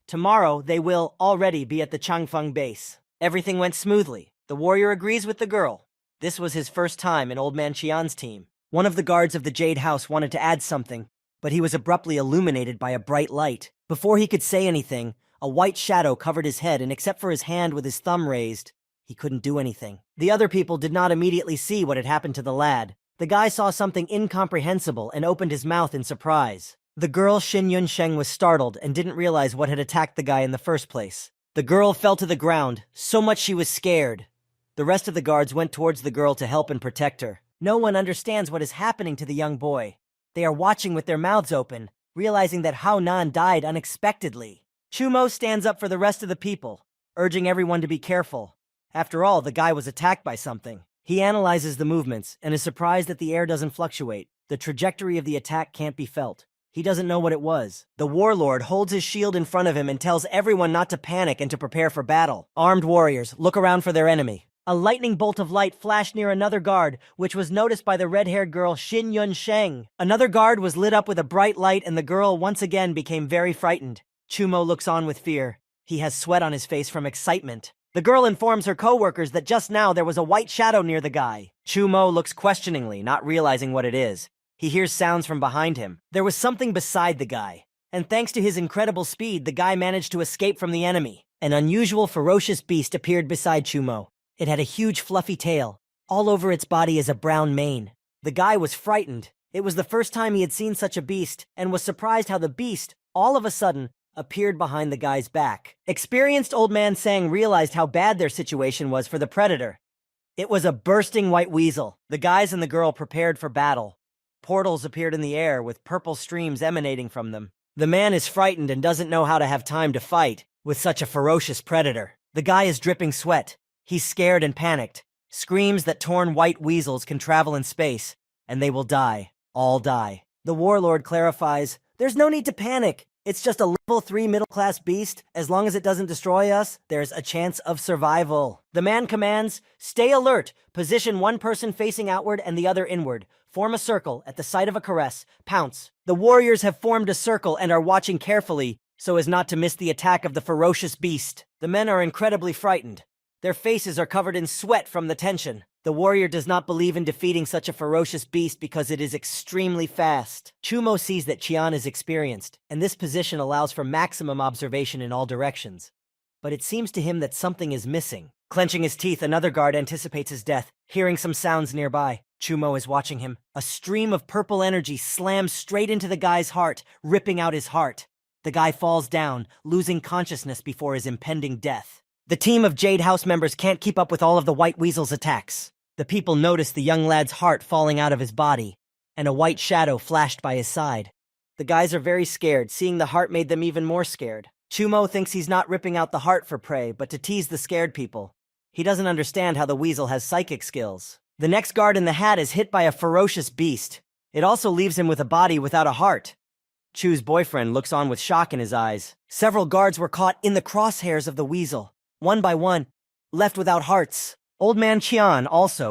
Tomorrow, they will already be at the Changfeng base. Everything went smoothly. The warrior agrees with the girl. This was his first time in Old Man Qian's team. One of the guards of the Jade House wanted to add something, but he was abruptly illuminated by a bright light. Before he could say anything, a white shadow covered his head, and except for his hand with his thumb raised, he couldn't do anything. The other people did not immediately see what had happened to the lad. The guy saw something incomprehensible and opened his mouth in surprise. The girl Xin Yunsheng was startled and didn't realize what had attacked the guy in the first place. The girl fell to the ground, so much she was scared. The rest of the guards went towards the girl to help and protect her. No one understands what is happening to the young boy. They are watching with their mouths open, realizing that Hao Nan died unexpectedly. Chu Mo stands up for the rest of the people, urging everyone to be careful. After all, the guy was attacked by something. He analyzes the movements and is surprised that the air doesn't fluctuate. The trajectory of the attack can't be felt. He doesn't know what it was. The warlord holds his shield in front of him and tells everyone not to panic and to prepare for battle. Armed warriors look around for their enemy. A lightning bolt of light flashed near another guard, which was noticed by the red-haired girl Xin Yunsheng. Another guard was lit up with a bright light, and the girl once again became very frightened. Chumo looks on with fear. He has sweat on his face from excitement. The girl informs her co-workers that just now there was a white shadow near the guy. Chumo looks questioningly, not realizing what it is. He hears sounds from behind him. There was something beside the guy, and thanks to his incredible speed, the guy managed to escape from the enemy. An unusual, ferocious beast appeared beside Chumo. It had a huge, fluffy tail. All over its body is a brown mane. The guy was frightened. It was the first time he had seen such a beast, and was surprised how the beast, all of a sudden, appeared behind the guy's back. Experienced Old Man Sang realized how bad their situation was for the predator. It was a bursting white weasel. The guys and the girl prepared for battle. Portals appeared in the air with purple streams emanating from them. The man is frightened and doesn't know how to have time to fight with such a ferocious predator. The guy is dripping sweat. He's scared and panicked. Screams that torn white weasels can travel in space, and they will die. All die. The warlord clarifies, "There's no need to panic. It's just a level 3 middle-class beast. As long as it doesn't destroy us, there's a chance of survival." The man commands, "Stay alert. Position one person facing outward and the other inward. Form a circle at the sight of a caress. Pounce." The warriors have formed a circle and are watching carefully so as not to miss the attack of the ferocious beast. The men are incredibly frightened. Their faces are covered in sweat from the tension. The warrior does not believe in defeating such a ferocious beast because it is extremely fast. Chumo sees that Qian is experienced, and this position allows for maximum observation in all directions. But it seems to him that something is missing. Clenching his teeth, another guard anticipates his death, hearing some sounds nearby. Chumo is watching him. A stream of purple energy slams straight into the guy's heart, ripping out his heart. The guy falls down, losing consciousness before his impending death. The team of Jade House members can't keep up with all of the White Weasel's attacks. The people notice the young lad's heart falling out of his body, and a white shadow flashed by his side. The guys are very scared. Seeing the heart made them even more scared. Chumo thinks he's not ripping out the heart for prey, but to tease the scared people. He doesn't understand how the weasel has psychic skills. The next guard in the hat is hit by a ferocious beast. It also leaves him with a body without a heart. Chu's boyfriend looks on with shock in his eyes. Several guards were caught in the crosshairs of the weasel, one by one, left without hearts. Old Man Qian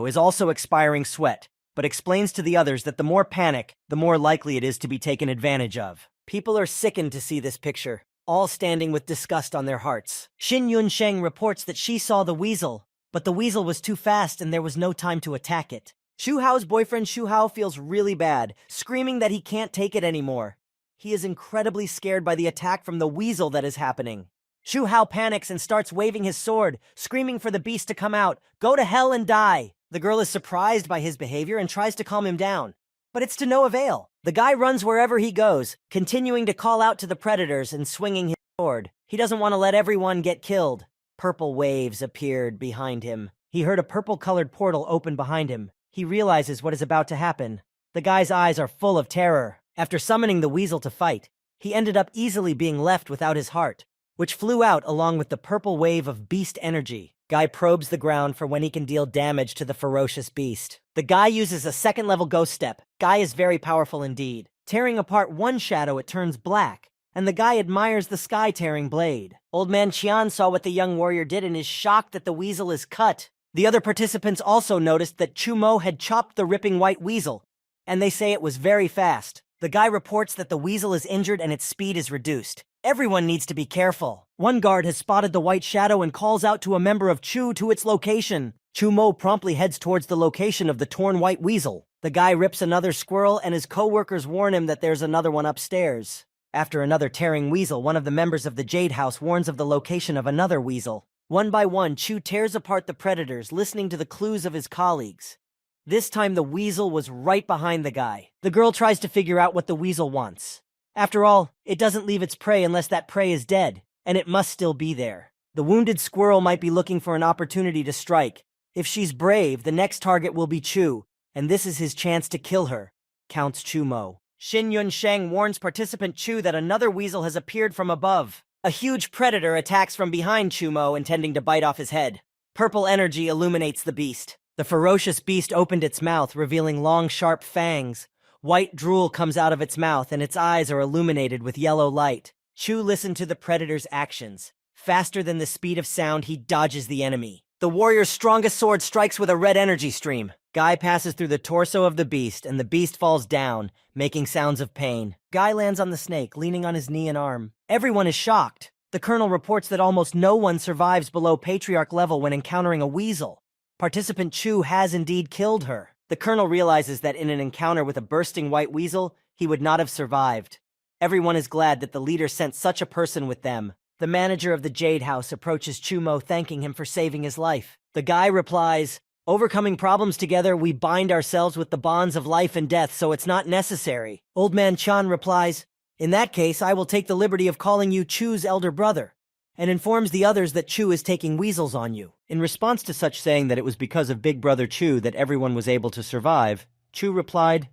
is also expiring sweat, but explains to the others that the more panic, the more likely it is to be taken advantage of. People are sickened to see this picture, all standing with disgust on their hearts. Xin Yunsheng reports that she saw the weasel, but the weasel was too fast and there was no time to attack it. Shu Hao's boyfriend Shu Hao feels really bad, screaming that he can't take it anymore. He is incredibly scared by the attack from the weasel that is happening. Shu Hao panics and starts waving his sword, screaming for the beast to come out. "Go to hell and die!" The girl is surprised by his behavior and tries to calm him down. But it's to no avail. The guy runs wherever he goes, continuing to call out to the predators and swinging his sword. He doesn't want to let everyone get killed. Purple waves appeared behind him. He heard a purple-colored portal open behind him. He realizes what is about to happen. The guy's eyes are full of terror. After summoning the weasel to fight, he ended up easily being left without his heart, which flew out along with the purple wave of beast energy. Guy probes the ground for when he can deal damage to the ferocious beast. The guy uses a second-level ghost step. Guy is very powerful indeed. Tearing apart one shadow, it turns black, and the guy admires the sky-tearing blade. Old Man Qian saw what the young warrior did and is shocked that the weasel is cut. The other participants also noticed that Chumo had chopped the ripping white weasel, and they say it was very fast. The guy reports that the weasel is injured and its speed is reduced. Everyone needs to be careful. One guard has spotted the white shadow and calls out to a member of Chu to its location. Chumo promptly heads towards the location of the torn white weasel. The guy rips another squirrel and his co-workers warn him that there's another one upstairs. After another tearing weasel, one of the members of the Jade House warns of the location of another weasel. One by one, Chu tears apart the predators, listening to the clues of his colleagues. This time the weasel was right behind the guy. The girl tries to figure out what the weasel wants. After all, it doesn't leave its prey unless that prey is dead, and it must still be there. The wounded squirrel might be looking for an opportunity to strike. If she's brave, the next target will be Chu, and this is his chance to kill her, counts Chumo. Xin Yunsheng warns participant Chu that another weasel has appeared from above. A huge predator attacks from behind Chumo, intending to bite off his head. Purple energy illuminates the beast. The ferocious beast opened its mouth, revealing long, sharp fangs. White drool comes out of its mouth and its eyes are illuminated with yellow light. Chu listened to the predator's actions. Faster than the speed of sound, he dodges the enemy. The warrior's strongest sword strikes with a red energy stream. Guy passes through the torso of the beast, and the beast falls down, making sounds of pain. Guy lands on the snake, leaning on his knee and arm. Everyone is shocked. The colonel reports that almost no one survives below patriarch level when encountering a weasel. Participant Chu has indeed killed her. The colonel realizes that in an encounter with a bursting white weasel, he would not have survived. Everyone is glad that the leader sent such a person with them. The manager of the Jade House approaches Chumo, thanking him for saving his life. The guy replies, "Overcoming problems together, we bind ourselves with the bonds of life and death, so it's not necessary." Old Man Chan replies, "In that case, I will take the liberty of calling you Chu's elder brother," and informs the others that Chu is taking weasels on you. In response to such saying that it was because of Big Brother Chu that everyone was able to survive, Chu replied,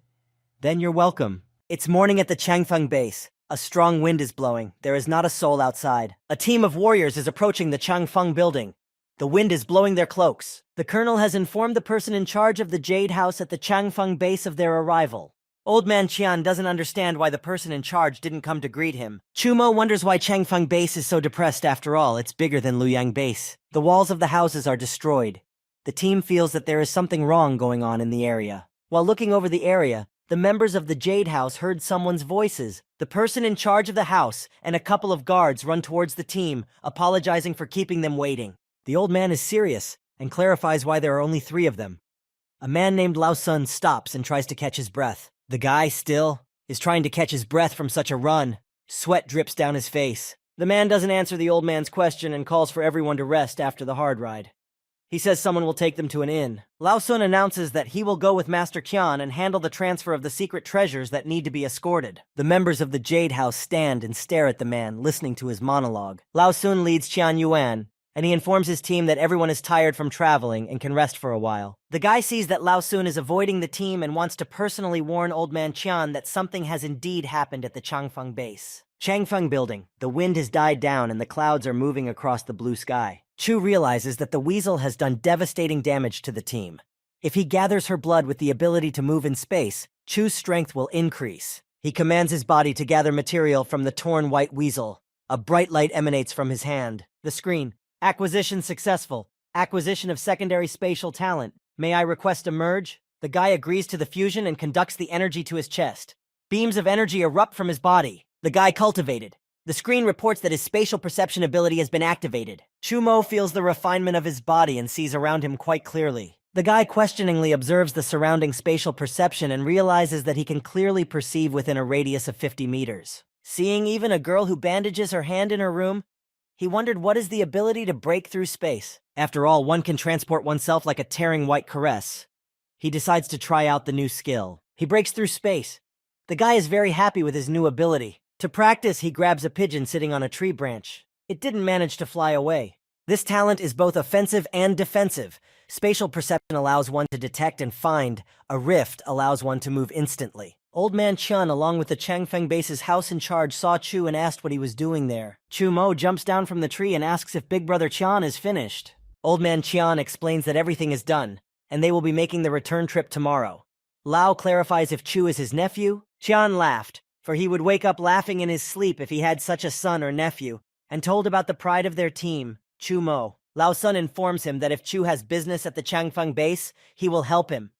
"Then you're welcome." It's morning at the Changfeng base. A strong wind is blowing. There is not a soul outside. A team of warriors is approaching the Changfeng building. The wind is blowing their cloaks. The colonel has informed the person in charge of the Jade House at the Changfeng base of their arrival. Old Man Qian doesn't understand why the person in charge didn't come to greet him. Chumo wonders why Changfeng base is so depressed. After all, it's bigger than Luoyang base. The walls of the houses are destroyed. The team feels that there is something wrong going on in the area. While looking over the area, the members of the Jade House heard someone's voices. The person in charge of the house and a couple of guards run towards the team, apologizing for keeping them waiting. The old man is serious and clarifies why there are only 3 of them. A man named Lao Sun stops and tries to catch his breath. The guy, still, is trying to catch his breath from such a run. Sweat drips down his face. The man doesn't answer the old man's question and calls for everyone to rest after the hard ride. He says someone will take them to an inn. Lao Sun announces that he will go with Master Qian and handle the transfer of the secret treasures that need to be escorted. The members of the Jade House stand and stare at the man, listening to his monologue. Lao Sun leads Qian Yuan, and he informs his team that everyone is tired from traveling and can rest for a while. The guy sees that Lao Sun is avoiding the team and wants to personally warn Old Man Qian that something has indeed happened at the Changfeng base. Changfeng building. The wind has died down and the clouds are moving across the blue sky. Chu realizes that the weasel has done devastating damage to the team. If he gathers her blood with the ability to move in space, Chu's strength will increase. He commands his body to gather material from the torn white weasel. A bright light emanates from his hand. The screen. Acquisition successful. Acquisition of secondary spatial talent. May I request a merge? The guy agrees to the fusion and conducts the energy to his chest. Beams of energy erupt from his body. The guy cultivated. The screen reports that his spatial perception ability has been activated. Chumo feels the refinement of his body and sees around him quite clearly. The guy questioningly observes the surrounding spatial perception and realizes that he can clearly perceive within a radius of 50 meters. Seeing even a girl who bandages her hand in her room, he wondered what is the ability to break through space. After all, one can transport oneself like a tearing white caress. He decides to try out the new skill. He breaks through space. The guy is very happy with his new ability. To practice, he grabs a pigeon sitting on a tree branch. It didn't manage to fly away. This talent is both offensive and defensive. Spatial perception allows one to detect and find. A rift allows one to move instantly. Old Man Chun, along with the Changfeng base's house in charge, saw Chu and asked what he was doing there. Chu Mo jumps down from the tree and asks if Big Brother Qian is finished. Old Man Qian explains that everything is done, and they will be making the return trip tomorrow. Lao clarifies if Chu is his nephew. Qian laughed, for he would wake up laughing in his sleep if he had such a son or nephew, and told about the pride of their team, Chu Mo. Lao Sun informs him that if Chu has business at the Changfeng base, he will help him.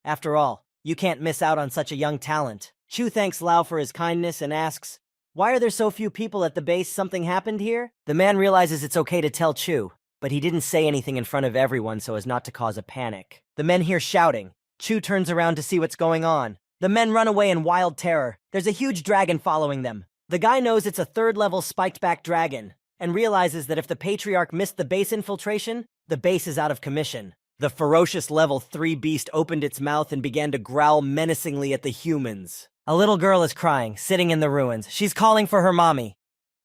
After all, you can't miss out on such a young talent. Chu thanks Lao for his kindness and asks, "Why are there so few people at the base? Something happened here?" The man realizes it's okay to tell Chu, but he didn't say anything in front of everyone so as not to cause a panic. The men hear shouting. Chu turns around to see what's going on. The men run away in wild terror. There's a huge dragon following them. The guy knows it's a 3rd-level spiked-back dragon, and realizes that if the Patriarch missed the base infiltration, the base is out of commission. The ferocious level 3 beast opened its mouth and began to growl menacingly at the humans. A little girl is crying, sitting in the ruins. She's calling for her mommy.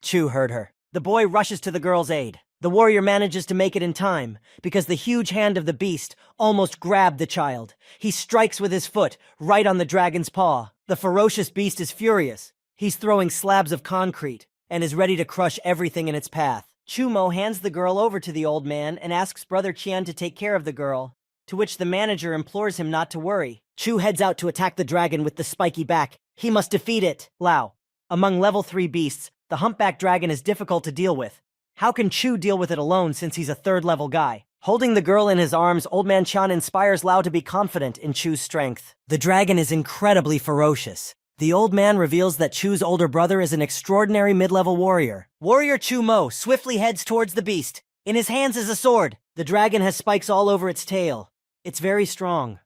Chu heard her. The boy rushes to the girl's aid. The warrior manages to make it in time, because the huge hand of the beast almost grabbed the child. He strikes with his foot, right on the dragon's paw. The ferocious beast is furious. He's throwing slabs of concrete, and is ready to crush everything in its path. Chumo hands the girl over to the old man and asks Brother Qian to take care of the girl. to which the manager implores him not to worry. Chu heads out to attack the dragon with the spiky back. He must defeat it. Lao. Among level 3 beasts, the humpback dragon is difficult to deal with. How can Chu deal with it alone since he's a 3rd level guy? Holding the girl in his arms, Old Man Chan inspires Lao to be confident in Chu's strength. The dragon is incredibly ferocious. The old man reveals that Chu's older brother is an extraordinary mid-level warrior. Warrior Chu Mo swiftly heads towards the beast. In his hands is a sword. The dragon has spikes all over its tail. It's very strong.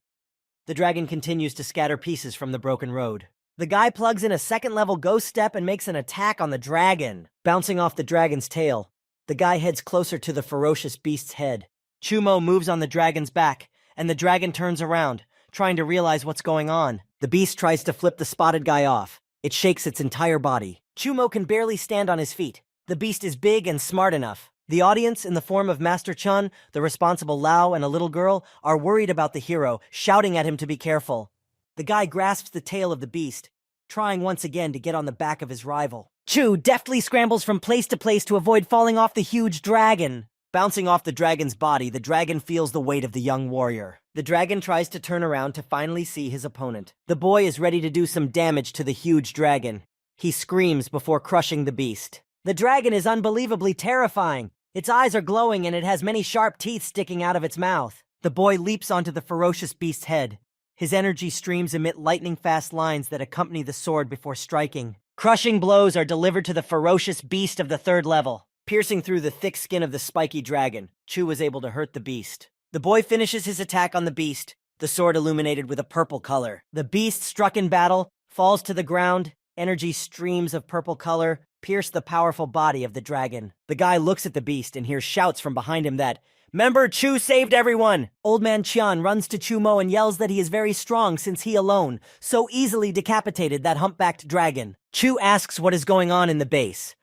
The dragon continues to scatter pieces from the broken road. The guy plugs in a 2nd level ghost step and makes an attack on the dragon. Bouncing off the dragon's tail, the guy heads closer to the ferocious beast's head. Chu Mo moves on the dragon's back, and the dragon turns around, trying to realize what's going on. The beast tries to flip the spotted guy off. It shakes its entire body. Chu Mo can barely stand on his feet. The beast is big and smart enough. The audience, in the form of Master Chun, the responsible Lao, and a little girl, are worried about the hero, shouting at him to be careful. The guy grasps the tail of the beast, trying once again to get on the back of his rival. Chu deftly scrambles from place to place to avoid falling off the huge dragon. Bouncing off the dragon's body, the dragon feels the weight of the young warrior. The dragon tries to turn around to finally see his opponent. The boy is ready to do some damage to the huge dragon. He screams before crushing the beast. The dragon is unbelievably terrifying. Its eyes are glowing and it has many sharp teeth sticking out of its mouth. The boy leaps onto the ferocious beast's head. His energy streams emit lightning-fast lines that accompany the sword before striking. Crushing blows are delivered to the ferocious beast of the 3rd level. Piercing through the thick skin of the spiky dragon, Chu was able to hurt the beast. The boy finishes his attack on the beast, the sword illuminated with a purple color. The beast, struck in battle, falls to the ground. Energy streams of purple color pierce the powerful body of the dragon. The guy looks at the beast and hears shouts from behind him that, "Member Chu saved everyone!" Old Man Qian runs to Chu Mo and yells that he is very strong since he alone so easily decapitated that humpbacked dragon. Chu asks what is going on in the base.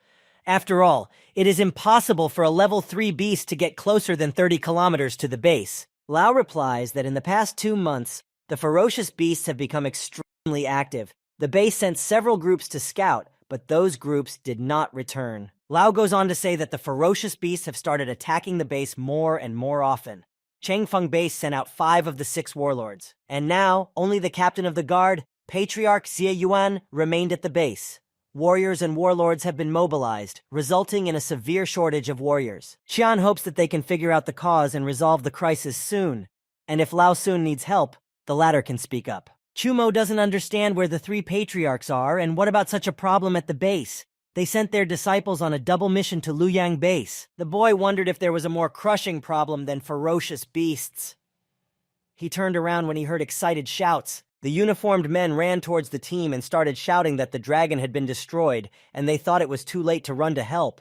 After all, it is impossible for a level 3 beast to get closer than 30 kilometers to the base. Lao replies that in the past 2 months, the ferocious beasts have become extremely active. The base sent several groups to scout, but those groups did not return. Lao goes on to say that the ferocious beasts have started attacking the base more and more often. Changfeng Base sent out 5 of the 6 warlords. And now, only the captain of the guard, Patriarch Xie Yuan, remained at the base. Warriors and warlords have been mobilized, resulting in a severe shortage of warriors. Qian hopes that they can figure out the cause and resolve the crisis soon. And if Lao Sun needs help, the latter can speak up. Chu Mo doesn't understand where the 3 patriarchs are, and what about such a problem at the base? They sent their disciples on a double mission to Luoyang Base. The boy wondered if there was a more crushing problem than ferocious beasts. He turned around when he heard excited shouts. The uniformed men ran towards the team and started shouting that the dragon had been destroyed, and they thought it was too late to run to help.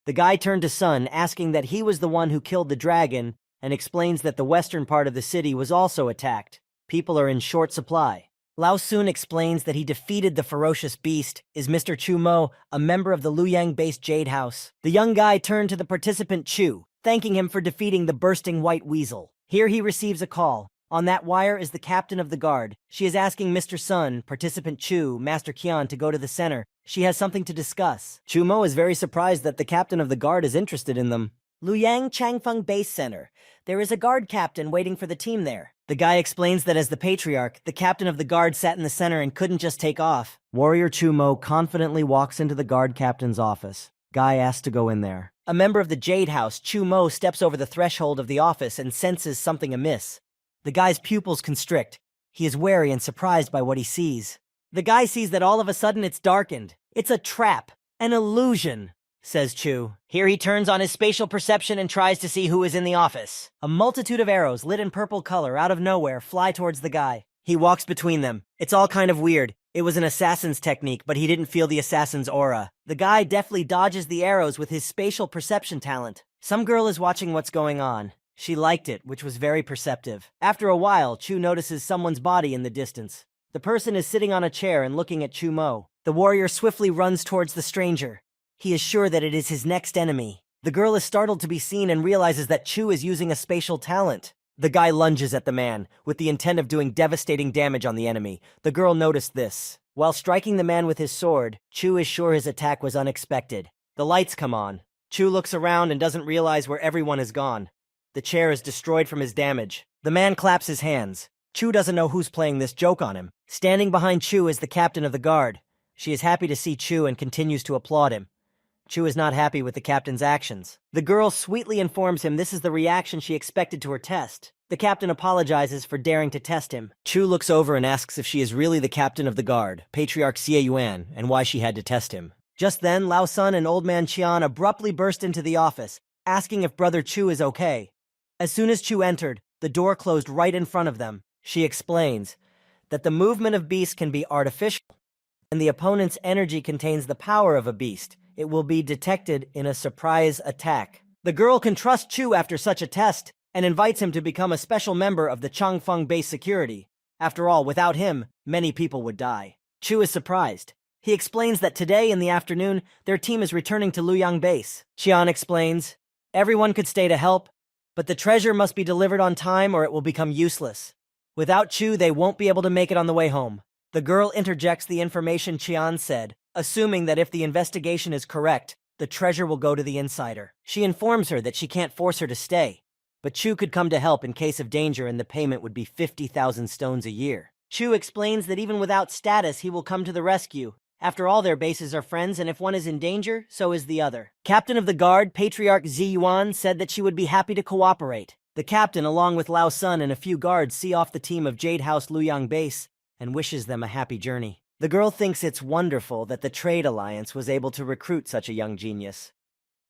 The guy turned to Sun, asking that he was the one who killed the dragon, and explains that the western part of the city was also attacked. People are in short supply. Lao Sun explains that he defeated the ferocious beast, is Mr. Chu Mo, a member of the Luoyang-based Jade House. The young guy turned to the participant Chu, thanking him for defeating the bursting white weasel. Here he receives a call. On that wire is the captain of the guard. She is asking Mr. Sun, participant Chu, Master Qian to go to the center. She has something to discuss. Chu Mo is very surprised that the captain of the guard is interested in them. Luoyang Changfeng Base Center. There is a guard captain waiting for the team there. The guy explains that as the patriarch, the captain of the guard sat in the center and couldn't just take off. Warrior Chu Mo confidently walks into the guard captain's office. Guy asks to go in there. A member of the Jade House, Chu Mo steps over the threshold of the office and senses something amiss. The guy's pupils constrict. He is wary and surprised by what he sees. The guy sees that all of a sudden it's darkened. It's a trap, an illusion, says Chu. Here he turns on his spatial perception and tries to see who is in the office. A multitude of arrows lit in purple color out of nowhere fly towards the guy. He walks between them. It's all kind of weird. It was an assassin's technique, but he didn't feel the assassin's aura. The guy deftly dodges the arrows with his spatial perception talent. Some girl is watching what's going on. She liked it, which was very perceptive. After a while, Chu notices someone's body in the distance. The person is sitting on a chair and looking at Chu Mo. The warrior swiftly runs towards the stranger. He is sure that it is his next enemy. The girl is startled to be seen and realizes that Chu is using a spatial talent. The guy lunges at the man, with the intent of doing devastating damage on the enemy. The girl noticed this. While striking the man with his sword, Chu is sure his attack was unexpected. The lights come on. Chu looks around and doesn't realize where everyone has gone. The chair is destroyed from his damage. The man claps his hands. Chu doesn't know who's playing this joke on him. Standing behind Chu is the captain of the guard. She is happy to see Chu and continues to applaud him. Chu is not happy with the captain's actions. The girl sweetly informs him this is the reaction she expected to her test. The captain apologizes for daring to test him. Chu looks over and asks if she is really the captain of the guard, Patriarch Xie Yuan, and why she had to test him. Just then, Lao Sun and Old Man Qian abruptly burst into the office, asking if Brother Chu is okay. As soon as Chu entered, the door closed right in front of them. She explains that the movement of beasts can be artificial, and the opponent's energy contains the power of a beast. It will be detected in a surprise attack. The girl can trust Chu after such a test and invites him to become a special member of the Changfeng base security. After all, without him, many people would die. Chu is surprised. He explains that today in the afternoon, their team is returning to Luoyang base. Qian explains, everyone could stay to help, but the treasure must be delivered on time or it will become useless. Without Chu, they won't be able to make it on the way home. The girl interjects the information Qian said, assuming that if the investigation is correct, the treasure will go to the insider. She informs her that she can't force her to stay, but Chu could come to help in case of danger and the payment would be 50,000 stones a year. Chu explains that even without status, he will come to the rescue. After all, their bases are friends, and if one is in danger, so is the other. Captain of the guard, Patriarch Xie Yuan, said that she would be happy to cooperate. The captain, along with Lao Sun and a few guards, see off the team of Jade House Luoyang base and wishes them a happy journey. The girl thinks it's wonderful that the Trade Alliance was able to recruit such a young genius.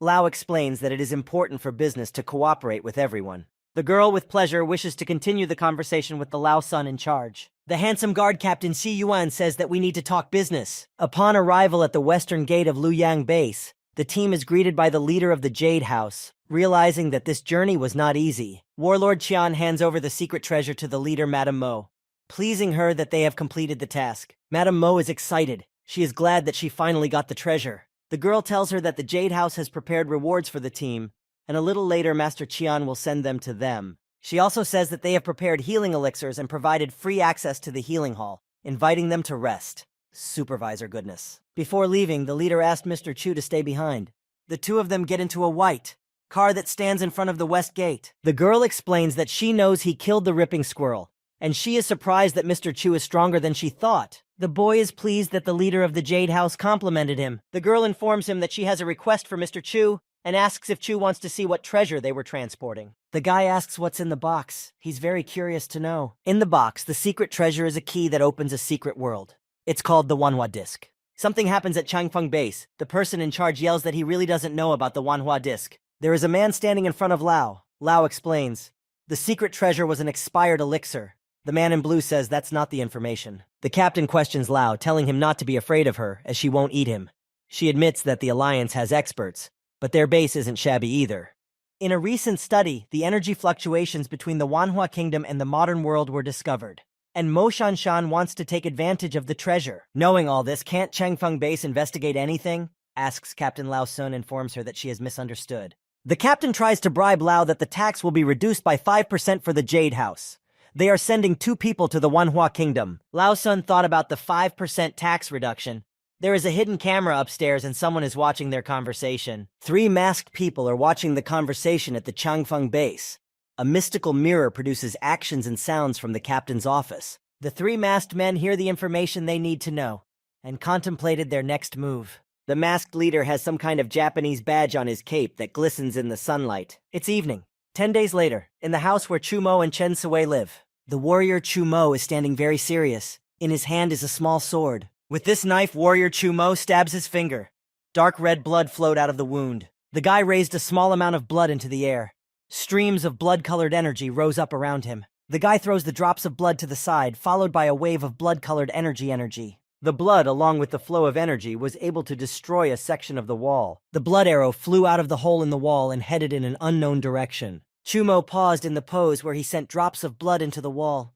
Lao explains that it is important for business to cooperate with everyone. The girl, with pleasure, wishes to continue the conversation with the Lao Sun in charge. The handsome guard captain Xi Yuan says that we need to talk business. Upon arrival at the western gate of Luoyang base, the team is greeted by the leader of the Jade House. Realizing that this journey was not easy, Warlord Qian hands over the secret treasure to the leader, Madame Mo, pleasing her that they have completed the task. Madame Mo is excited. She is glad that she finally got the treasure. The girl tells her that the Jade House has prepared rewards for the team, and a little later Master Qian will send them to them. She also says that they have prepared healing elixirs and provided free access to the healing hall, inviting them to rest. Supervisor goodness. Before leaving, the leader asked Mr. Chu to stay behind. The two of them get into a white car that stands in front of the west gate. The girl explains that she knows he killed the ripping squirrel, and she is surprised that Mr. Chu is stronger than she thought. The boy is pleased that the leader of the Jade House complimented him. The girl informs him that she has a request for Mr. Chu and asks if Chu wants to see what treasure they were transporting. The guy asks what's in the box. He's very curious to know. In the box, the secret treasure is a key that opens a secret world. It's called the Manhwa Disc. Something happens at Changfeng base. The person in charge yells that he really doesn't know about the Manhwa Disc. There is a man standing in front of Lao. Lao explains, the secret treasure was an expired elixir. The man in blue says that's not the information. The captain questions Lao, telling him not to be afraid of her, as she won't eat him. She admits that the Alliance has experts, but their base isn't shabby either. In a recent study, the energy fluctuations between the Wanhua Kingdom and the modern world were discovered, and Mo Shanshan wants to take advantage of the treasure. Knowing all this, can't Changfeng base investigate anything? Asks Captain Lao Sun, informs her that she has misunderstood. The captain tries to bribe Lao that the tax will be reduced by 5% for the Jade House. They are sending 2 people to the Wanhua Kingdom. Lao Sun thought about the 5% tax reduction. There is a hidden camera upstairs and someone is watching their conversation. 3 masked people are watching the conversation at the Changfeng base. A mystical mirror produces actions and sounds from the captain's office. The 3 masked men hear the information they need to know and contemplated their next move. The masked leader has some kind of Japanese badge on his cape that glistens in the sunlight. It's evening. 10 days later, in the house where Chu Mo and Chen Sui live, the warrior Chu Mo is standing very serious. In his hand is a small sword. With this knife, warrior Chu Mo stabs his finger. Dark red blood flowed out of the wound. The guy raised a small amount of blood into the air. Streams of blood-colored energy rose up around him. The guy throws the drops of blood to the side, followed by a wave of blood-colored energy. The blood, along with the flow of energy, was able to destroy a section of the wall. The blood arrow flew out of the hole in the wall and headed in an unknown direction. Chu Mo paused in the pose where he sent drops of blood into the wall.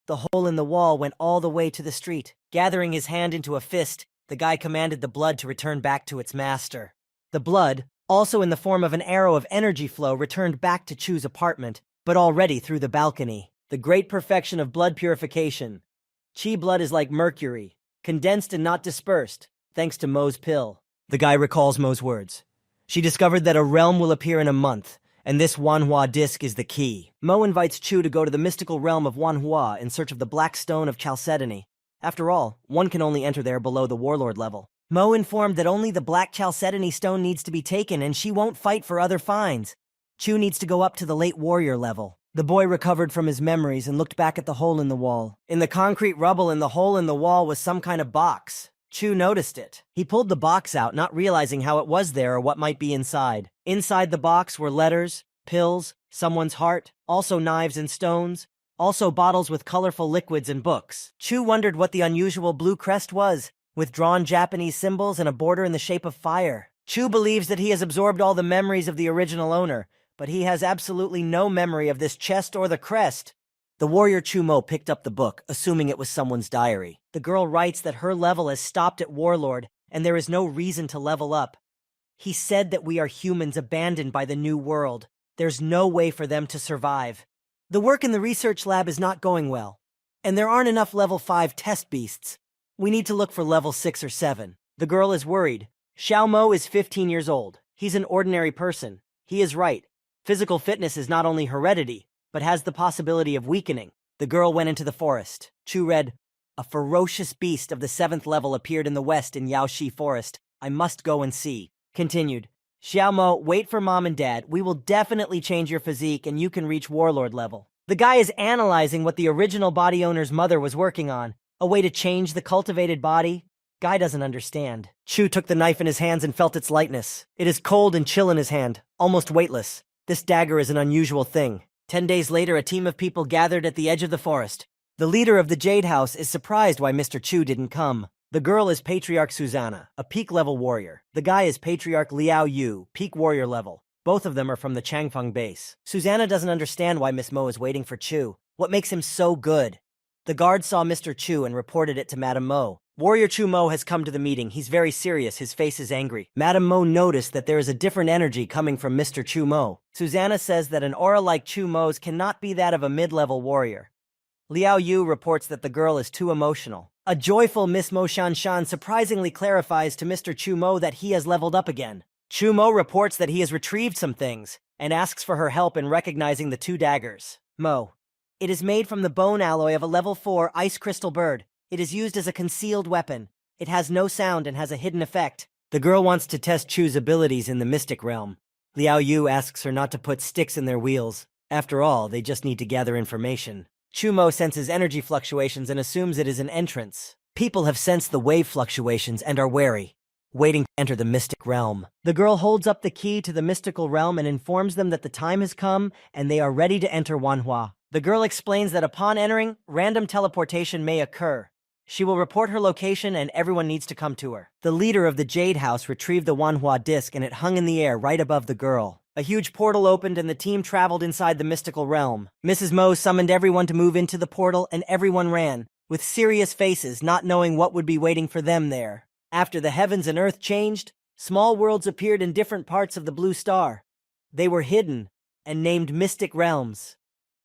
The hole in the wall went all the way to the street. Gathering his hand into a fist, the guy commanded the blood to return back to its master. The blood, also in the form of an arrow of energy flow, returned back to Chu's apartment, but already through the balcony. The great perfection of blood purification. Qi blood is like mercury, condensed and not dispersed, thanks to Mo's pill. The guy recalls Mo's words. She discovered that a realm will appear in a month, And this Manhwa disc is the key. Mo invites Chu to go to the mystical realm of Manhwa in search of the Black Stone of Chalcedony. After all, one can only enter there below the warlord level. Mo informed that only the Black Chalcedony stone needs to be taken and she won't fight for other finds. Chu needs to go up to the late warrior level. The boy recovered from his memories and looked back at the hole in the wall. In the concrete rubble in the hole in the wall was some kind of box. Chu noticed it. He pulled the box out, not realizing how it was there or what might be inside. Inside the box were letters, pills, someone's heart, also knives and stones, also bottles with colorful liquids and books. Chu wondered what the unusual blue crest was, with drawn Japanese symbols and a border in the shape of fire. Chu believes that he has absorbed all the memories of the original owner, but he has absolutely no memory of this chest or the crest. The warrior Chumo picked up the book, assuming it was someone's diary. The girl writes that her level has stopped at warlord, and there is no reason to level up. He said that we are humans abandoned by the new world. There's no way for them to survive. The work in the research lab is not going well, and there aren't enough level 5 test beasts. We need to look for level 6 or 7. The girl is worried. Xiao Mo is 15 years old. He's an ordinary person. He is right. Physical fitness is not only heredity, but has the possibility of weakening. The girl went into the forest. Chu read, "A ferocious beast of the 7th level appeared in the west in Yaoshi Forest. I must go and see." Continued, "Xiao Mo, wait for mom and dad. We will definitely change your physique and you can reach warlord level." The guy is analyzing what the original body owner's mother was working on. A way to change the cultivated body? Guy doesn't understand. Chu took the knife in his hands and felt its lightness. It is cold and chill in his hand, almost weightless. This dagger is an unusual thing. 10 days later, a team of people gathered at the edge of the forest. The leader of the Jade House is surprised why Mr. Chu didn't come. The girl is Patriarch Susanna, a peak-level warrior. The guy is Patriarch Liao Yu, peak warrior level. Both of them are from the Changfeng base. Susanna doesn't understand why Miss Mo is waiting for Chu. What makes him so good? The guard saw Mr. Chu and reported it to Madame Mo. Warrior Chu Mo has come to the meeting. He's very serious. His face is angry. Madame Mo noticed that there is a different energy coming from Mr. Chu Mo. Susanna says that an aura like Chu Mo's cannot be that of a mid-level warrior. Liao Yu reports that the girl is too emotional. A joyful Miss Mo Shanshan surprisingly clarifies to Mr. Chu Mo that he has leveled up again. Chu Mo reports that he has retrieved some things and asks for her help in recognizing the 2 daggers. Mo. It is made from the bone alloy of a level 4 ice crystal bird. It is used as a concealed weapon. It has no sound and has a hidden effect. The girl wants to test Chu's abilities in the mystic realm. Liao Yu asks her not to put sticks in their wheels. After all, they just need to gather information. Chu Mo senses energy fluctuations and assumes it is an entrance. People have sensed the wave fluctuations and are wary, waiting to enter the mystic realm. The girl holds up the key to the mystical realm and informs them that the time has come and they are ready to enter Wanhua. The girl explains that upon entering, random teleportation may occur. She will report her location and everyone needs to come to her. The leader of the Jade House retrieved the Wanhua disc and it hung in the air right above the girl. A huge portal opened and the team traveled inside the mystical realm. Mrs. Mo summoned everyone to move into the portal and everyone ran, with serious faces, not knowing what would be waiting for them there. After the heavens and earth changed, small worlds appeared in different parts of the blue star. They were hidden and named mystic realms.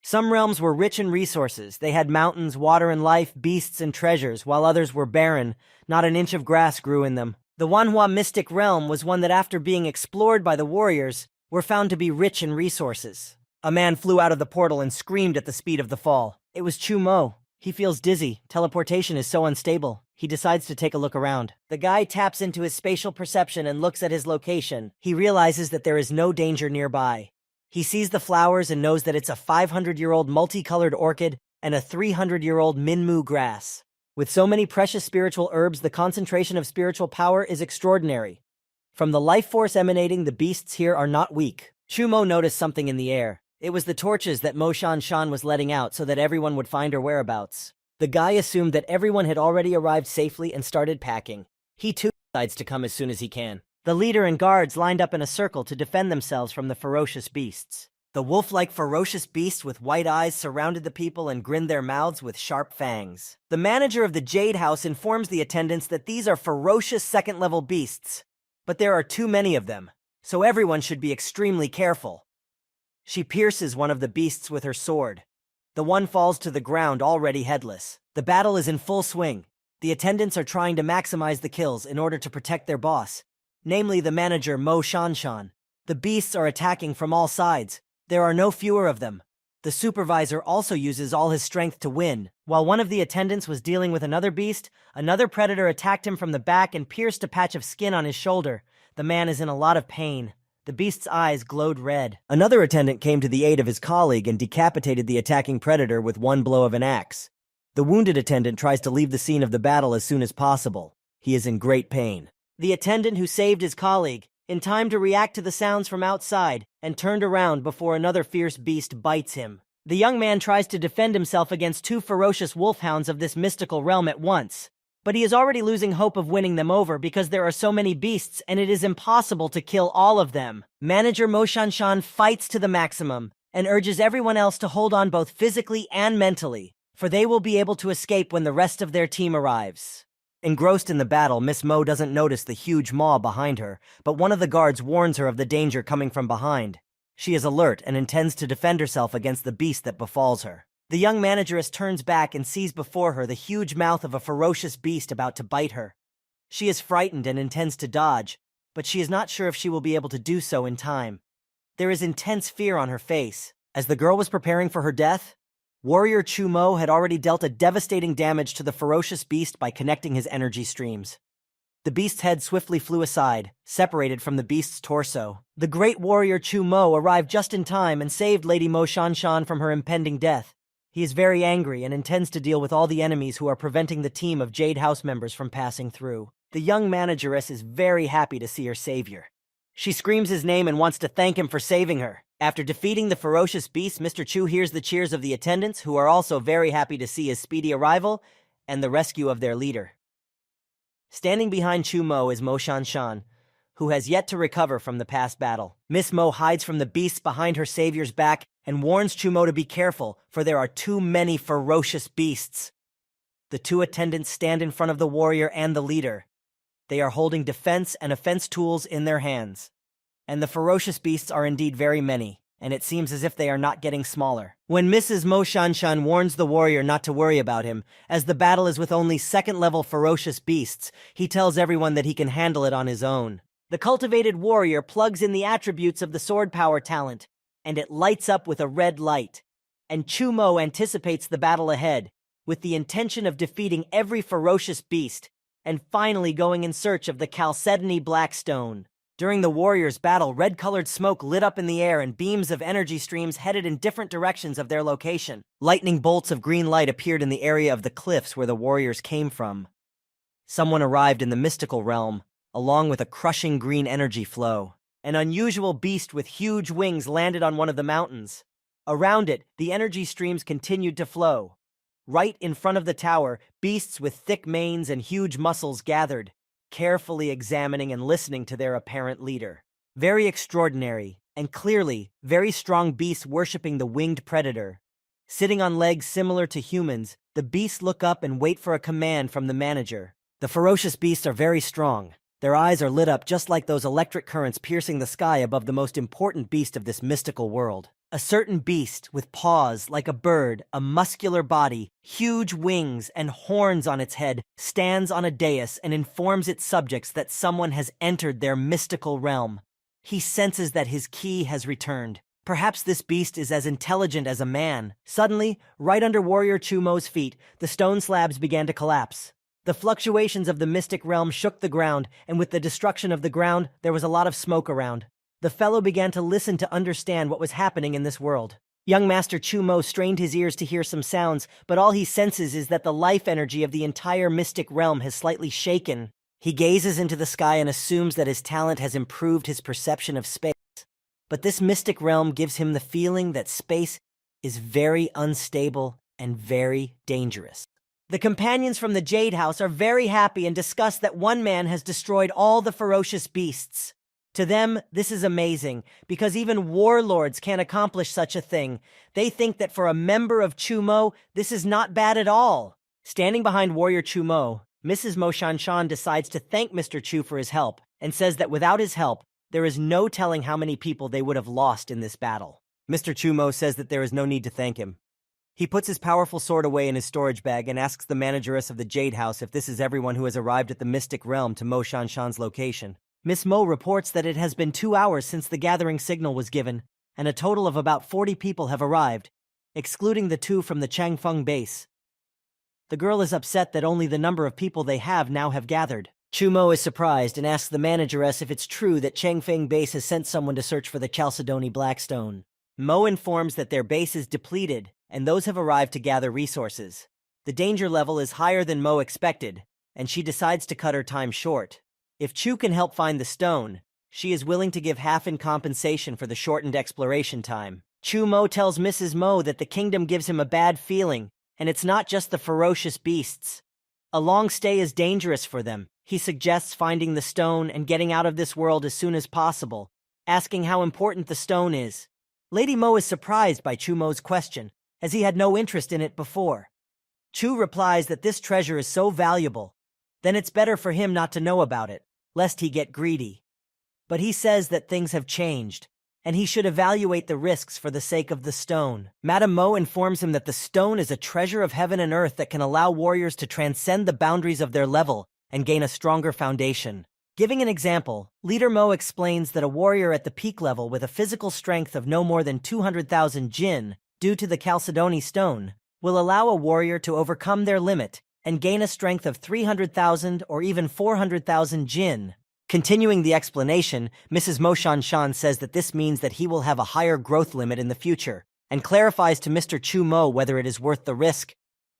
Some realms were rich in resources. They had mountains, water and life, beasts and treasures, while others were barren. Not an inch of grass grew in them. The Wanhua mystic realm was one that, after being explored by the warriors, were found to be rich in resources. A man flew out of the portal and screamed at the speed of the fall. It was Chu Mo. He feels dizzy. Teleportation is so unstable. He decides to take a look around. The guy taps into his spatial perception and looks at his location. He realizes that there is no danger nearby. He sees the flowers and knows that it's a 500-year-old multicolored orchid and a 300-year-old Minmu grass. With so many precious spiritual herbs, the concentration of spiritual power is extraordinary. From the life force emanating, the beasts here are not weak. Chu Mo noticed something in the air. It was the torches that Mo Shan was letting out so that everyone would find her whereabouts. The guy assumed that everyone had already arrived safely and started packing. He too decides to come as soon as he can. The leader and guards lined up in a circle to defend themselves from the ferocious beasts. The wolf-like ferocious beasts with white eyes surrounded the people and grinned their mouths with sharp fangs. The manager of the Jade House informs the attendants that these are ferocious second-level beasts, but there are too many of them, so everyone should be extremely careful. She pierces one of the beasts with her sword. The one falls to the ground already headless. The battle is in full swing. The attendants are trying to maximize the kills in order to protect their boss, namely the manager Mo Shanshan. The beasts are attacking from all sides. There are no fewer of them. The supervisor also uses all his strength to win. While one of the attendants was dealing with another beast, another predator attacked him from the back and pierced a patch of skin on his shoulder. The man is in a lot of pain. The beast's eyes glowed red. Another attendant came to the aid of his colleague and decapitated the attacking predator with one blow of an axe. The wounded attendant tries to leave the scene of the battle as soon as possible. He is in great pain. The attendant who saved his colleague, in time to react to the sounds from outside, and turned around before another fierce beast bites him. The young man tries to defend himself against two ferocious wolfhounds of this mystical realm at once, but he is already losing hope of winning them over because there are so many beasts and it is impossible to kill all of them. Manager Mo Shanshan fights to the maximum and urges everyone else to hold on both physically and mentally, for they will be able to escape when the rest of their team arrives. Engrossed in the battle, Miss Mo doesn't notice the huge maw behind her, but one of the guards warns her of the danger coming from behind. She is alert and intends to defend herself against the beast that befalls her. The young manageress turns back and sees before her the huge mouth of a ferocious beast about to bite her. She is frightened and intends to dodge, but she is not sure if she will be able to do so in time. There is intense fear on her face. As the girl was preparing for her death, Warrior Chu Mo had already dealt a devastating damage to the ferocious beast by connecting his energy streams. The beast's head swiftly flew aside, separated from the beast's torso. The great warrior Chu Mo arrived just in time and saved Lady Mo Shanshan from her impending death. He is very angry and intends to deal with all the enemies who are preventing the team of Jade House members from passing through. The young manageress is very happy to see her savior. She screams his name and wants to thank him for saving her. After defeating the ferocious beast, Mr. Chu hears the cheers of the attendants, who are also very happy to see his speedy arrival and the rescue of their leader. Standing behind Chu Mo is Mo Shanshan, who has yet to recover from the past battle. Miss Mo hides from the beasts behind her savior's back and warns Chu Mo to be careful, for there are too many ferocious beasts. The two attendants stand in front of the warrior and the leader. They are holding defense and offense tools in their hands. And the ferocious beasts are indeed very many, and it seems as if they are not getting smaller. When Mrs. Mo Shanshan warns the warrior not to worry about him, as the battle is with only second-level ferocious beasts, he tells everyone that he can handle it on his own. The cultivated warrior plugs in the attributes of the sword power talent, and it lights up with a red light. And Chu Mo anticipates the battle ahead, with the intention of defeating every ferocious beast, and finally going in search of the Chalcedony Black Stone. During the warriors' battle, red-colored smoke lit up in the air and beams of energy streams headed in different directions of their location. Lightning bolts of green light appeared in the area of the cliffs where the warriors came from. Someone arrived in the mystical realm, along with a crushing green energy flow. An unusual beast with huge wings landed on one of the mountains. Around it, the energy streams continued to flow. Right in front of the tower, beasts with thick manes and huge muscles gathered, carefully examining and listening to their apparent leader. Very extraordinary, and clearly, very strong beasts worshipping the winged predator. Sitting on legs similar to humans, the beasts look up and wait for a command from the manager. The ferocious beasts are very strong. Their eyes are lit up just like those electric currents piercing the sky above the most important beast of this mystical world. A certain beast with paws like a bird, a muscular body, huge wings, and horns on its head stands on a dais and informs its subjects that someone has entered their mystical realm. He senses that his key has returned. Perhaps this beast is as intelligent as a man. Suddenly, right under Warrior Chu Mo's feet, the stone slabs began to collapse. The fluctuations of the mystic realm shook the ground, and with the destruction of the ground, there was a lot of smoke around. The fellow began to listen to understand what was happening in this world. Young Master Chu Mo strained his ears to hear some sounds, but all he senses is that the life energy of the entire mystic realm has slightly shaken. He gazes into the sky and assumes that his talent has improved his perception of space. But this mystic realm gives him the feeling that space is very unstable and very dangerous. The companions from the Jade House are very happy and discuss that one man has destroyed all the ferocious beasts. To them, this is amazing, because even warlords can't accomplish such a thing. They think that for a member of Chu Mo, this is not bad at all. Standing behind Warrior Chu Mo, Mrs. Mo Shanshan decides to thank Mr. Chu for his help, and says that without his help, there is no telling how many people they would have lost in this battle. Mr. Chu Mo says that there is no need to thank him. He puts his powerful sword away in his storage bag and asks the manageress of the Jade House if this is everyone who has arrived at the Mystic Realm to Mo Shanshan's location. Miss Mo reports that it has been 2 hours since the gathering signal was given, and a total of about 40 people have arrived, excluding the 2 from the Changfeng base. The girl is upset that only the number of people they have now have gathered. Chumo is surprised and asks the manageress if it's true that Changfeng base has sent someone to search for the Chalcedony Blackstone. Mo informs that their base is depleted, and those have arrived to gather resources. The danger level is higher than Mo expected, and she decides to cut her time short. If Chu can help find the stone, she is willing to give half in compensation for the shortened exploration time. Chu Mo tells Mrs. Mo that the kingdom gives him a bad feeling, and it's not just the ferocious beasts. A long stay is dangerous for them. He suggests finding the stone and getting out of this world as soon as possible, asking how important the stone is. Lady Mo is surprised by Chu Mo's question, as he had no interest in it before. Chu replies that this treasure is so valuable, then it's better for him not to know about it, lest he get greedy. But he says that things have changed, and he should evaluate the risks for the sake of the stone. Madame Mo informs him that the stone is a treasure of heaven and earth that can allow warriors to transcend the boundaries of their level and gain a stronger foundation. Giving an example, Leader Mo explains that a warrior at the peak level with a physical strength of no more than 200,000 jin, due to the Chalcedony stone, will allow a warrior to overcome their limit and gain a strength of 300,000 or even 400,000 jin. Continuing the explanation, Mrs. Mo Shanshan says that this means that he will have a higher growth limit in the future, and clarifies to Mr. Chu Mo whether it is worth the risk.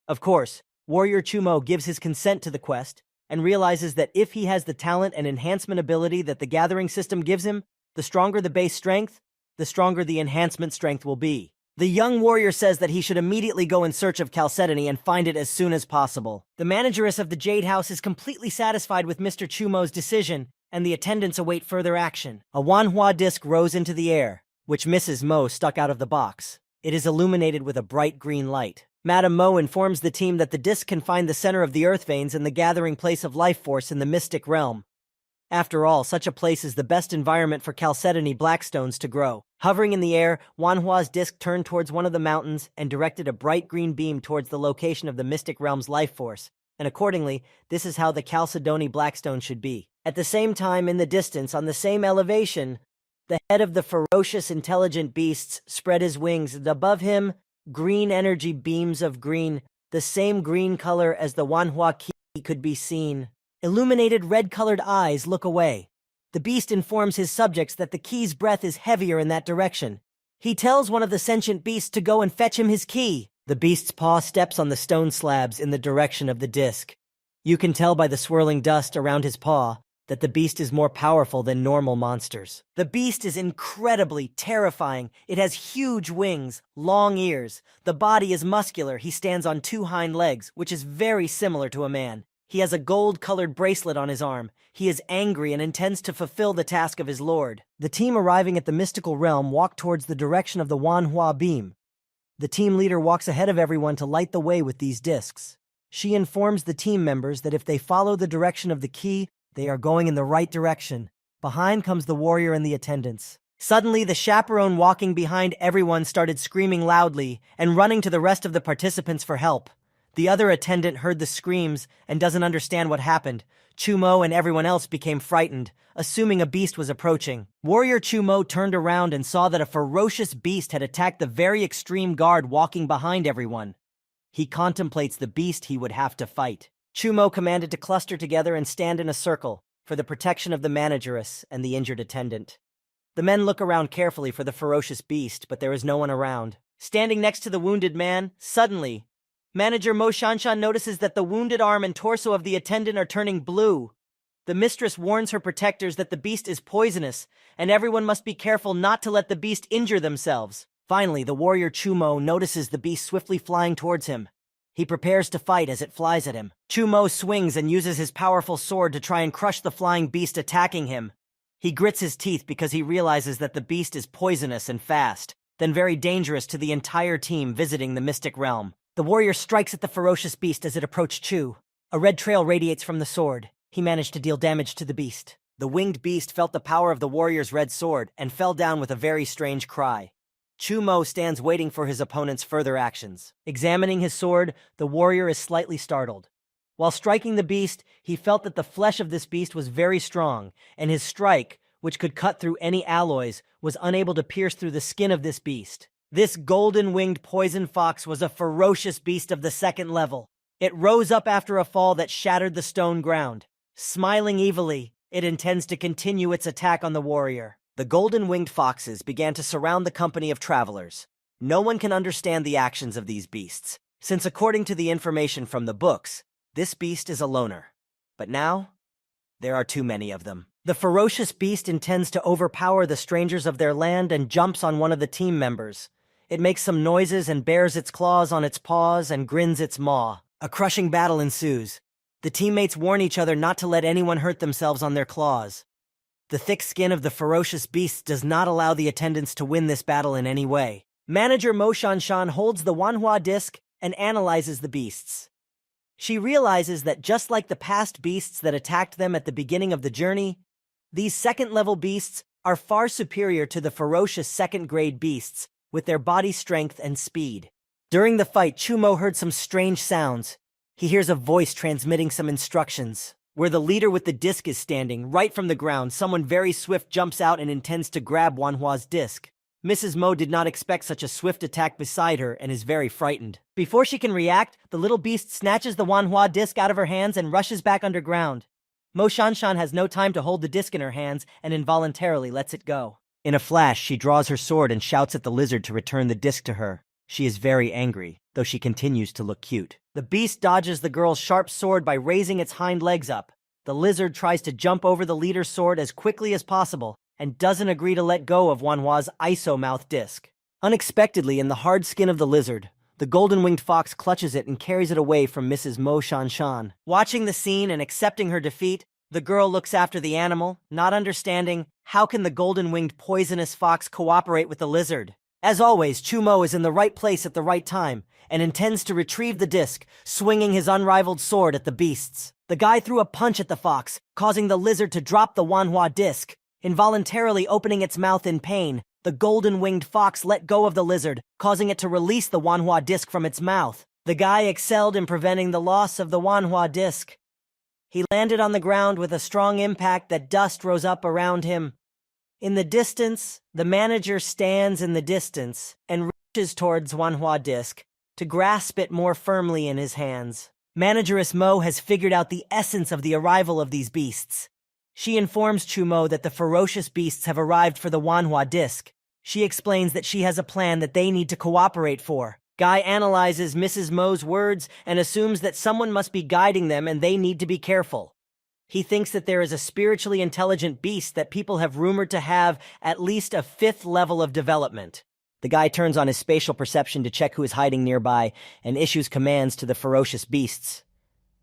Of course, Warrior Chu Mo gives his consent to the quest, and realizes that if he has the talent and enhancement ability that the gathering system gives him, the stronger the base strength, the stronger the enhancement strength will be. The young warrior says that he should immediately go in search of Chalcedony and find it as soon as possible. The manageress of the Jade House is completely satisfied with Mr. Chu Mo's decision, and the attendants await further action. A Manhwa disc rose into the air, which Mrs. Mo stuck out of the box. It is illuminated with a bright green light. Madame Mo informs the team that the disc can find the center of the earth veins and the gathering place of life force in the mystic realm. After all, such a place is the best environment for Chalcedony Blackstones to grow. Hovering in the air, Wanhua's disc turned towards one of the mountains and directed a bright green beam towards the location of the mystic realm's life force, and accordingly, this is how the Chalcedony Blackstone should be. At the same time, in the distance, on the same elevation, the head of the ferocious intelligent beasts spread his wings, and above him, green energy beams of green, the same green color as the Wanhua key, could be seen. Illuminated red-colored eyes look away. The beast informs his subjects that the key's breath is heavier in that direction. He tells one of the sentient beasts to go and fetch him his key. The beast's paw steps on the stone slabs in the direction of the disc. You can tell by the swirling dust around his paw that the beast is more powerful than normal monsters. The beast is incredibly terrifying. It has huge wings, long ears. The body is muscular. He stands on 2 hind legs, which is very similar to a man. He has a gold-colored bracelet on his arm. He is angry and intends to fulfill the task of his lord. The team arriving at the mystical realm walk towards the direction of the Wanhua beam. The team leader walks ahead of everyone to light the way with these discs. She informs the team members that if they follow the direction of the key, they are going in the right direction. Behind comes the warrior and the attendants. Suddenly, the chaperone walking behind everyone started screaming loudly and running to the rest of the participants for help. The other attendant heard the screams and doesn't understand what happened. Chumo and everyone else became frightened, assuming a beast was approaching. Warrior Chumo turned around and saw that a ferocious beast had attacked the very extreme guard walking behind everyone. He contemplates the beast he would have to fight. Chumo commanded to cluster together and stand in a circle for the protection of the manageress and the injured attendant. The men look around carefully for the ferocious beast, but there is no one around. Standing next to the wounded man, suddenly, Manager Mo Shanshan notices that the wounded arm and torso of the attendant are turning blue. The mistress warns her protectors that the beast is poisonous, and everyone must be careful not to let the beast injure themselves. Finally, the warrior Chumo notices the beast swiftly flying towards him. He prepares to fight as it flies at him. Chumo swings and uses his powerful sword to try and crush the flying beast attacking him. He grits his teeth because he realizes that the beast is poisonous and fast, then very dangerous to the entire team visiting the mystic realm. The warrior strikes at the ferocious beast as it approached Chu. A red trail radiates from the sword. He managed to deal damage to the beast. The winged beast felt the power of the warrior's red sword and fell down with a very strange cry. Chu Mo stands waiting for his opponent's further actions. Examining his sword, the warrior is slightly startled. While striking the beast, he felt that the flesh of this beast was very strong, and his strike, which could cut through any alloys, was unable to pierce through the skin of this beast. This golden-winged poison fox was a ferocious beast of the second level. It rose up after a fall that shattered the stone ground. Smiling evilly, it intends to continue its attack on the warrior. The golden-winged foxes began to surround the company of travelers. No one can understand the actions of these beasts, since according to the information from the books, this beast is a loner. But now, there are too many of them. The ferocious beast intends to overpower the strangers of their land and jumps on one of the team members. It makes some noises and bares its claws on its paws and grins its maw. A crushing battle ensues. The teammates warn each other not to let anyone hurt themselves on their claws. The thick skin of the ferocious beast does not allow the attendants to win this battle in any way. Manager Mo Shanshan holds the Manhwa disc and analyzes the beasts. She realizes that just like the past beasts that attacked them at the beginning of the journey, these second-level beasts are far superior to the ferocious second-grade beasts with their body strength and speed. During the fight, Chumo heard some strange sounds. He hears a voice transmitting some instructions. Where the leader with the disc is standing, right from the ground, someone very swift jumps out and intends to grab Wanhua's disc. Mrs. Mo did not expect such a swift attack beside her and is very frightened. Before she can react, the little beast snatches the Wanhua disc out of her hands and rushes back underground. Mo Shanshan has no time to hold the disc in her hands and involuntarily lets it go. In a flash, she draws her sword and shouts at the lizard to return the disc to her. She is very angry, though she continues to look cute. The beast dodges the girl's sharp sword by raising its hind legs up. The lizard tries to jump over the leader's sword as quickly as possible and doesn't agree to let go of Wanhua's iso-mouth disc. Unexpectedly, in the hard skin of the lizard, the golden-winged fox clutches it and carries it away from Mrs. Mo Shanshan. Watching the scene and accepting her defeat, the girl looks after the animal, not understanding how can the golden-winged poisonous fox cooperate with the lizard. As always, Chumo is in the right place at the right time and intends to retrieve the disc, swinging his unrivaled sword at the beasts. The guy threw a punch at the fox, causing the lizard to drop the Wanhua disc. Involuntarily opening its mouth in pain, the golden-winged fox let go of the lizard, causing it to release the Wanhua disc from its mouth. The guy excelled in preventing the loss of the Wanhua disc. He landed on the ground with a strong impact that dust rose up around him. In the distance, the manager stands in the distance and reaches towards Wanhua disc to grasp it more firmly in his hands. Manageress Mo has figured out the essence of the arrival of these beasts. She informs Chumo that the ferocious beasts have arrived for the Wanhua disc. She explains that she has a plan that they need to cooperate for. Guy analyzes Mrs. Mo's words and assumes that someone must be guiding them and they need to be careful. He thinks that there is a spiritually intelligent beast that people have rumored to have at least a 5th level of development. The guy turns on his spatial perception to check who is hiding nearby and issues commands to the ferocious beasts.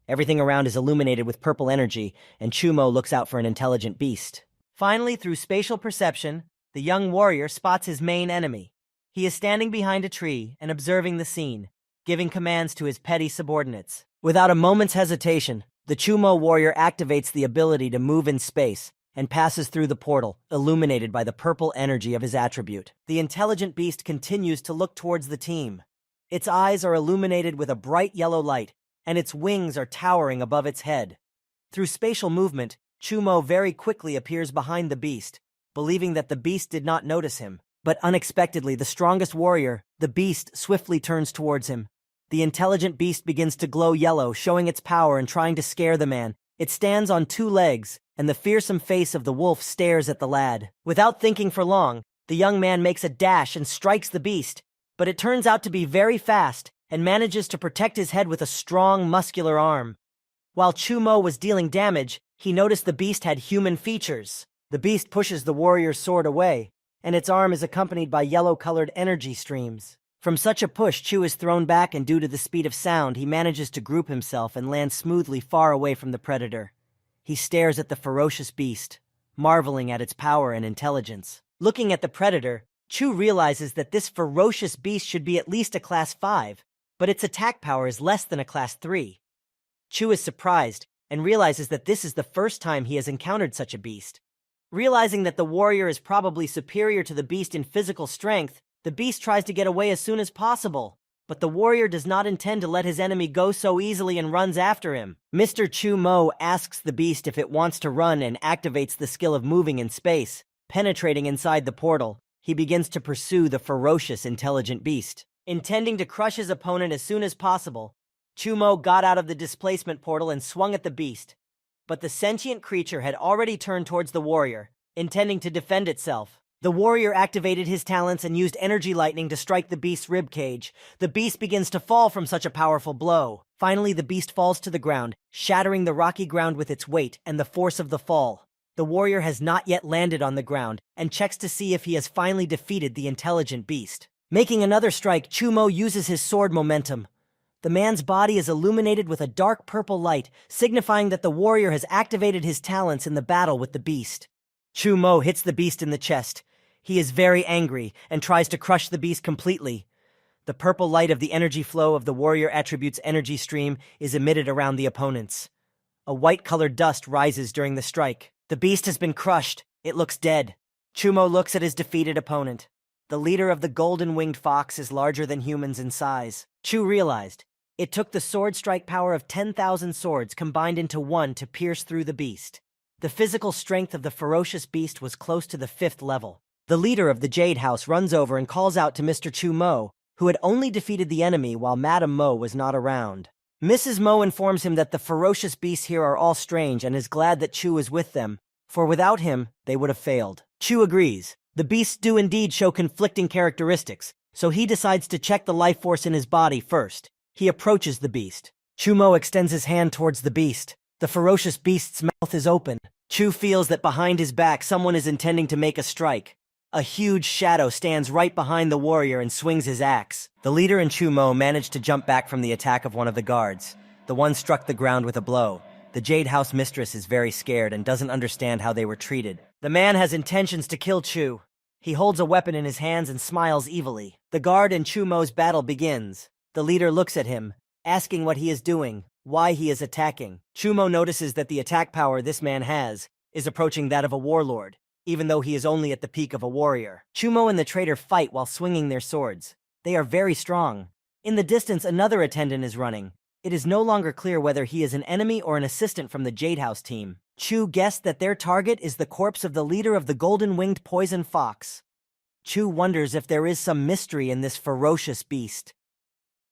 Everything around is illuminated with purple energy, and Chumo looks out for an intelligent beast. Finally, through spatial perception, the young warrior spots his main enemy. He is standing behind a tree and observing the scene, giving commands to his petty subordinates. Without a moment's hesitation, the Chumo warrior activates the ability to move in space and passes through the portal, illuminated by the purple energy of his attribute. The intelligent beast continues to look towards the team. Its eyes are illuminated with a bright yellow light, and its wings are towering above its head. Through spatial movement, Chumo very quickly appears behind the beast, believing that the beast did not notice him. But unexpectedly, the strongest warrior, the beast, swiftly turns towards him. The intelligent beast begins to glow yellow, showing its power and trying to scare the man. It stands on 2 legs, and the fearsome face of the wolf stares at the lad. Without thinking for long, the young man makes a dash and strikes the beast, but it turns out to be very fast and manages to protect his head with a strong, muscular arm. While Chumo was dealing damage, he noticed the beast had human features. The beast pushes the warrior's sword away, and its arm is accompanied by yellow-colored energy streams. From such a push, Chu is thrown back, and due to the speed of sound, he manages to group himself and land smoothly far away from the predator. He stares at the ferocious beast, marveling at its power and intelligence. Looking at the predator, Chu realizes that this ferocious beast should be at least a Class 5, but its attack power is less than a Class 3. Chu is surprised and realizes that this is the first time he has encountered such a beast. Realizing that the warrior is probably superior to the beast in physical strength, the beast tries to get away as soon as possible. but the warrior does not intend to let his enemy go so easily and runs after him. Mr. Chu Mo asks the beast if it wants to run and activates the skill of moving in space. Penetrating inside the portal, he begins to pursue the ferocious, intelligent beast. Intending to crush his opponent as soon as possible, Chu Mo got out of the displacement portal and swung at the beast. But the sentient creature had already turned towards the warrior, intending to defend itself. The warrior activated his talents and used energy lightning to strike the beast's ribcage. The beast begins to fall from such a powerful blow. Finally, the beast falls to the ground, shattering the rocky ground with its weight and the force of the fall. The warrior has not yet landed on the ground and checks to see if he has finally defeated the intelligent beast. Making another strike, Chu Mo uses his sword momentum. The man's body is illuminated with a dark purple light, signifying that the warrior has activated his talents in the battle with the beast. Chu Mo hits the beast in the chest. He is very angry and tries to crush the beast completely. The purple light of the energy flow of the warrior attribute's energy stream is emitted around the opponents. A white-colored dust rises during the strike. The beast has been crushed. It looks dead. Chu Mo looks at his defeated opponent. The leader of the golden-winged fox is larger than humans in size. Chu realized it took the sword strike power of 10,000 swords combined into one to pierce through the beast. The physical strength of the ferocious beast was close to the 5th level. The leader of the Jade House runs over and calls out to Mr. Chu Mo, who had only defeated the enemy while Madame Mo was not around. Mrs. Mo informs him that the ferocious beasts here are all strange and is glad that Chu is with them, for without him, they would have failed. Chu agrees. The beasts do indeed show conflicting characteristics, so he decides to check the life force in his body first. He approaches the beast. Chu Mo extends his hand towards the beast. The ferocious beast's mouth is open. Chu feels that behind his back someone is intending to make a strike. A huge shadow stands right behind the warrior and swings his axe. The leader and Chu Mo managed to jump back from the attack of one of the guards. The one struck the ground with a blow. The Jade House mistress is very scared and doesn't understand how they were treated. The man has intentions to kill Chu. He holds a weapon in his hands and smiles evilly. The guard and Chu Mo's battle begins. The leader looks at him, asking what he is doing, why he is attacking. Chu Mo notices that the attack power this man has is approaching that of a warlord, even though he is only at the peak of a warrior. Chu Mo and the traitor fight while swinging their swords. They are very strong. In the distance, another attendant is running. It is no longer clear whether he is an enemy or an assistant from the Jade House team. Chu guessed that their target is the corpse of the leader of the golden-winged poison fox. Chu wonders if there is some mystery in this ferocious beast.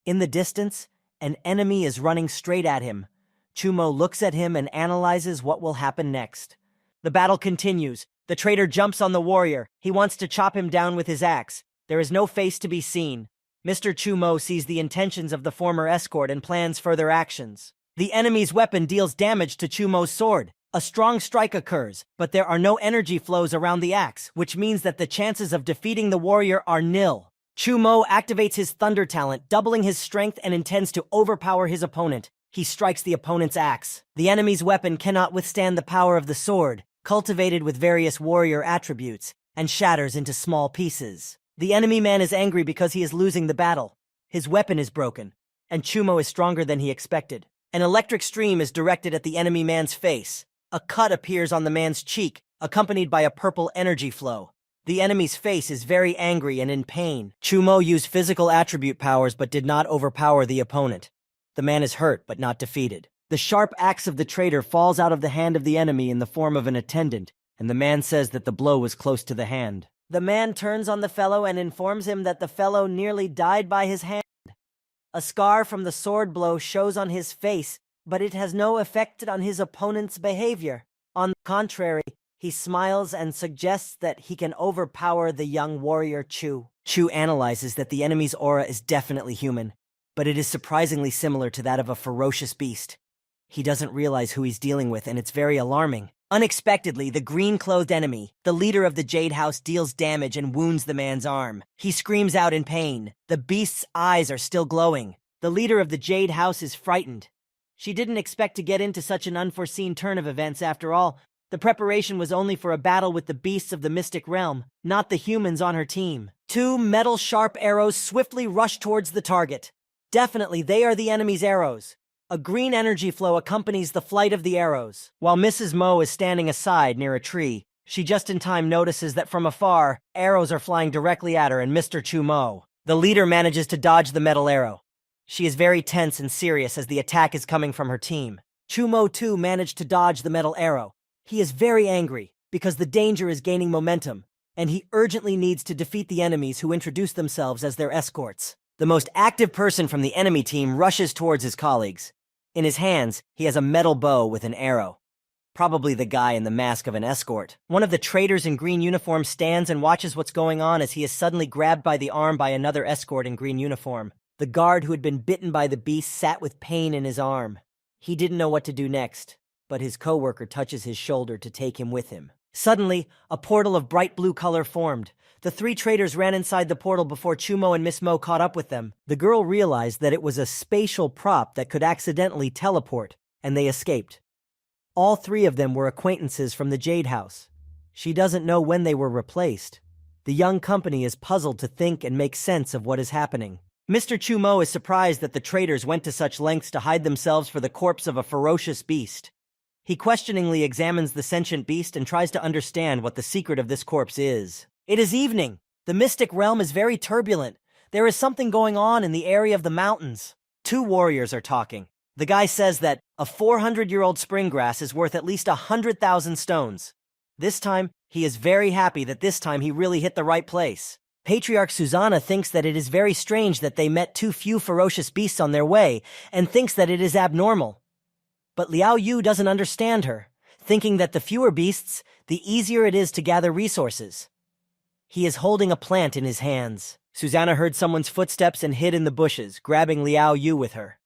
In the distance, an enemy is running straight at him. Chu Mo looks at him and analyzes what will happen next. The battle continues. The traitor jumps on the warrior. He wants to chop him down with his axe. There is no face to be seen. Mr. Chu Mo sees the intentions of the former escort and plans further actions. The enemy's weapon deals damage to Chu Mo's sword. A strong strike occurs, but there are no energy flows around the axe, which means that the chances of defeating the warrior are nil. Chu Mo activates his thunder talent, doubling his strength, and intends to overpower his opponent. He strikes the opponent's axe. The enemy's weapon cannot withstand the power of the sword, cultivated with various warrior attributes, and shatters into small pieces. The enemy man is angry because he is losing the battle. His weapon is broken, and Chu Mo is stronger than he expected. An electric stream is directed at the enemy man's face. A cut appears on the man's cheek, accompanied by a purple energy flow. The enemy's face is very angry and in pain. Chu Mo used physical attribute powers but did not overpower the opponent. The man is hurt but not defeated. The sharp axe of the traitor falls out of the hand of the enemy in the form of an attendant, and the man says that the blow was close to the hand. The man turns on the fellow and informs him that the fellow nearly died by his hand. A scar from the sword blow shows on his face, but it has no effect on his opponent's behavior. On the contrary, he smiles and suggests that he can overpower the young warrior Chu. Chu analyzes that the enemy's aura is definitely human, but it is surprisingly similar to that of a ferocious beast. He doesn't realize who he's dealing with, and it's very alarming. Unexpectedly, the green-clothed enemy, the leader of the Jade House, deals damage and wounds the man's arm. He screams out in pain. The beast's eyes are still glowing. The leader of the Jade House is frightened. She didn't expect to get into such an unforeseen turn of events after all. The preparation was only for a battle with the beasts of the mystic realm, not the humans on her team. 2 metal-sharp arrows swiftly rush towards the target. Definitely, they are the enemy's arrows. A green energy flow accompanies the flight of the arrows. While Mrs. Mo is standing aside near a tree, she just in time notices that from afar, arrows are flying directly at her and Mr. Chu Mo. The leader manages to dodge the metal arrow. She is very tense and serious as the attack is coming from her team. Chumo too managed to dodge the metal arrow. He is very angry because the danger is gaining momentum, and he urgently needs to defeat the enemies who introduce themselves as their escorts. The most active person from the enemy team rushes towards his colleagues. In his hands, he has a metal bow with an arrow. Probably the guy in the mask of an escort. One of the traitors in green uniform stands and watches what's going on as he is suddenly grabbed by the arm by another escort in green uniform. The guard who had been bitten by the beast sat with pain in his arm. He didn't know what to do next, but his coworker touches his shoulder to take him with him. Suddenly, a portal of bright blue color formed. The three traitors ran inside the portal before Chumo and Miss Mo caught up with them. The girl realized that it was a spatial prop that could accidentally teleport, and they escaped. All three of them were acquaintances from the Jade House. She doesn't know when they were replaced. The young company is puzzled to think and make sense of what is happening. Mr. Chumo is surprised that the traitors went to such lengths to hide themselves for the corpse of a ferocious beast. He questioningly examines the sentient beast and tries to understand what the secret of this corpse is. It is evening. The mystic realm is very turbulent. There is something going on in the area of the mountains. Two warriors are talking. The guy says that a 400-year-old spring grass is worth at least 100,000 stones. This time, he is very happy that this time he really hit the right place. Patriarch Susanna thinks that it is very strange that they met too few ferocious beasts on their way, and thinks that it is abnormal. But Liao Yu doesn't understand her, thinking that the fewer beasts, the easier it is to gather resources. He is holding a plant in his hands. Susanna heard someone's footsteps and hid in the bushes, grabbing Liao Yu with her.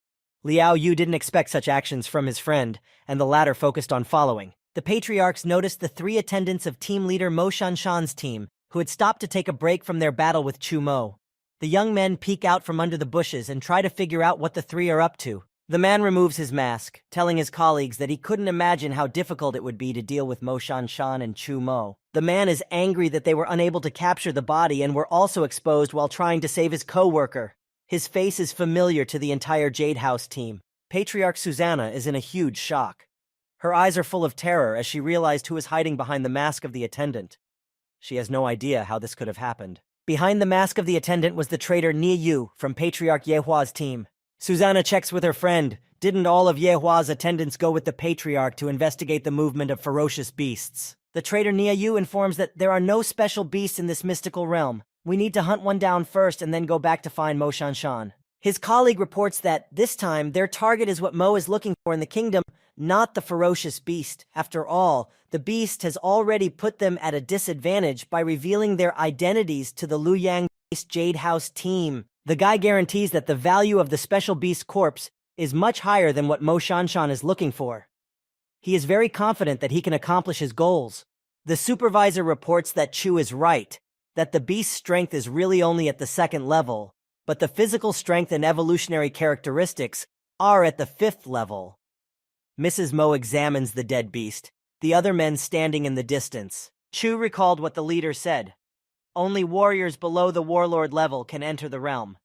Liao Yu didn't expect such actions from his friend, and the latter focused on following. The patriarchs noticed the three attendants of team leader Mo Shanshan's team, who had stopped to take a break from their battle with Chu Mo. The young men peek out from under the bushes and try to figure out what the three are up to. The man removes his mask, telling his colleagues that he couldn't imagine how difficult it would be to deal with Mo Shanshan and Chu Mo. The man is angry that they were unable to capture the body and were also exposed while trying to save his co-worker. His face is familiar to the entire Jade House team. Patriarch Susanna is in a huge shock. Her eyes are full of terror as she realized who is hiding behind the mask of the attendant. She has no idea how this could have happened. Behind the mask of the attendant was the traitor Nie Yu from Patriarch Yehua's team. Susanna checks with her friend. Didn't all of Yehua's attendants go with the Patriarch to investigate the movement of ferocious beasts? The traitor Nie Yu informs that there are no special beasts in this mystical realm. We need to hunt one down first and then go back to find Mo Shanshan. His colleague reports that, this time, their target is what Mo is looking for in the kingdom, not the ferocious beast. After all, the beast has already put them at a disadvantage by revealing their identities to the Luoyang-based Jade House team. The guy guarantees that the value of the special beast corpse is much higher than what Mo Shanshan is looking for. He is very confident that he can accomplish his goals. The supervisor reports that Chu is right, that the beast's strength is really only at the 2nd level, but the physical strength and evolutionary characteristics are at the 5th level. Mrs. Mo examines the dead beast, the other men standing in the distance. Chu recalled what the leader said. Only warriors below the warlord level can enter the realm.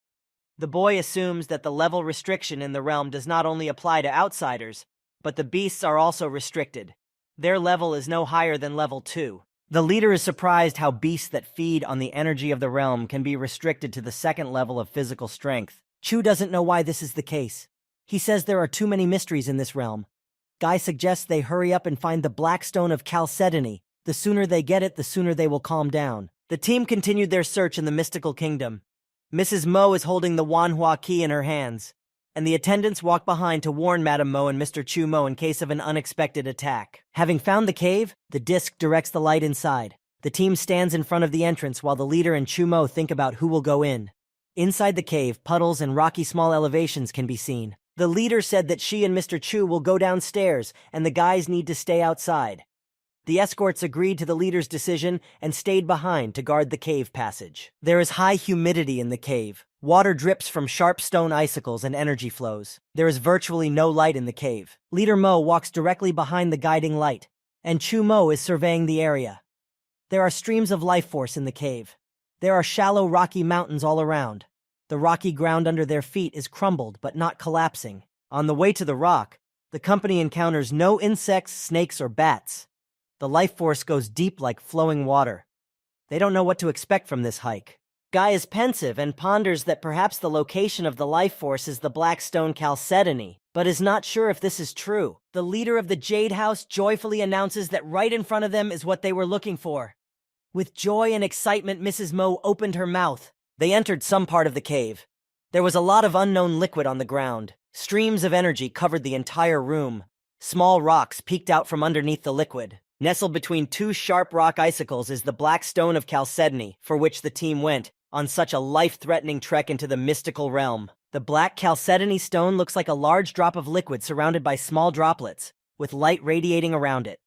The boy assumes that the level restriction in the realm does not only apply to outsiders, but the beasts are also restricted. Their level is no higher than level 2. The leader is surprised how beasts that feed on the energy of the realm can be restricted to the 2nd level of physical strength. Chu doesn't know why this is the case. He says there are too many mysteries in this realm. Guy suggests they hurry up and find the Black Stone of Chalcedony. The sooner they get it, the sooner they will calm down. The team continued their search in the mystical kingdom. Mrs. Mo is holding the Manhwa key in her hands, and the attendants walk behind to warn Madame Mo and Mr. Chu Mo in case of an unexpected attack. Having found the cave, the disc directs the light inside. The team stands in front of the entrance while the leader and Chu Mo think about who will go in. Inside the cave, puddles and rocky small elevations can be seen. The leader said that she and Mr. Chu will go downstairs, and the guys need to stay outside. The escorts agreed to the leader's decision and stayed behind to guard the cave passage. There is high humidity in the cave. Water drips from sharp stone icicles and energy flows. There is virtually no light in the cave. Leader Mo walks directly behind the guiding light, and Chu Mo is surveying the area. There are streams of life force in the cave. There are shallow rocky mountains all around. The rocky ground under their feet is crumbled but not collapsing. On the way to the rock, the company encounters no insects, snakes, or bats. The life force goes deep like flowing water. They don't know what to expect from this hike. Guy is pensive and ponders that perhaps the location of the life force is the black stone chalcedony, but is not sure if this is true. The leader of the Jade House joyfully announces that right in front of them is what they were looking for. With joy and excitement, Mrs. Mo opened her mouth. They entered some part of the cave. There was a lot of unknown liquid on the ground. Streams of energy covered the entire room. Small rocks peeked out from underneath the liquid. Nestled between two sharp rock icicles is the black stone of chalcedony, for which the team went on such a life-threatening trek into the mystical realm. The black chalcedony stone looks like a large drop of liquid surrounded by small droplets, with light radiating around it.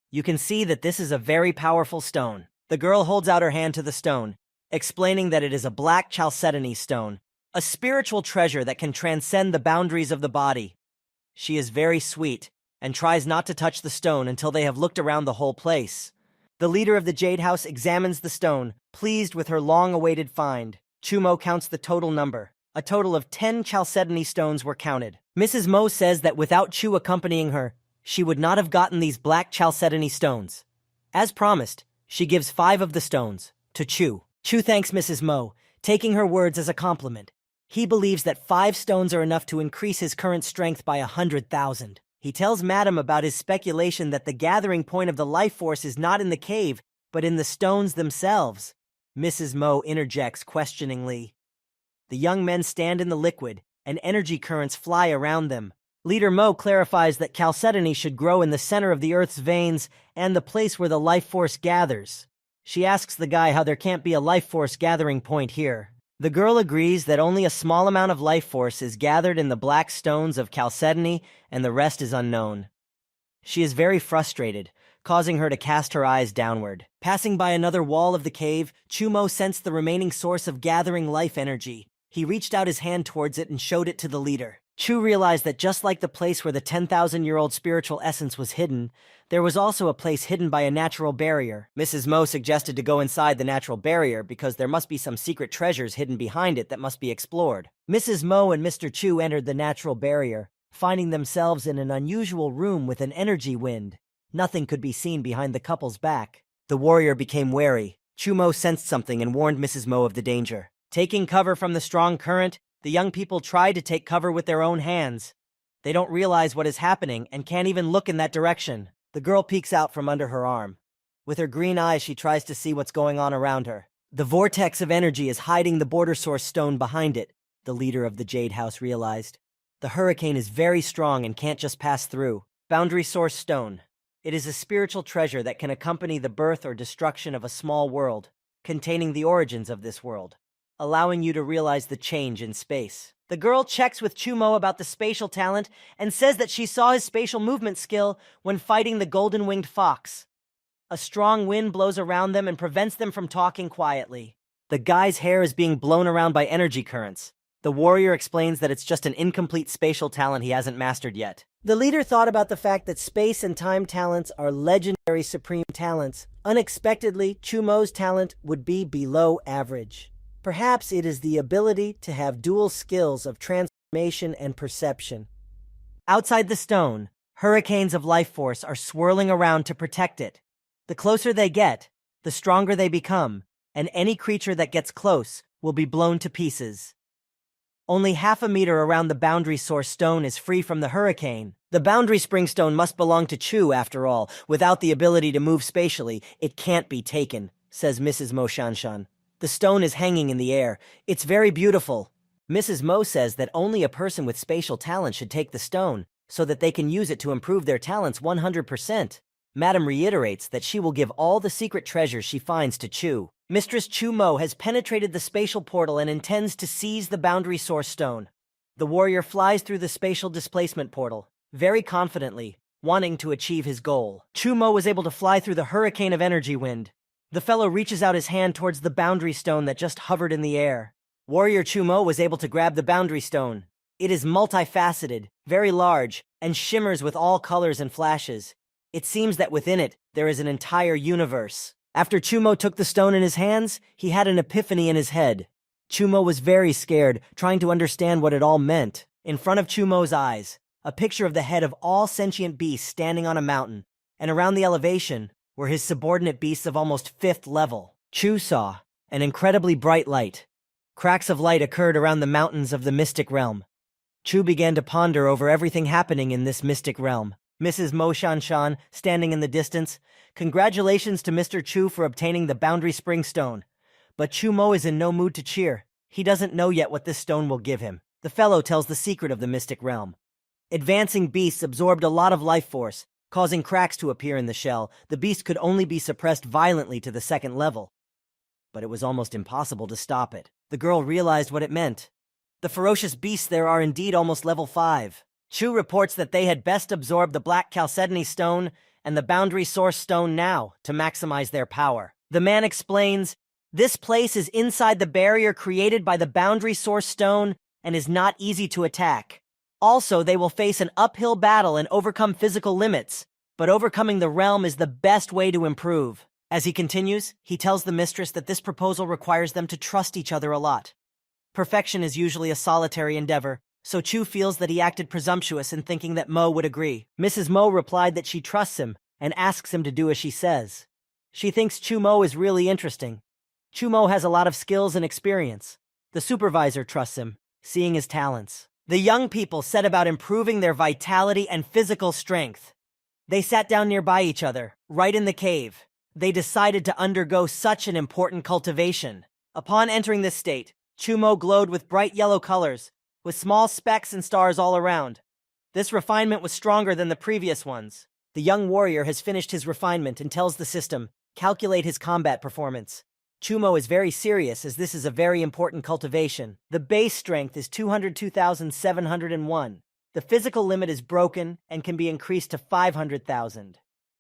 You can see that this is a very powerful stone. The girl holds out her hand to the stone, explaining that it is a black chalcedony stone, a spiritual treasure that can transcend the boundaries of the body. She is very sweet, and tries not to touch the stone until they have looked around the whole place. The leader of the Jade House examines the stone, pleased with her long-awaited find. Chumo counts the total number. A total of 10 chalcedony stones were counted. Mrs. Mo says that without Chu accompanying her, she would not have gotten these black chalcedony stones. As promised, she gives 5 of the stones to Chu. Chu thanks Mrs. Mo, taking her words as a compliment. He believes that 5 stones are enough to increase his current strength by 100,000. He tells Madam about his speculation that the gathering point of the life force is not in the cave, but in the stones themselves. Mrs. Mo interjects questioningly. The young men stand in the liquid, and energy currents fly around them. Leader Mo clarifies that chalcedony should grow in the center of the Earth's veins and the place where the life force gathers. She asks the guy how there can't be a life force gathering point here. The girl agrees that only a small amount of life force is gathered in the black stones of chalcedony and the rest is unknown. She is very frustrated, causing her to cast her eyes downward. Passing by another wall of the cave, Chumo sensed the remaining source of gathering life energy. He reached out his hand towards it and showed it to the leader. Chu realized that just like the place where the 10,000-year-old spiritual essence was hidden, there was also a place hidden by a natural barrier. Mrs. Mo suggested to go inside the natural barrier because there must be some secret treasures hidden behind it that must be explored. Mrs. Mo and Mr. Chu entered the natural barrier, finding themselves in an unusual room with an energy wind. Nothing could be seen behind the couple's back. The warrior became wary. Chu Mo sensed something and warned Mrs. Mo of the danger. Taking cover from the strong current, the young people try to take cover with their own hands. They don't realize what is happening and can't even look in that direction. The girl peeks out from under her arm. With her green eyes, she tries to see what's going on around her. The vortex of energy is hiding the border source stone behind it, the leader of the Jade House realized. The hurricane is very strong and can't just pass through. Boundary source stone. It is a spiritual treasure that can accompany the birth or destruction of a small world, containing the origins of this world, allowing you to realize the change in space. The girl checks with Chumo about the spatial talent and says that she saw his spatial movement skill when fighting the golden-winged fox. A strong wind blows around them and prevents them from talking quietly. The guy's hair is being blown around by energy currents. The warrior explains that it's just an incomplete spatial talent he hasn't mastered yet. The leader thought about the fact that space and time talents are legendary supreme talents. Unexpectedly, Chumo's talent would be below average. Perhaps it is the ability to have dual skills of transformation and perception. Outside the stone, hurricanes of life force are swirling around to protect it. The closer they get, the stronger they become, and any creature that gets close will be blown to pieces. Only half a meter around the boundary source stone is free from the hurricane. The boundary spring stone must belong to Chu after all. Without the ability to move spatially, it can't be taken, says Mrs. Mo Shanshan. The stone is hanging in the air. It's very beautiful. Mrs. Mo says that only a person with spatial talent should take the stone, so that they can use it to improve their talents 100%. Madam reiterates that she will give all the secret treasures she finds to Chu. Mistress Chu Mo has penetrated the spatial portal and intends to seize the boundary source stone. The warrior flies through the spatial displacement portal, very confidently, wanting to achieve his goal. Chu Mo was able to fly through the hurricane of energy wind. The fellow reaches out his hand towards the boundary stone that just hovered in the air. Warrior Chu Mo was able to grab the boundary stone. It is multifaceted, very large, and shimmers with all colors and flashes. It seems that within it, there is an entire universe. After Chumo took the stone in his hands, he had an epiphany in his head. Chumo was very scared, trying to understand what it all meant. In front of Chumo's eyes, a picture of the head of all sentient beasts standing on a mountain, and around the elevation were his subordinate beasts of almost 5th level. Chu saw, An incredibly bright light. Cracks of light occurred around the mountains of the mystic realm. Chu began to ponder over everything happening in this mystic realm. Mrs. Mo Shanshan, standing in the distance. Congratulations to Mr. Chu for obtaining the Boundary Spring Stone. But Chu Mo is in no mood to cheer. He doesn't know yet what this stone will give him. The fellow tells the secret of the mystic realm. Advancing beasts absorbed a lot of life force, causing cracks to appear in the shell. The beast could only be suppressed violently to the second level. But it was almost impossible to stop it. The girl realized what it meant. The ferocious beasts there are indeed almost level 5. Chu reports that they had best absorb the Black Chalcedony Stone and the Boundary Source Stone now to maximize their power. The man explains, this place is inside the barrier created by the Boundary Source Stone and is not easy to attack. Also, they will face an uphill battle and overcome physical limits, but overcoming the realm is the best way to improve. As he continues, he tells the mistress that this proposal requires them to trust each other a lot. Perfection is usually a solitary endeavor, so Chu feels that he acted presumptuous in thinking that Mo would agree. Mrs. Mo replied that she trusts him and asks him to do as she says. She thinks Chu Mo is really interesting. Chu Mo has a lot of skills and experience. The supervisor trusts him, seeing his talents. The young people set about improving their vitality and physical strength. They sat down nearby each other, right in the cave. They decided to undergo such an important cultivation. Upon entering this state, Chu Mo glowed with bright yellow colors, with small specks and stars all around. This refinement was stronger than the previous ones. The young warrior has finished his refinement and tells the system, calculate his combat performance. Chu Mo is very serious as this is a very important cultivation. The base strength is 202,701. The physical limit is broken and can be increased to 500,000.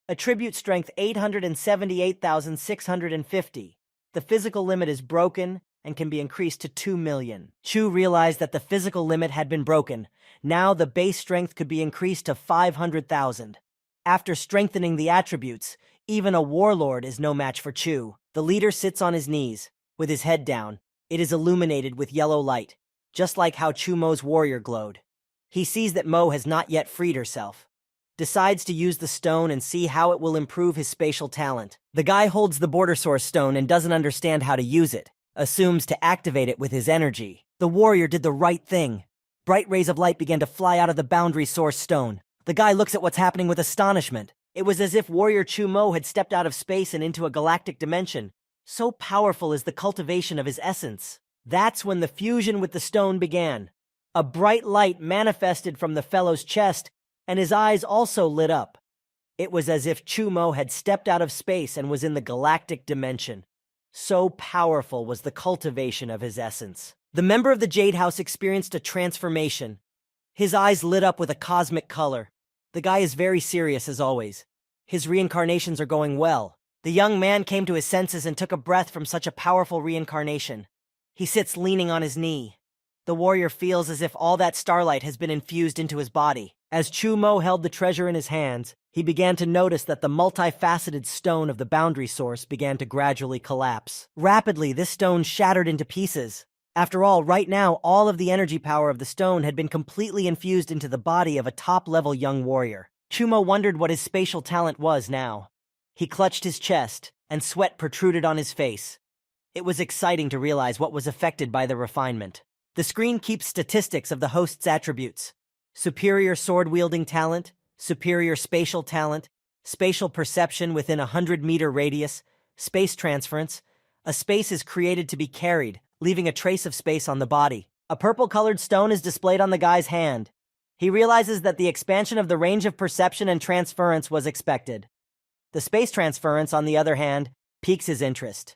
Attribute strength 878,650. The physical limit is broken and can be increased to 2 million. Chu realized that the physical limit had been broken. Now the base strength could be increased to 500,000. After strengthening the attributes, even a warlord is no match for Chu. The leader sits on his knees, with his head down. It is illuminated with yellow light, just like how Chu Mo's warrior glowed. He sees that Mo has not yet freed herself. Decides to use the stone and see how it will improve his spatial talent. The guy holds the border source stone and doesn't understand how to use it. Assumes to activate it with his energy. The warrior did the right thing. Bright rays of light began to fly out of the boundary source stone. The guy looks at what's happening with astonishment. It was as if warrior Chu Mo had stepped out of space and into a galactic dimension. So powerful is the cultivation of his essence. That's when the fusion with the stone began. A bright light manifested from the fellow's chest, and his eyes also lit up. It was as if Chu Mo had stepped out of space and was in the galactic dimension. So powerful was the cultivation of his essence. The member of the Jade House experienced a transformation. His eyes lit up with a cosmic color. The guy is very serious as always. His reincarnations are going well. The young man came to his senses and took a breath from such a powerful reincarnation. He sits leaning on his knee. The warrior feels as if all that starlight has been infused into his body. As Chu Mo held the treasure in his hands, he began to notice that the multifaceted stone of the boundary source began to gradually collapse. Rapidly, this stone shattered into pieces. After all, right now, all of the energy power of the stone had been completely infused into the body of a top-level young warrior. Chu Mo wondered what his spatial talent was now. He clutched his chest, and sweat protruded on his face. It was exciting to realize what was affected by the refinement. The screen keeps statistics of the host's attributes. Superior sword-wielding talent, superior spatial talent, spatial perception within a 100-meter radius, space transference. A space is created to be carried, leaving a trace of space on the body. A purple-colored stone is displayed on the guy's hand. He realizes that the expansion of the range of perception and transference was expected. The space transference, on the other hand, piques his interest.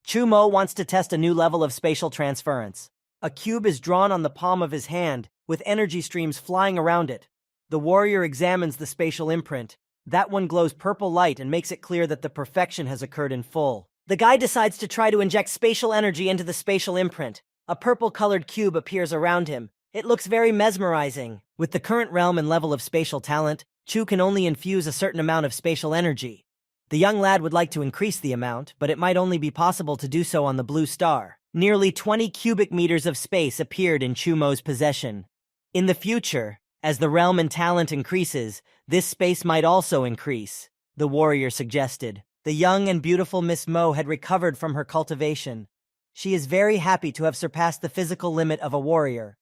Chu Mo wants to test a new level of spatial transference. A cube is drawn on the palm of his hand, with energy streams flying around it. The warrior examines the spatial imprint. That one glows purple light and makes it clear that the perfection has occurred in full. The guy decides to try to inject spatial energy into the spatial imprint. A purple-colored cube appears around him. It looks very mesmerizing. With the current realm and level of spatial talent, Chu can only infuse a certain amount of spatial energy. The young lad would like to increase the amount, but it might only be possible to do so on the blue star. Nearly 20 cubic meters of space appeared in Chu Mo's possession. In the future, as the realm and talent increases, this space might also increase, the warrior suggested. The young and beautiful Miss Mo had recovered from her cultivation. She is very happy to have surpassed the physical limit of a warrior.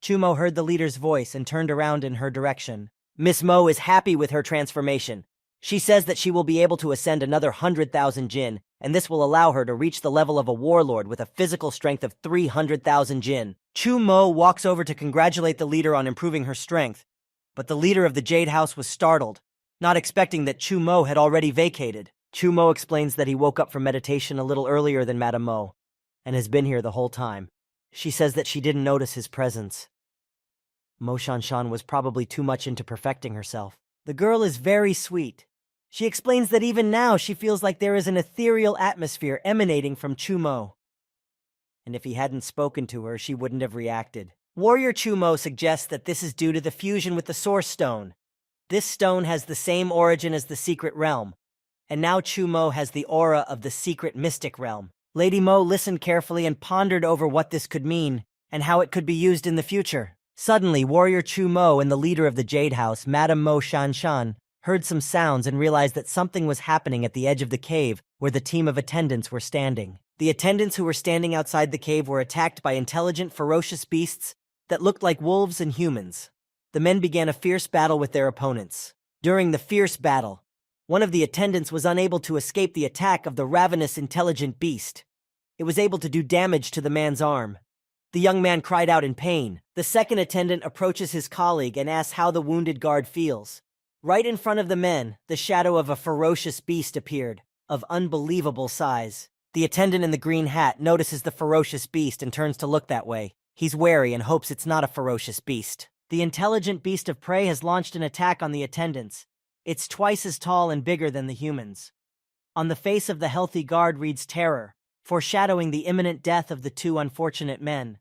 Chumo heard the leader's voice and turned around in her direction. Miss Mo is happy with her transformation. She says that she will be able to ascend another 100,000 jin, and this will allow her to reach the level of a warlord with a physical strength of 300,000 jin. Chumo walks over to congratulate the leader on improving her strength, but the leader of the Jade House was startled, not expecting that Chumo had already vacated. Chumo explains that he woke up from meditation a little earlier than Madame Mo, and has been here the whole time. She says that she didn't notice his presence. Mo Shanshan was probably too much into perfecting herself. The girl is very sweet. She explains that even now she feels like there is an ethereal atmosphere emanating from Chumo. And if he hadn't spoken to her, she wouldn't have reacted. Warrior Chumo suggests that this is due to the fusion with the Source Stone. This stone has the same origin as the Secret Realm, and now Chumo has the aura of the Secret Mystic Realm. Lady Mo listened carefully and pondered over what this could mean, and how it could be used in the future. Suddenly, Warrior Chumo and the leader of the Jade House, Madame Mo Shanshan, heard some sounds and realized that something was happening at the edge of the cave where the team of attendants were standing. The attendants who were standing outside the cave were attacked by intelligent, ferocious beasts that looked like wolves and humans. The men began a fierce battle with their opponents. During the fierce battle, one of the attendants was unable to escape the attack of the ravenous, intelligent beast. It was able to do damage to the man's arm. The young man cried out in pain. The second attendant approaches his colleague and asks how the wounded guard feels. Right in front of the men, the shadow of a ferocious beast appeared, of unbelievable size. The attendant in the green hat notices the ferocious beast and turns to look that way. He's wary and hopes it's not a ferocious beast. The intelligent beast of prey has launched an attack on the attendants. It's twice as tall and bigger than the humans. On the face of the healthy guard reads terror, foreshadowing the imminent death of the two unfortunate men.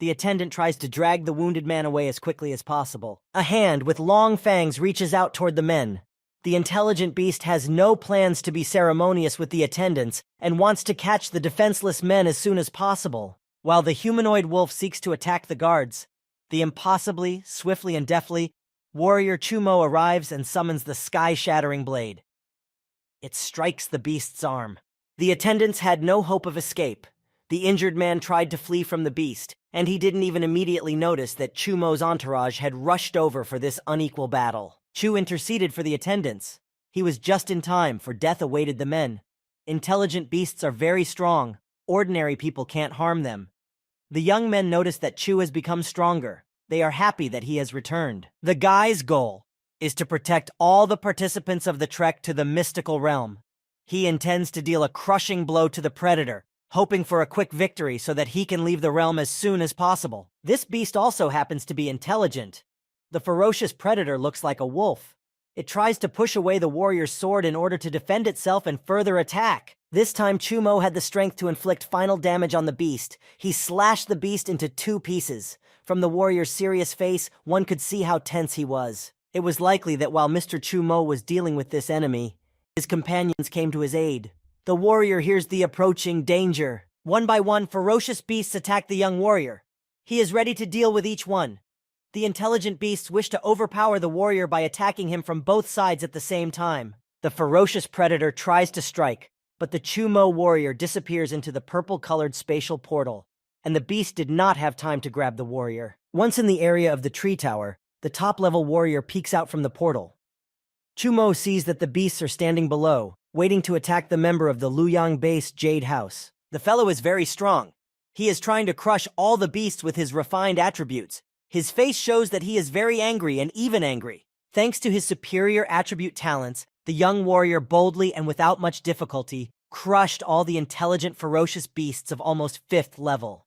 The attendant tries to drag the wounded man away as quickly as possible. A hand with long fangs reaches out toward the men. The intelligent beast has no plans to be ceremonious with the attendants and wants to catch the defenseless men as soon as possible. While the humanoid wolf seeks to attack the guards, the impossibly, swiftly and deftly, Warrior Chumo arrives and summons the sky-shattering blade. It strikes the beast's arm. The attendants had no hope of escape. The injured man tried to flee from the beast, and he didn't even immediately notice that Chumo's entourage had rushed over for this unequal battle. Chu interceded for the attendants. He was just in time, for death awaited the men. Intelligent beasts are very strong. Ordinary people can't harm them. The young men notice that Chu has become stronger. They are happy that he has returned. The guy's goal is to protect all the participants of the trek to the mystical realm. He intends to deal a crushing blow to the predator, hoping for a quick victory so that he can leave the realm as soon as possible. This beast also happens to be intelligent. The ferocious predator looks like a wolf. It tries to push away the warrior's sword in order to defend itself and further attack. This time Chumo had the strength to inflict final damage on the beast. He slashed the beast into 2 pieces. From the warrior's serious face, one could see how tense he was. It was likely that while Mr. Chumo was dealing with this enemy, his companions came to his aid. The warrior hears the approaching danger. One by one, ferocious beasts attack the young warrior. He is ready to deal with each one. The intelligent beasts wish to overpower the warrior by attacking him from both sides at the same time. The ferocious predator tries to strike, but the Chumo warrior disappears into the purple-colored spatial portal, and the beast did not have time to grab the warrior. Once in the area of the tree tower, the top-level warrior peeks out from the portal. Chumo sees that the beasts are standing below, waiting to attack the member of the Luoyang-based Jade House. The fellow is very strong. He is trying to crush all the beasts with his refined attributes. His face shows that he is very angry and even angry. Thanks to his superior attribute talents, the young warrior boldly and without much difficulty crushed all the intelligent, ferocious beasts of almost 5th level.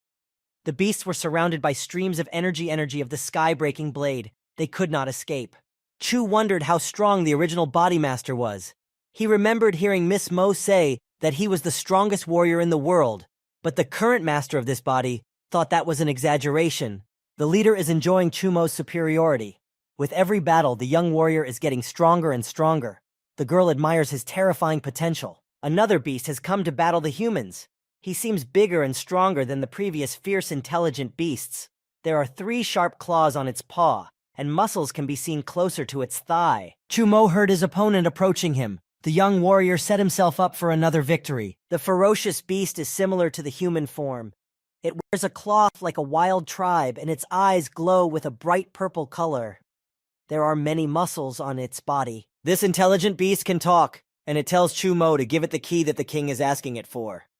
The beasts were surrounded by streams of energy of the sky-breaking blade. They could not escape. Chu wondered how strong the original body master was. He remembered hearing Miss Mo say that he was the strongest warrior in the world, but the current master of this body thought that was an exaggeration. The leader is enjoying Chumo's superiority. With every battle, the young warrior is getting stronger and stronger. The girl admires his terrifying potential. Another beast has come to battle the humans. He seems bigger and stronger than the previous fierce, intelligent beasts. There are 3 sharp claws on its paw, and muscles can be seen closer to its thigh. Chumo heard his opponent approaching him. The young warrior set himself up for another victory. The ferocious beast is similar to the human form. It wears a cloth like a wild tribe, and its eyes glow with a bright purple color. There are many muscles on its body. This intelligent beast can talk, and it tells Chu Mo to give it the key that the king is asking it for.